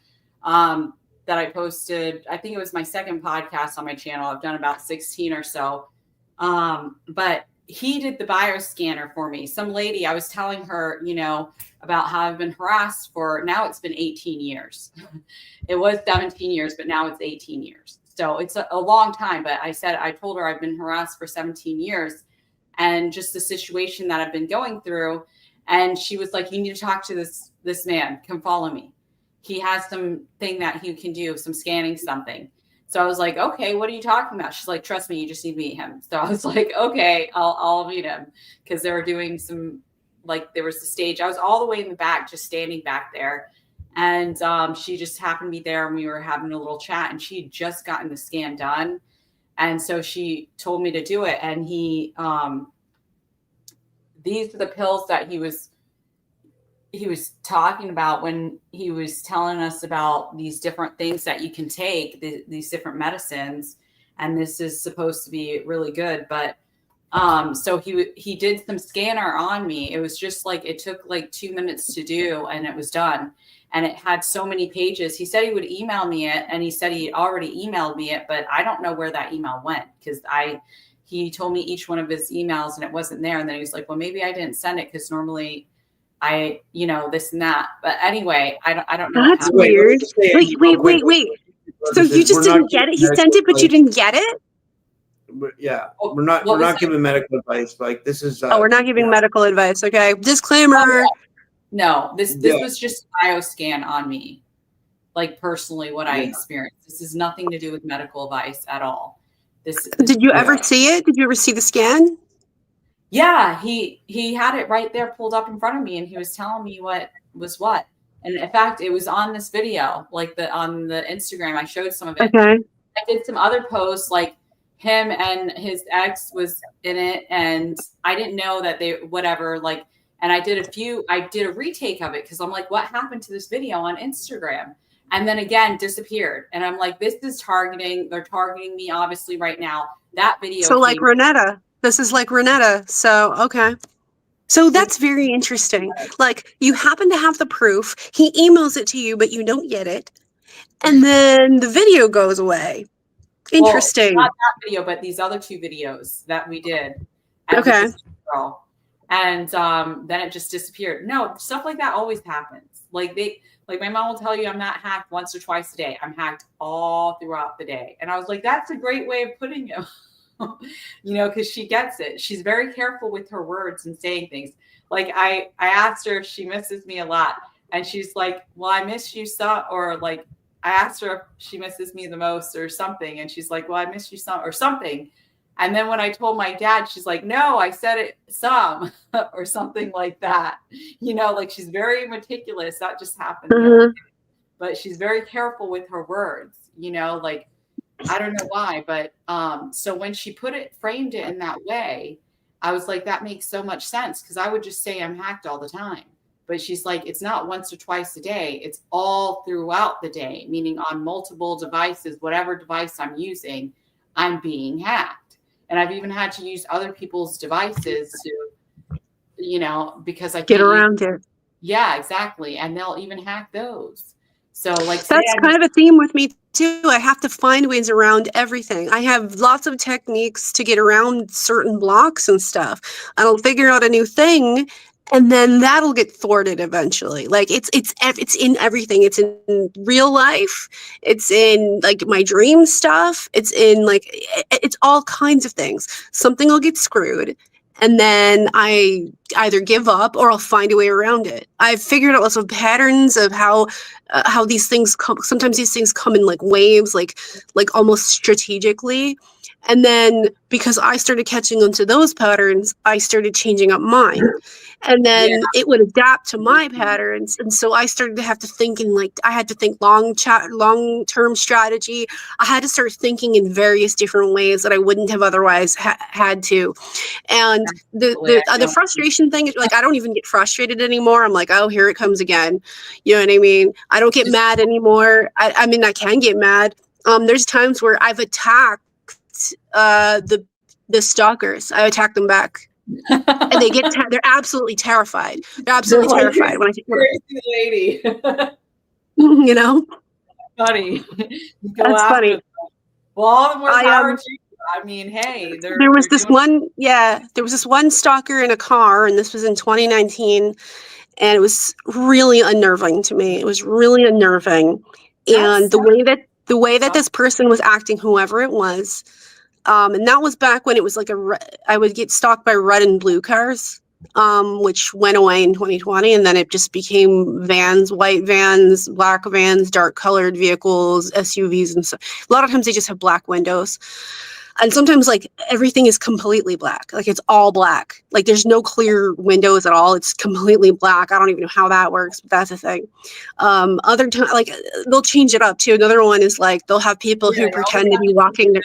that I posted. I think it was my second podcast on my channel. I've done about 16 or so. But he did the bioscanner for me. Some lady, I was telling her, you know, about how I've been harassed for, now it's been 18 years. It was 17 years, but now it's 18 years. So it's a long time. But I told her I've been harassed for 17 years, and just the situation that I've been going through. And she was like, you need to talk to this man. Come follow me. He has some thing that he can do, some scanning something. So I was like, okay, what are you talking about? She's like, trust me, you just need to meet him. So I was like, okay, I'll meet him. Because they were doing some, like, there was a stage. I was all the way in the back, just standing back there. And she just happened to be there, and we were having a little chat, and she had just gotten the scan done. And so she told me to do it. And he, these are the pills that he was talking about when he was telling us about these different things that you can take, these different medicines. And this is supposed to be really good. But so he did some scanner on me. It was just like, it took like 2 minutes to do, and it was done. And it had so many pages. He said he would email me it, and he said he already emailed me it, but I don't know where that email went, because he told me each one of his emails and it wasn't there. And then he was like, well, maybe I didn't send it because normally this and that. But anyway, I don't know. That's weird. Wait. So you just didn't get it? He sent it, but you didn't get it? Yeah, we're not giving medical advice. Like, this is. We're not giving medical advice. Okay, disclaimer. No, this was just a bioscan on me, like personally what I experienced. This is nothing to do with medical advice at all. Did you ever see it? Did you ever see the scan? Yeah, he had it right there pulled up in front of me, and he was telling me what was what. And in fact, it was on this video, like on the Instagram. I showed some of it. Okay. I did some other posts, like him and his ex was in it, and I didn't know that they like. And I did a retake of it because I'm like, what happened to this video on Instagram? And then again, disappeared. And I'm like, this is targeting. They're targeting me obviously right now. That video. So like Renetta. This is like Renetta. So, okay. So that's very interesting. Like, you happen to have the proof. He emails it to you, but you don't get it. And then the video goes away. Interesting. Well, not that video, but these other 2 videos that we did. Okay. And then it just disappeared. No, stuff like that always happens. Like my mom will tell you, I'm not hacked once or twice a day. I'm hacked all throughout the day. And I was like, that's a great way of putting it. Because she gets it. She's very careful with her words and saying things. Like I asked her if she misses me a lot, and she's like, well, I miss you some, or like I asked her if she misses me the most or something, and she's like, well, I miss you some or something. And then when I told my dad, she's like, no, I said it some or something like that. Like she's very meticulous. That just happened. Mm-hmm. But she's very careful with her words, like, I don't know why. But so when she framed it in that way, I was like, that makes so much sense, because I would just say I'm hacked all the time. But she's like, it's not once or twice a day. It's all throughout the day, meaning on multiple devices, whatever device I'm using, I'm being hacked. And I've even had to use other people's devices to, because I get around it. Yeah, exactly. And they'll even hack those. So like that's kind of a theme with me too. I have to find ways around everything. I have lots of techniques to get around certain blocks and stuff. I'll figure out a new thing, and then that'll get thwarted eventually. Like it's in everything. It's in real life. It's in like my dream stuff. It's in like, it's all kinds of things. Something will get screwed, and then I either give up or I'll find a way around it. I've figured out lots of patterns of how these things come. Sometimes these things come in like waves, like almost strategically. And then because I started catching on to those patterns, I started changing up mine. And then it would adapt to my patterns. And so I started to have to think I had to think long-term strategy. I had to start thinking in various different ways that I wouldn't have otherwise had to. And the frustration thing is like, I don't even get frustrated anymore. I'm like, oh, here it comes again. You know what I mean? I don't get mad anymore. I mean, I can get mad. There's times where I've attacked the stalkers. I attack them back. And they get they're absolutely terrified. They're absolutely terrified when I crazy lady. Funny. That's funny. Well, all the more power to you. I mean, hey, there was this one stalker in a car, and this was in 2019, and it was really unnerving to me. It was really unnerving. And the way that this person was acting, whoever it was, and that was back when it was like I would get stalked by red and blue cars. which went away in 2020, and then it just became vans, white vans, black vans, dark colored vehicles, SUVs, and stuff. A lot of times they just have black windows. And sometimes like everything is completely black. Like it's all black. Like there's no clear windows at all. It's completely black. I don't even know how that works, but that's a thing. Other times, like they'll change it up too. Another one is like they'll have people who pretend to be walking their,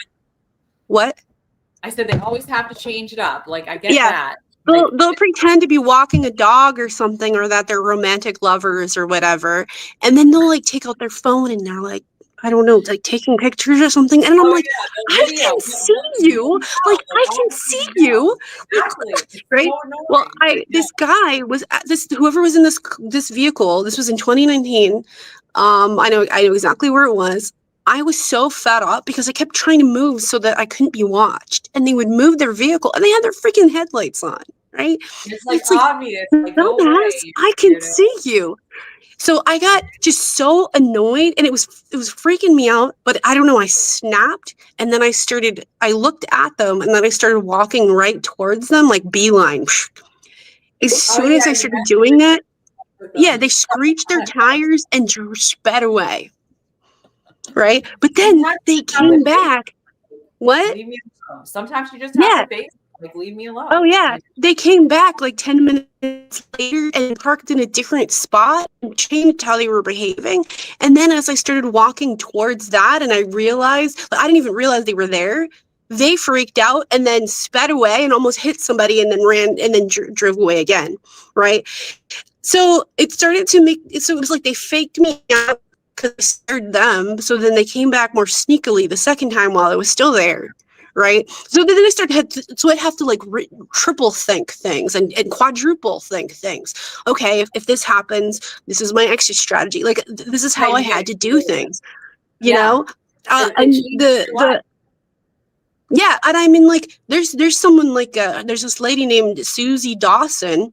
what? I said they always have to change it up. Like I get that. They'll pretend to be walking a dog or something, or that they're romantic lovers or whatever. And then they'll like take out their phone and they're like, I don't know, like taking pictures or something. And I'm like, I can see you. Like, I can see you. Right? Well, this guy was whoever was in this vehicle, this was in 2019. I know exactly where it was. I was so fed up because I kept trying to move so that I couldn't be watched. And they would move their vehicle and they had their freaking headlights on, right? It's like obvious. Like, no, I can see you. So I got just so annoyed and it was freaking me out, but I don't know, I snapped and then I looked at them and then I started walking right towards them like beeline. As soon as I started doing that, they screeched their tires and sped away. Right? But then they came back. What? Sometimes you just have to like leave me alone. Oh yeah. They came back like 10 minutes later and parked in a different spot and changed how they were behaving. And then as I started walking towards that and I realized, I didn't even realize they were there. They freaked out and then sped away and almost hit somebody and then ran and then drove away again. Right? So it started to so it was like they faked me out because I scared them. So then they came back more sneakily the second time while I was still there. Right. So then I have to like triple think things and quadruple think things. Okay. If this happens, this is my exit strategy. Like this is how I had to do things, you know? And and I mean, like, there's someone like, there's this lady named Susie Dawson.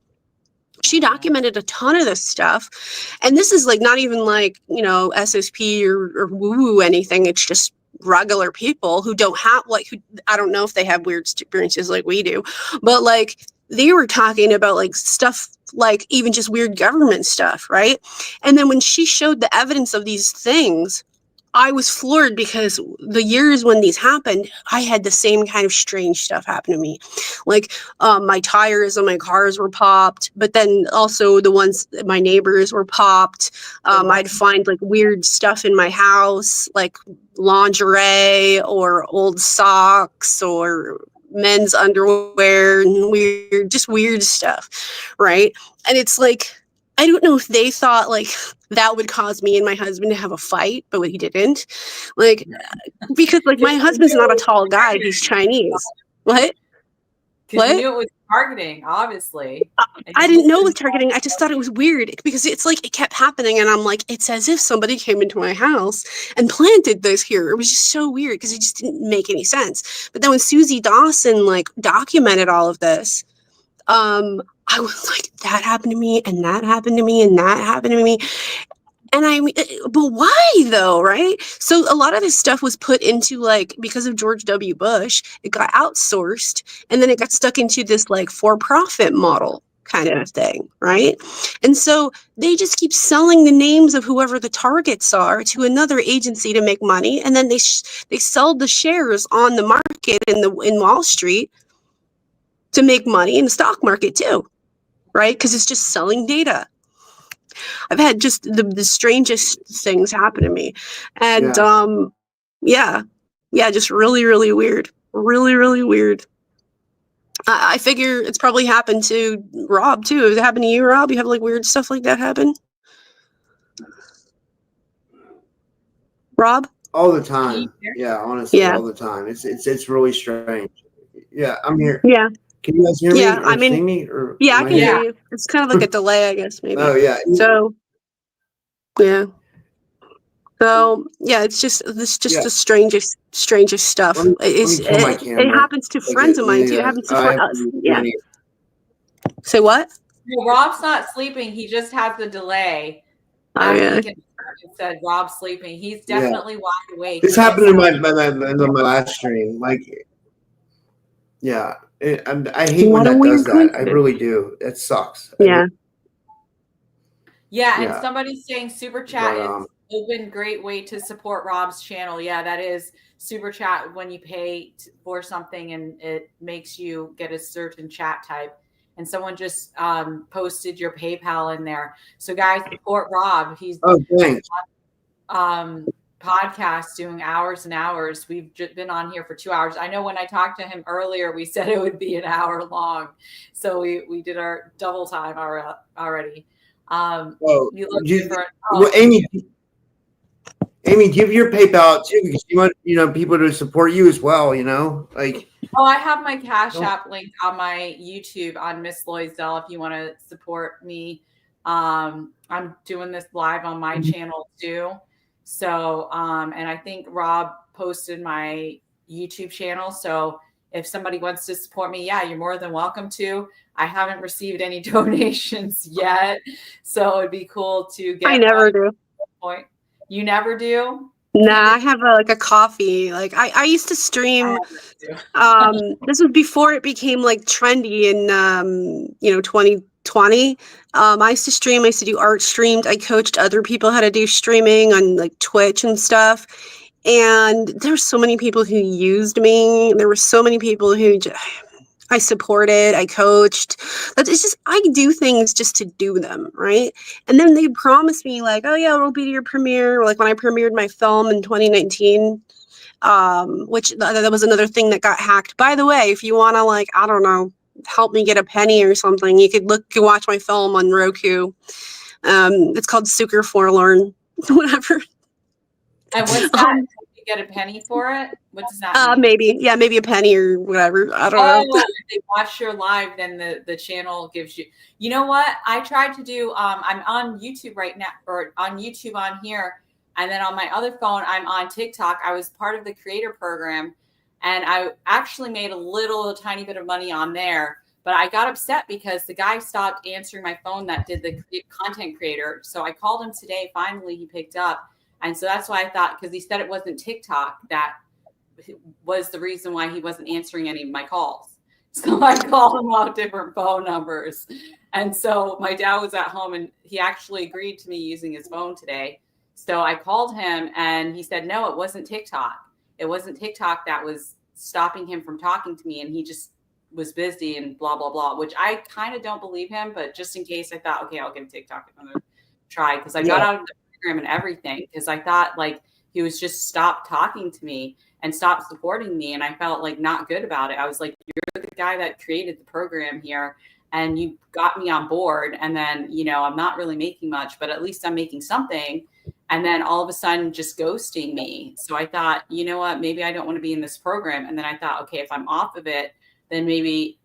She documented a ton of this stuff. And this is like, not even like, you know, SSP or woo-woo anything. It's just regular people who don't have I don't know if they have weird experiences like we do, but like they were talking about like stuff like even just weird government stuff, right? And then when she showed the evidence of these things, I was floored because the years when these happened, I had the same kind of strange stuff happen to me. Like my tires on my cars were popped, but then also the ones my neighbors were popped. I'd find like weird stuff in my house, like lingerie or old socks or men's underwear and weird stuff, right? And it's like, I don't know if they thought like that would cause me and my husband to have a fight, but he didn't. Like, because like my husband's not a tall guy; he's Chinese. What? What? You knew it was targeting, obviously. I didn't know it was targeting. I just thought it was weird because it's like it kept happening, and I'm like, it's as if somebody came into my house and planted this here. It was just so weird because it just didn't make any sense. But then when Susie Dawson like documented all of this, I was like, that happened to me, and that happened to me, and that happened to me. And I mean, but why though, right? So a lot of this stuff was put into like, because of George W. Bush, it got outsourced, and then it got stuck into this like for-profit model kind of thing, right? And so they just keep selling the names of whoever the targets are to another agency to make money, and then they sell the shares on the market in Wall Street to make money in the stock market too, right? Because it's just selling data. I've had just the strangest things happen to me. And just really, really weird. Really, really weird. I figure it's probably happened to Rob too. Has it happened to you, Rob? You have like weird stuff like that happen? Rob? All the time. Yeah, honestly, all the time. It's really strange. Yeah, I'm here. Yeah. Can you guys hear me? Yeah, I mean, see me? Or yeah, I can hear you. It's kind of like a delay, I guess, maybe. Oh, yeah. So, yeah. So, yeah, it's just the strangest stuff. It happens to friends of mine, too. It happens to us. Yeah. Say what? Well, Rob's not sleeping. He just has the delay. Oh, yeah. It said Rob's sleeping. He's definitely wide awake. This happened in my last stream. Like, Yeah. I hate when What a that does weird that. I coincidence. really do. It sucks. Yeah. Yeah, and Yeah. somebody's saying super chat But, is open great way to support Rob's channel. Yeah, that is super chat when you pay for something and it makes you get a certain chat type. And someone just posted your PayPal in there. So guys, support Rob. He's thanks. podcast doing hours and hours. We've just been on here for 2 hours. I know when I talked to him earlier, we said it would be an hour long. So we did our double time already. You look different. Well, Amy, give your PayPal out too, because you want people to support you as well. Like. Oh, I have my Cash App link on my YouTube on Miss Loisel if you want to support me. I'm doing this live on my channel too. So, and I think Rob posted my YouTube channel. So if somebody wants to support me, yeah, you're more than welcome to. I haven't received any donations yet. So it'd be cool to get. I never do. Point. You never do? Nah, I have a coffee. Like I used to stream. This was before it became like trendy in 2020. I used to stream. I used to do art streams. I coached other people how to do streaming on like Twitch and stuff. And there's so many people who used me. There were so many people who I supported, I coached. It's just, I do things just to do them, right? And then they promised me like, oh yeah, we'll be to your premiere. Like when I premiered my film in 2019, which that was another thing that got hacked. By the way, if you want to like, I don't know, help me get a penny or something, you could watch my film on Roku. It's called Super Forlorn, whatever. And what's that? You get a penny for it? What does that mean? Maybe a penny or whatever. I don't know. If they watch your live, then the channel gives you. You know what? I tried to do. I'm on YouTube right now, or on YouTube on here, and then on my other phone, I'm on TikTok. I was part of the creator program, and I actually made a tiny bit of money on there. But I got upset because the guy stopped answering my phone that did the content creator. So I called him today. Finally, he picked up. And so that's why I thought, because he said it wasn't TikTok that was the reason why he wasn't answering any of my calls. So I called him off different phone numbers. And so my dad was at home and he actually agreed to me using his phone today. So I called him and he said, no, it wasn't TikTok. It wasn't TikTok that was stopping him from talking to me. And he just was busy and blah, blah, blah, which I kind of don't believe him. But just in case, I thought, okay, I'll give TikTok another try, because I got out of the and everything, because I thought like he was just stopped talking to me and stopped supporting me, and I felt like not good about it. I was like, you're the guy that created the program here and you got me on board, and then I'm not really making much, but at least I'm making something, and then all of a sudden just ghosting me. So I thought, you know what, maybe I don't want to be in this program. And then I thought, okay, if I'm off of it, then maybe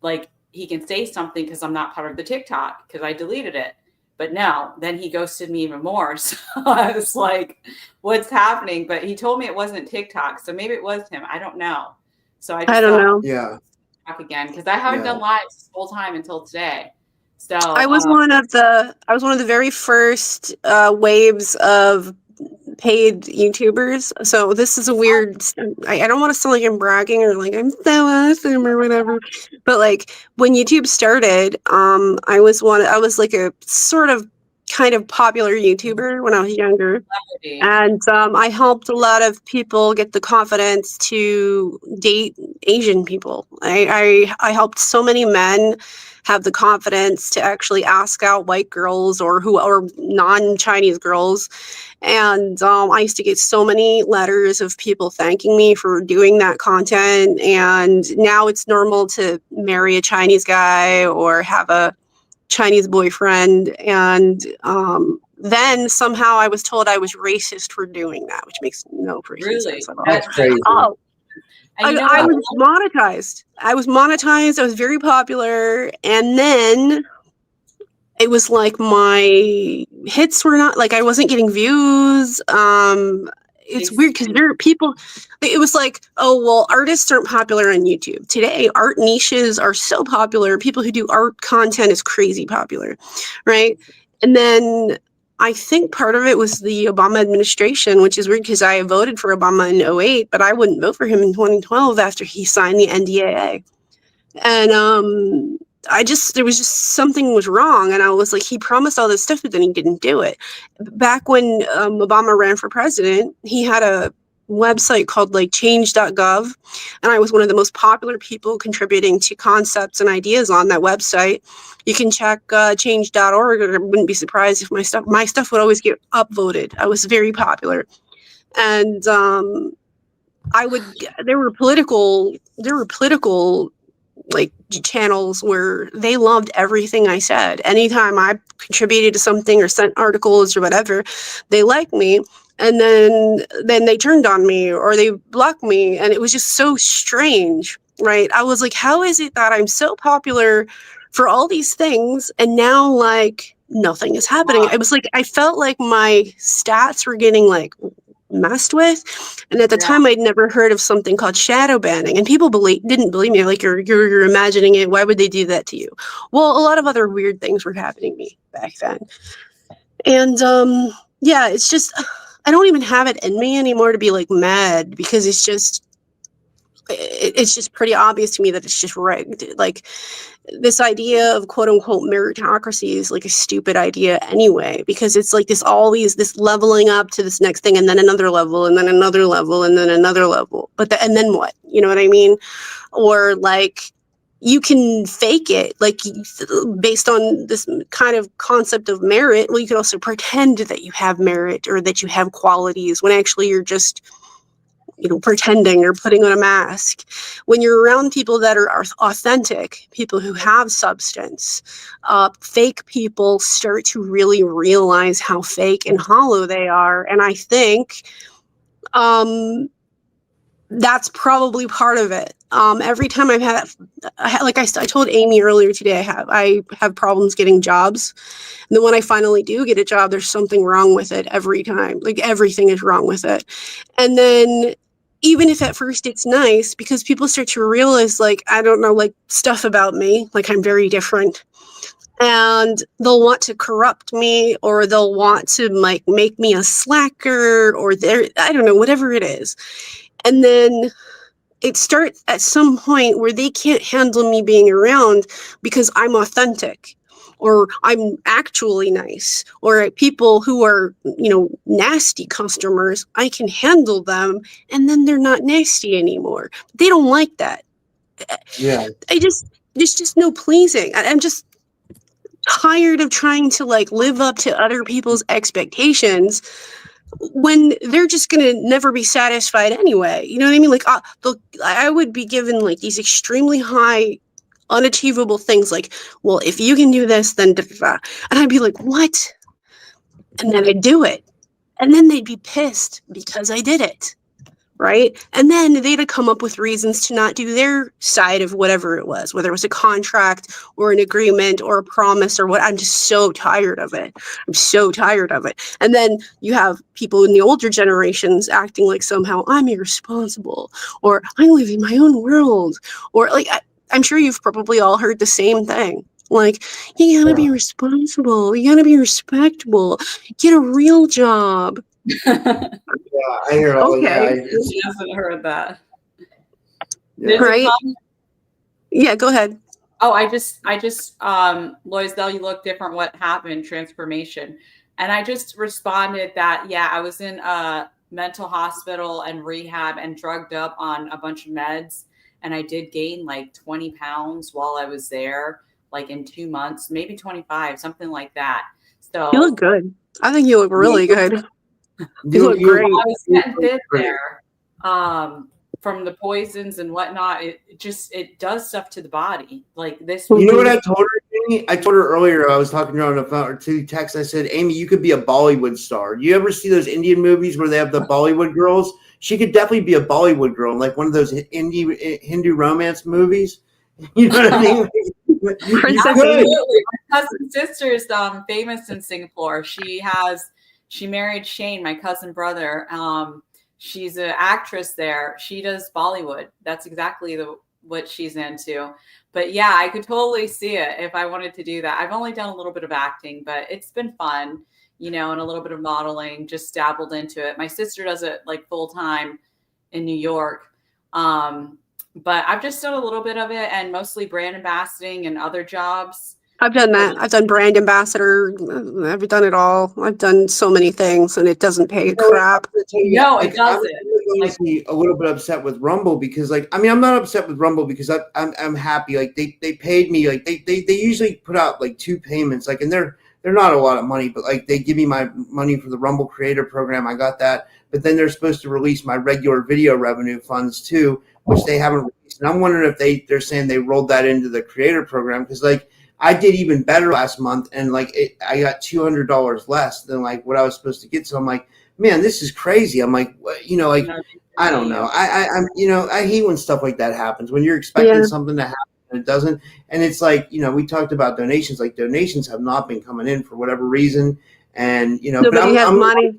like he can say something because I'm not part of the TikTok, because I deleted it. But no, then he ghosted me even more. So I was like, what's happening? But he told me it wasn't TikTok. So maybe it was him. I don't know. So I don't know. Yeah. Talk again, because I haven't done lives this whole time until today. So I was one of the very first waves of paid YouTubers. So this is a weird, I don't want to sound like I'm bragging or like I'm so awesome or whatever, but like when YouTube started, I was like a sort of kind of popular YouTuber when I was younger. And I helped a lot of people get the confidence to date Asian people. I helped so many men have the confidence to actually ask out white girls or non-Chinese girls. And I used to get so many letters of people thanking me for doing that content. And now it's normal to marry a Chinese guy or have a Chinese boyfriend. And then somehow I was told I was racist for doing that, which makes no freaking sense at all. That's crazy. Oh, I was monetized. I was very popular. And then it was like my hits were not, like I wasn't getting views. It's weird because there are people, it was like, oh, well, artists aren't popular on YouTube. Today, art niches are so popular. People who do art content is crazy popular, right? And then I think part of it was the Obama administration, which is weird because I voted for Obama in 2008, but I wouldn't vote for him in 2012 after he signed the NDAA. And there was just something was wrong. And I was like, he promised all this stuff, but then he didn't do it. Back when Obama ran for president, he had a website called like change.gov. And I was one of the most popular people contributing to concepts and ideas on that website. You can check change.org. I wouldn't be surprised if my stuff would always get upvoted. I was very popular. And there were political like channels where they loved everything I said. Anytime I contributed to something or sent articles or whatever, they liked me. And then they turned on me or they blocked me. And it was just so strange, right? I was like, how is it that I'm so popular for all these things and now like nothing is happening? It was like, I felt like my stats were getting like messed with. And at the time I'd never heard of something called shadow banning, and people didn't believe me. Like, you're imagining it. Why would they do that to you? Well, a lot of other weird things were happening to me back then. And it's just, I don't even have it in me anymore to be like mad, because it's just pretty obvious to me that it's just rigged. Like, this idea of quote unquote meritocracy is like a stupid idea anyway, because it's like this leveling up to this next thing, and then another level, and then another level, and then another level. And then what? You know what I mean? Or like, you can fake it, like, based on this kind of concept of merit. Well, you can also pretend that you have merit or that you have qualities when actually you're just, pretending or putting on a mask. When you're around people that are authentic, people who have substance, fake people start to really realize how fake and hollow they are. And I think that's probably part of it. Every time I told Amy earlier today, I have problems getting jobs. And then when I finally do get a job, there's something wrong with it every time. Like, everything is wrong with it. And then even if at first it's nice, because people start to realize, like, I don't know, like, stuff about me, like I'm very different. And they'll want to corrupt me, or they'll want to like make me a slacker, or I don't know, whatever it is. And then it starts at some point where they can't handle me being around because I'm authentic, or I'm actually nice, or people who are, nasty customers, I can handle them, and then they're not nasty anymore. They don't like that. Yeah. There's just no pleasing. I'm just tired of trying to like live up to other people's expectations when they're just going to never be satisfied anyway. You know what I mean? Like, I would be given like these extremely high, unachievable things, like, well, if you can do this, then da, da, da. And I'd be like, what? And then I'd do it. And then they'd be pissed because I did it. Right? And then they'd come up with reasons to not do their side of whatever it was, whether it was a contract or an agreement or a promise or what. I'm just so tired of it. I'm so tired of it. And then you have people in the older generations acting like somehow I'm irresponsible, or I live in my own world, or like, I'm sure you've probably all heard the same thing. Like, you gotta be responsible. You gotta be respectable. Get a real job. Yeah, I hear all that. She hasn't heard that. Yeah. Right? Yeah, go ahead. Oh, I just, Loisel, you look different. What happened? Transformation. And I just responded that, I was in a mental hospital and rehab and drugged up on a bunch of meds. And I did gain like 20 pounds while I was there, like in 2 months, maybe 25, something like that. So You look good. I think you look really good. You look great. I was getting fit there from the poisons and whatnot. It does stuff to the body. Like this. You know what I told her, Amy? I told her earlier, I was talking to her on the phone or two texts. I said, Amy, you could be a Bollywood star. You ever see those Indian movies where they have the Bollywood girls? She could definitely be a Bollywood girl, like one of those Hindu romance movies. You know what I mean? Absolutely. My cousin's sister is famous in Singapore. She married Shane, my cousin brother. She's an actress there. She does Bollywood. That's exactly what she's into. But yeah, I could totally see it if I wanted to do that. I've only done a little bit of acting, but it's been fun. and a little bit of modeling, just dabbled into it. My sister does it like full time in New York. But I've just done a little bit of it, and mostly brand ambassadoring and other jobs. I've done that. I've done brand ambassador. I've done it all. I've done so many things, and it doesn't pay crap. No, it doesn't. I'm a little bit upset with Rumble because, I'm not upset with Rumble because I'm happy. Like they paid me. Like they usually put out like 2 payments. Like, and they're not a lot of money, but like they give me my money for the Rumble Creator Program. I got that, but then they're supposed to release my regular video revenue funds too, which they haven't released. And I'm wondering if they're saying they rolled that into the Creator Program because like. I did even better last month, and I got $200 less than like what I was supposed to get. So I'm like, man, this is crazy. I'm like, I don't know. I hate when stuff like that happens. When you're expecting something to happen and it doesn't, and it's like, we talked about donations. Like donations have not been coming in for whatever reason, and nobody has money.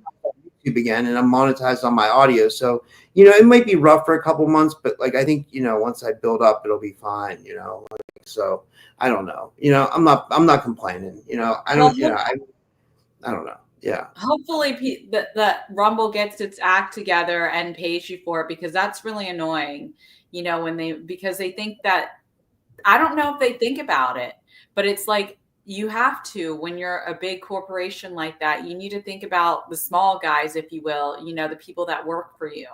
YouTube again, and I'm monetized on my audio, so it might be rough for a couple months, but like I think once I build up, it'll be fine. So. I don't know. I'm not complaining. I don't. I don't know. Yeah. Hopefully, that Rumble gets its act together and pays you for it, because that's really annoying. Because they think that, I don't know if they think about it, but it's like you have to, when you're a big corporation like that, you need to think about the small guys, if you will. The people that work for you,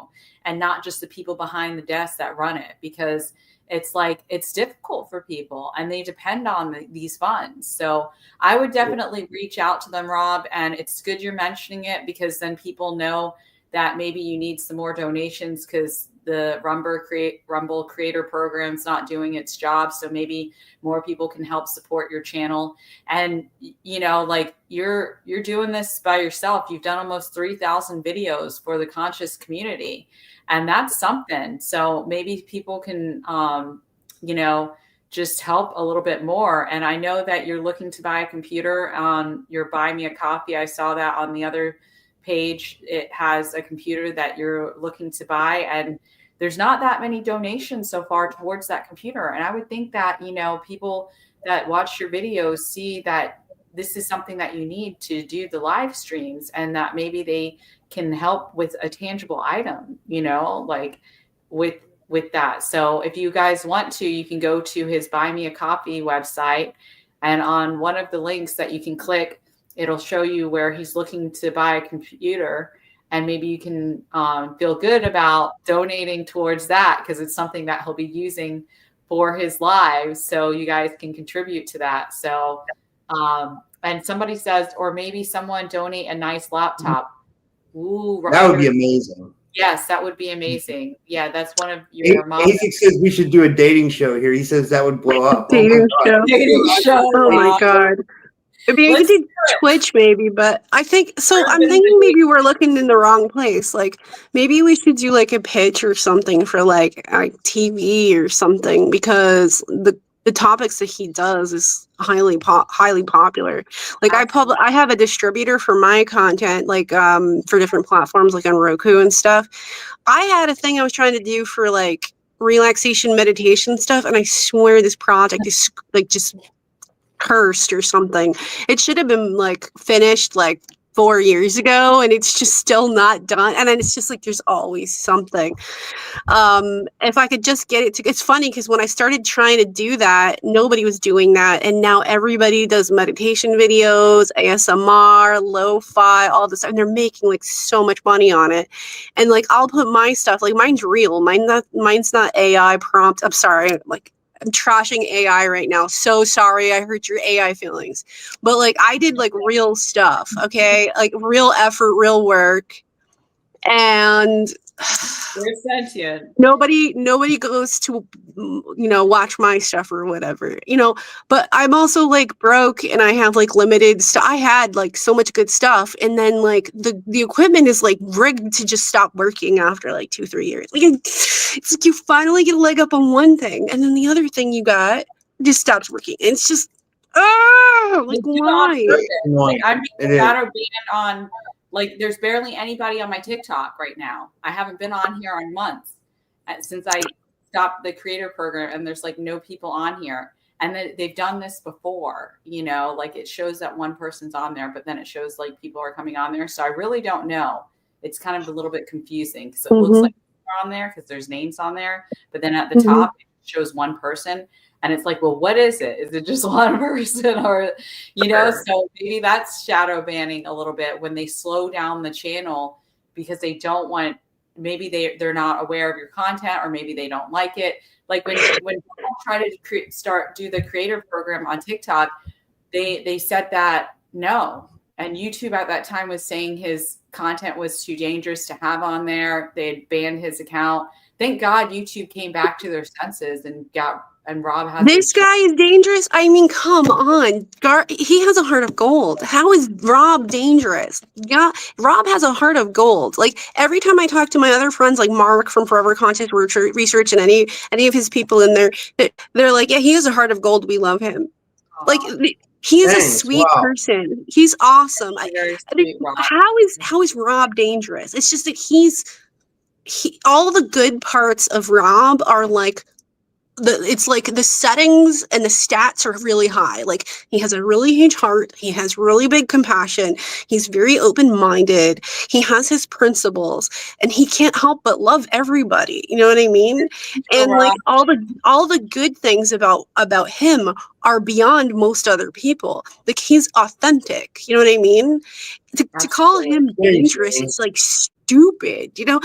and not just the people behind the desk that run it, because it's like, it's difficult for people and they depend on these funds. So I would definitely reach out to them, Rob. And it's good you're mentioning it, because then people know that maybe you need some more donations, because the Rumble Creator Program's not doing its job. So maybe more people can help support your channel. And, like you're doing this by yourself. You've done almost 3,000 videos for the conscious community. And that's something. So maybe people can, just help a little bit more. And I know that you're looking to buy a computer on your Buy Me a Coffee. I saw that on the other page. It has a computer that you're looking to buy, and there's not that many donations so far towards that computer. And I would think that, people that watch your videos see that this is something that you need to do the live streams, and that maybe they can help with a tangible item, like with that. So if you guys want to, you can go to his Buy Me a Coffee website, and on one of the links that you can click, it'll show you where he's looking to buy a computer, and maybe you can feel good about donating towards that, because it's something that he'll be using for his lives. So you guys can contribute to that. So, and somebody says, or maybe someone donate a nice laptop. Ooh, that would be amazing. Yes, that would be amazing. Yeah, that's one of your moms. Asic says we should do a dating show here. He says that would blow up. Dating show. Oh my God. Maybe you could do Twitch, maybe, but I think so. I'm thinking maybe we're looking in the wrong place. Like maybe we should do like a pitch or something for like TV or something, because the topics that he does is highly popular. Like I have a distributor for my content, like for different platforms, like on Roku and stuff. I had a thing I was trying to do for like relaxation meditation stuff, and I swear this project is like just cursed or something. It should have been like finished like 4 years ago, and it's just still not done. And then it's just like there's always something. If I could just get it to, it's funny because when I started trying to do that, nobody was doing that, and now everybody does meditation videos, ASMR, lo-fi, all this, and they're making like so much money on it. And like I'll put my stuff, like mine's real, mine's not AI prompt. I'm sorry, like I'm trashing AI right now. So sorry, I hurt your AI feelings. But like I did like real stuff, okay? Like real effort, real work. And we're sentient. Nobody goes to watch my stuff or whatever, but I'm also like broke, and I have like limited stuff. I had like so much good stuff, and then like the equipment is like rigged to just stop working after like 2-3 years. Like it's like you finally get a leg up on one thing, and then the other thing you got just stops working. And it's just like why? Like I'm being shadow banned on. Like, there's barely anybody on my TikTok right now. I haven't been on here in months since I stopped the creator program, and there's like no people on here. And they've done this before, you know, like it shows that one person's on there, but then it shows like people are coming on there. So I really don't know. It's kind of a little bit confusing because it looks like they're on there because there's names on there, but then at the top it shows one person. And it's like, well, what is it? Is it just one person or, you know, so maybe that's shadow banning a little bit when they slow down the channel because they don't want, maybe they're not aware of your content or maybe they don't like it. Like when people try to do the creator program on TikTok, they said that no. And YouTube at that time was saying his content was too dangerous to have on there. They had banned his account. Thank God YouTube came back to their senses and Rob has this guy is dangerous. I mean, come on. He has a heart of gold. How is Rob dangerous? Yeah, Rob has a heart of gold. Like every time I talk to my other friends, like Mark from Forever Content Research and any of his people in there, they're like, yeah, he has a heart of gold. We love him. Like he is a sweet person. He's awesome. How is Rob dangerous? It's just that all the good parts of Rob are like, it's like the settings and the stats are really high. Like he has a really huge heart. He has really big compassion. He's very open-minded. He has his principles and he can't help but love everybody. You know what I mean? And like all the good things about him are beyond most other people. Like he's authentic. You know what I mean? To call him dangerous is like stupid, you know.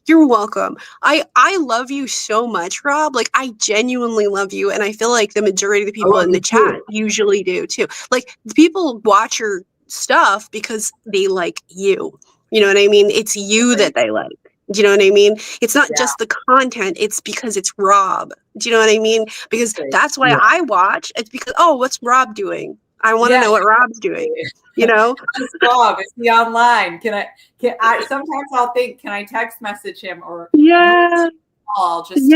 You're welcome. I love you so much, Rob. Like I genuinely love you, and I feel like the majority of the people in the chat usually do too. Like people watch your stuff because they like you. You know what I mean? It's you that they like. Do you know what I mean? It's not just the content. It's because it's Rob. Do you know what I mean? Because that's why I watch. It's because what's Rob doing? I want to know what Rob's doing. You know, Rob, is he online? Can I sometimes I'll think, can I text message him or call? Just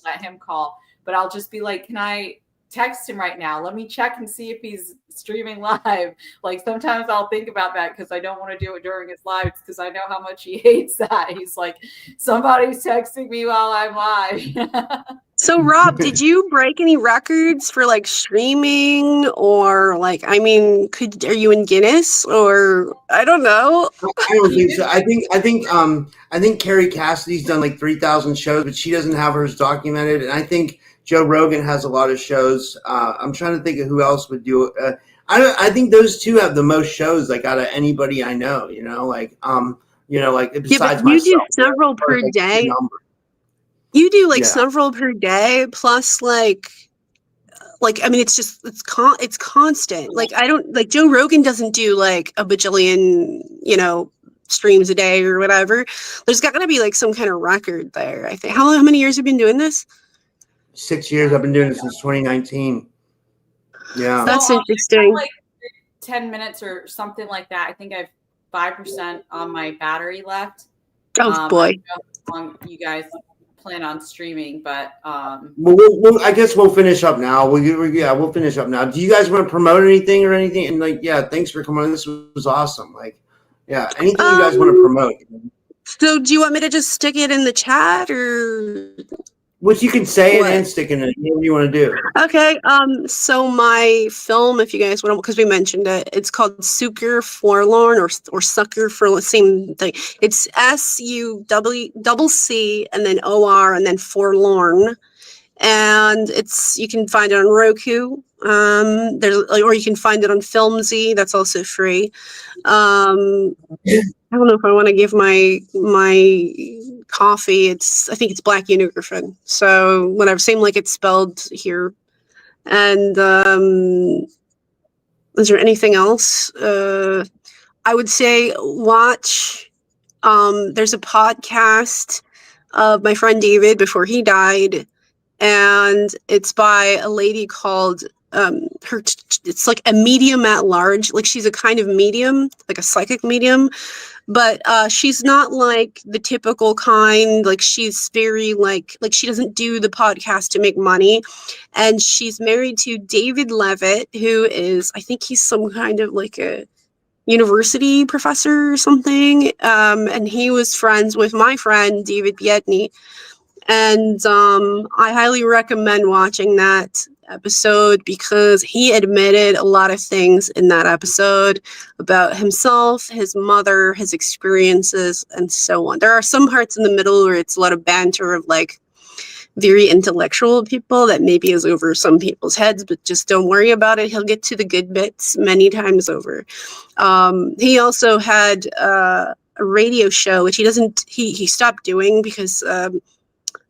let him call. But I'll just be like, can I text him right now? Let me check and see if he's streaming live. Like sometimes I'll think about that because I don't want to do it during his lives because I know how much he hates that. He's like, somebody's texting me while I'm live. So Rob, did you break any records for like streaming or like, I mean, are you in Guinness or I don't know? I don't think so. I think Carrie Cassidy's done like 3,000 shows, but she doesn't have hers documented. And I think Joe Rogan has a lot of shows. I'm trying to think of who else would do it. I think those two have the most shows like out of anybody I know, you know, like besides myself. You do several per day. You do like several per day plus like I mean it's constant. Like I don't like Joe Rogan doesn't do like a bajillion, you know, streams a day or whatever. There's got to be like some kind of record there. I think. How many years have you been doing this? 6 years. I've been doing it since 2019. Yeah. That's interesting. Like 10 minutes or something like that. I think I have 5% on my battery left. Oh boy. I don't know how long you guys plan on streaming, but we'll I guess we'll finish up now. We'll finish up now. Do you guys want to promote anything or anything? And like, thanks for coming on. This was awesome. Like, anything you guys want to promote. So do you want me to just stick it in the chat or? Which you can say it and stick in it, whatever you want to do. Okay. So my film, if you guys want to, because we mentioned it, it's called Sucker Forlorn or Sucker for the same thing. It's SUCC and then OR and then Forlorn. And you can find it on Roku. Or you can find it on Filmzy. That's also free. I don't know if I want to give my coffee. I think it's Black Unigraphen. So whatever, same like it's spelled here. And is there anything else? I would say watch. There's a podcast of my friend David before he died, and it's by a lady called it's like a medium at large. Like she's a kind of medium, like a psychic medium, but she's not like the typical kind. Like she's very like she doesn't do the podcast to make money. And she's married to David Levitt, who is, I think he's some kind of like a university professor or something. And he was friends with my friend, David Biedny. And I highly recommend watching that. episode because he admitted a lot of things in that episode about himself, his mother, his experiences, and so on. There are some parts in the middle where it's a lot of banter of like very intellectual people that maybe is over some people's heads, but just don't worry about it. He'll get to the good bits many times over. He also had a radio show, which he stopped doing because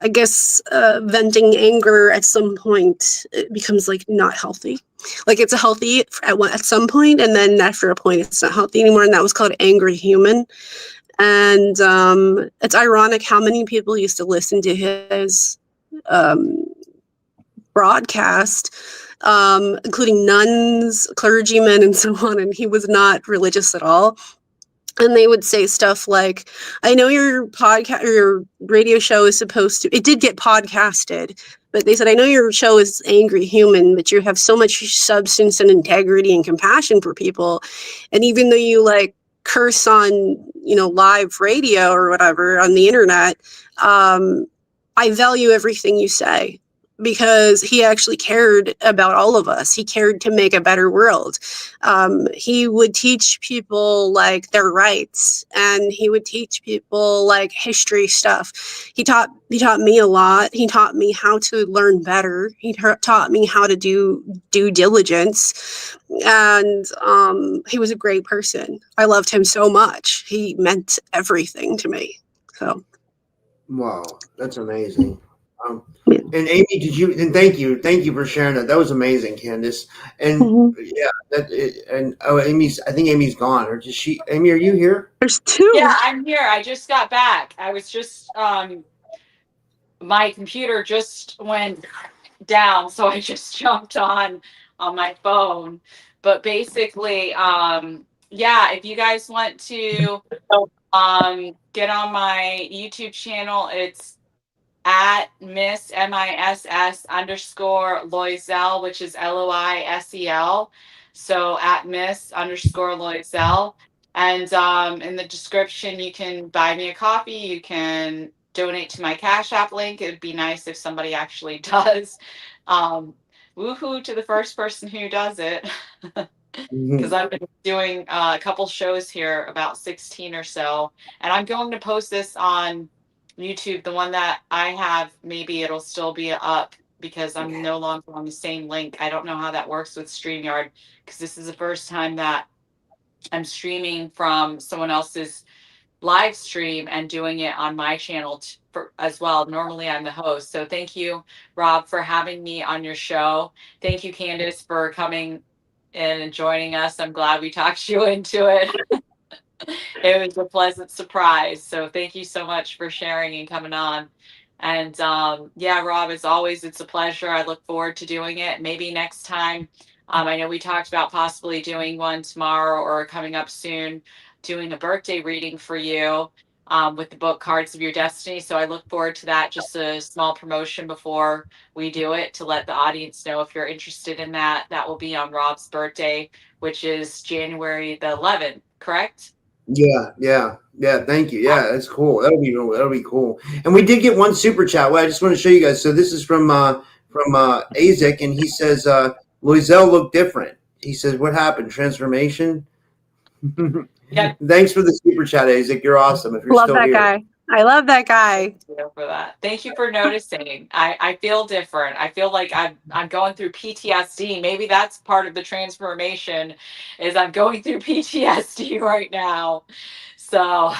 I guess venting anger at some point it becomes like not healthy. Like it's a healthy at some point, and then after a point it's not healthy anymore. And that was called Angry Human. And it's ironic how many people used to listen to his broadcast, including nuns, clergymen, and so on. And he was not religious at all. And they would say stuff like, I know your podcast or your radio show is supposed to, it did get podcasted, but they said, I know your show is Angry Human, but you have so much substance and integrity and compassion for people. And even though you like curse on, live radio or whatever on the internet, I value everything you say, because he actually cared about all of us. He cared to make a better world. He would teach people like their rights, and he would teach people like history stuff. He taught me a lot. He taught me how to learn better. He taught me how to do due diligence. And he was a great person. I loved him so much. He meant everything to me. So. Wow, that's amazing. And Amy, thank you for sharing that. That was amazing, Candace. And I think Amy's gone. Or does she? Amy, are you here? There's two. Yeah, I'm here. I just got back. I was just my computer just went down, so I just jumped on my phone. But basically, if you guys want to get on my YouTube channel, it's at Miss Loisel, which is Loisel. So at Miss Loisel. And in the description, you can buy me a coffee. You can donate to my Cash App link. It would be nice if somebody actually does. Woohoo to the first person who does it. Because I've been doing a couple shows here, about 16 or so. And I'm going to post this on YouTube. The one that I have, maybe it'll still be up because I'm no longer on the same link. I don't know how that works with StreamYard, because this is the first time that I'm streaming from someone else's live stream and doing it on my channel as well. Normally I'm the host. So thank you, Rob, for having me on your show. Thank you, Candace, for coming in and joining us. I'm glad we talked you into it. It was a pleasant surprise. So thank you so much for sharing and coming on. And Rob, as always, it's a pleasure. I look forward to doing it. Maybe next time. I know we talked about possibly doing one tomorrow or coming up soon, doing a birthday reading for you with the book Cards of Your Destiny. So I look forward to that. Just a small promotion before we do it to let the audience know if you're interested in that. That will be on Rob's birthday, which is January the 11th, correct? Yeah. Thank you. Yeah, that's cool. That'll be cool. And we did get one super chat. Well, I just want to show you guys. So this is from Azek, and he says Loisel looked different. He says, "What happened? Transformation?" Yeah. Thanks for the super chat, Azek. You're awesome. If you're Love still that here. guy. I love that guy. Thank you for that. Thank you for noticing. I feel different. I feel like I'm going through PTSD. Maybe that's part of the transformation, is I'm going through PTSD right now. So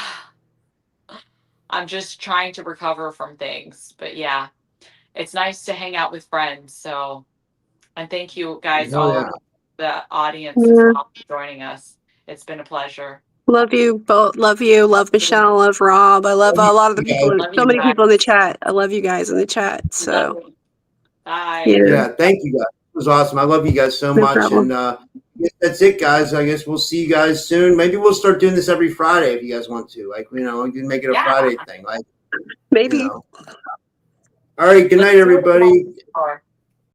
I'm just trying to recover from things. But yeah, it's nice to hang out with friends. So, and thank you guys, the audience as well, for joining us. It's been a pleasure. Love you both. Love you. Love Michelle. Love Rob. I love a lot of the people. So many people in the chat. I love you guys in the chat. So, bye. Yeah, thank you guys. It was awesome. I love you guys so much. Problem. And that's it, guys. I guess we'll see you guys soon. Maybe we'll start doing this every Friday if you guys want to. Like, we can make it a Friday thing. Like, maybe. All right. Good night, everybody.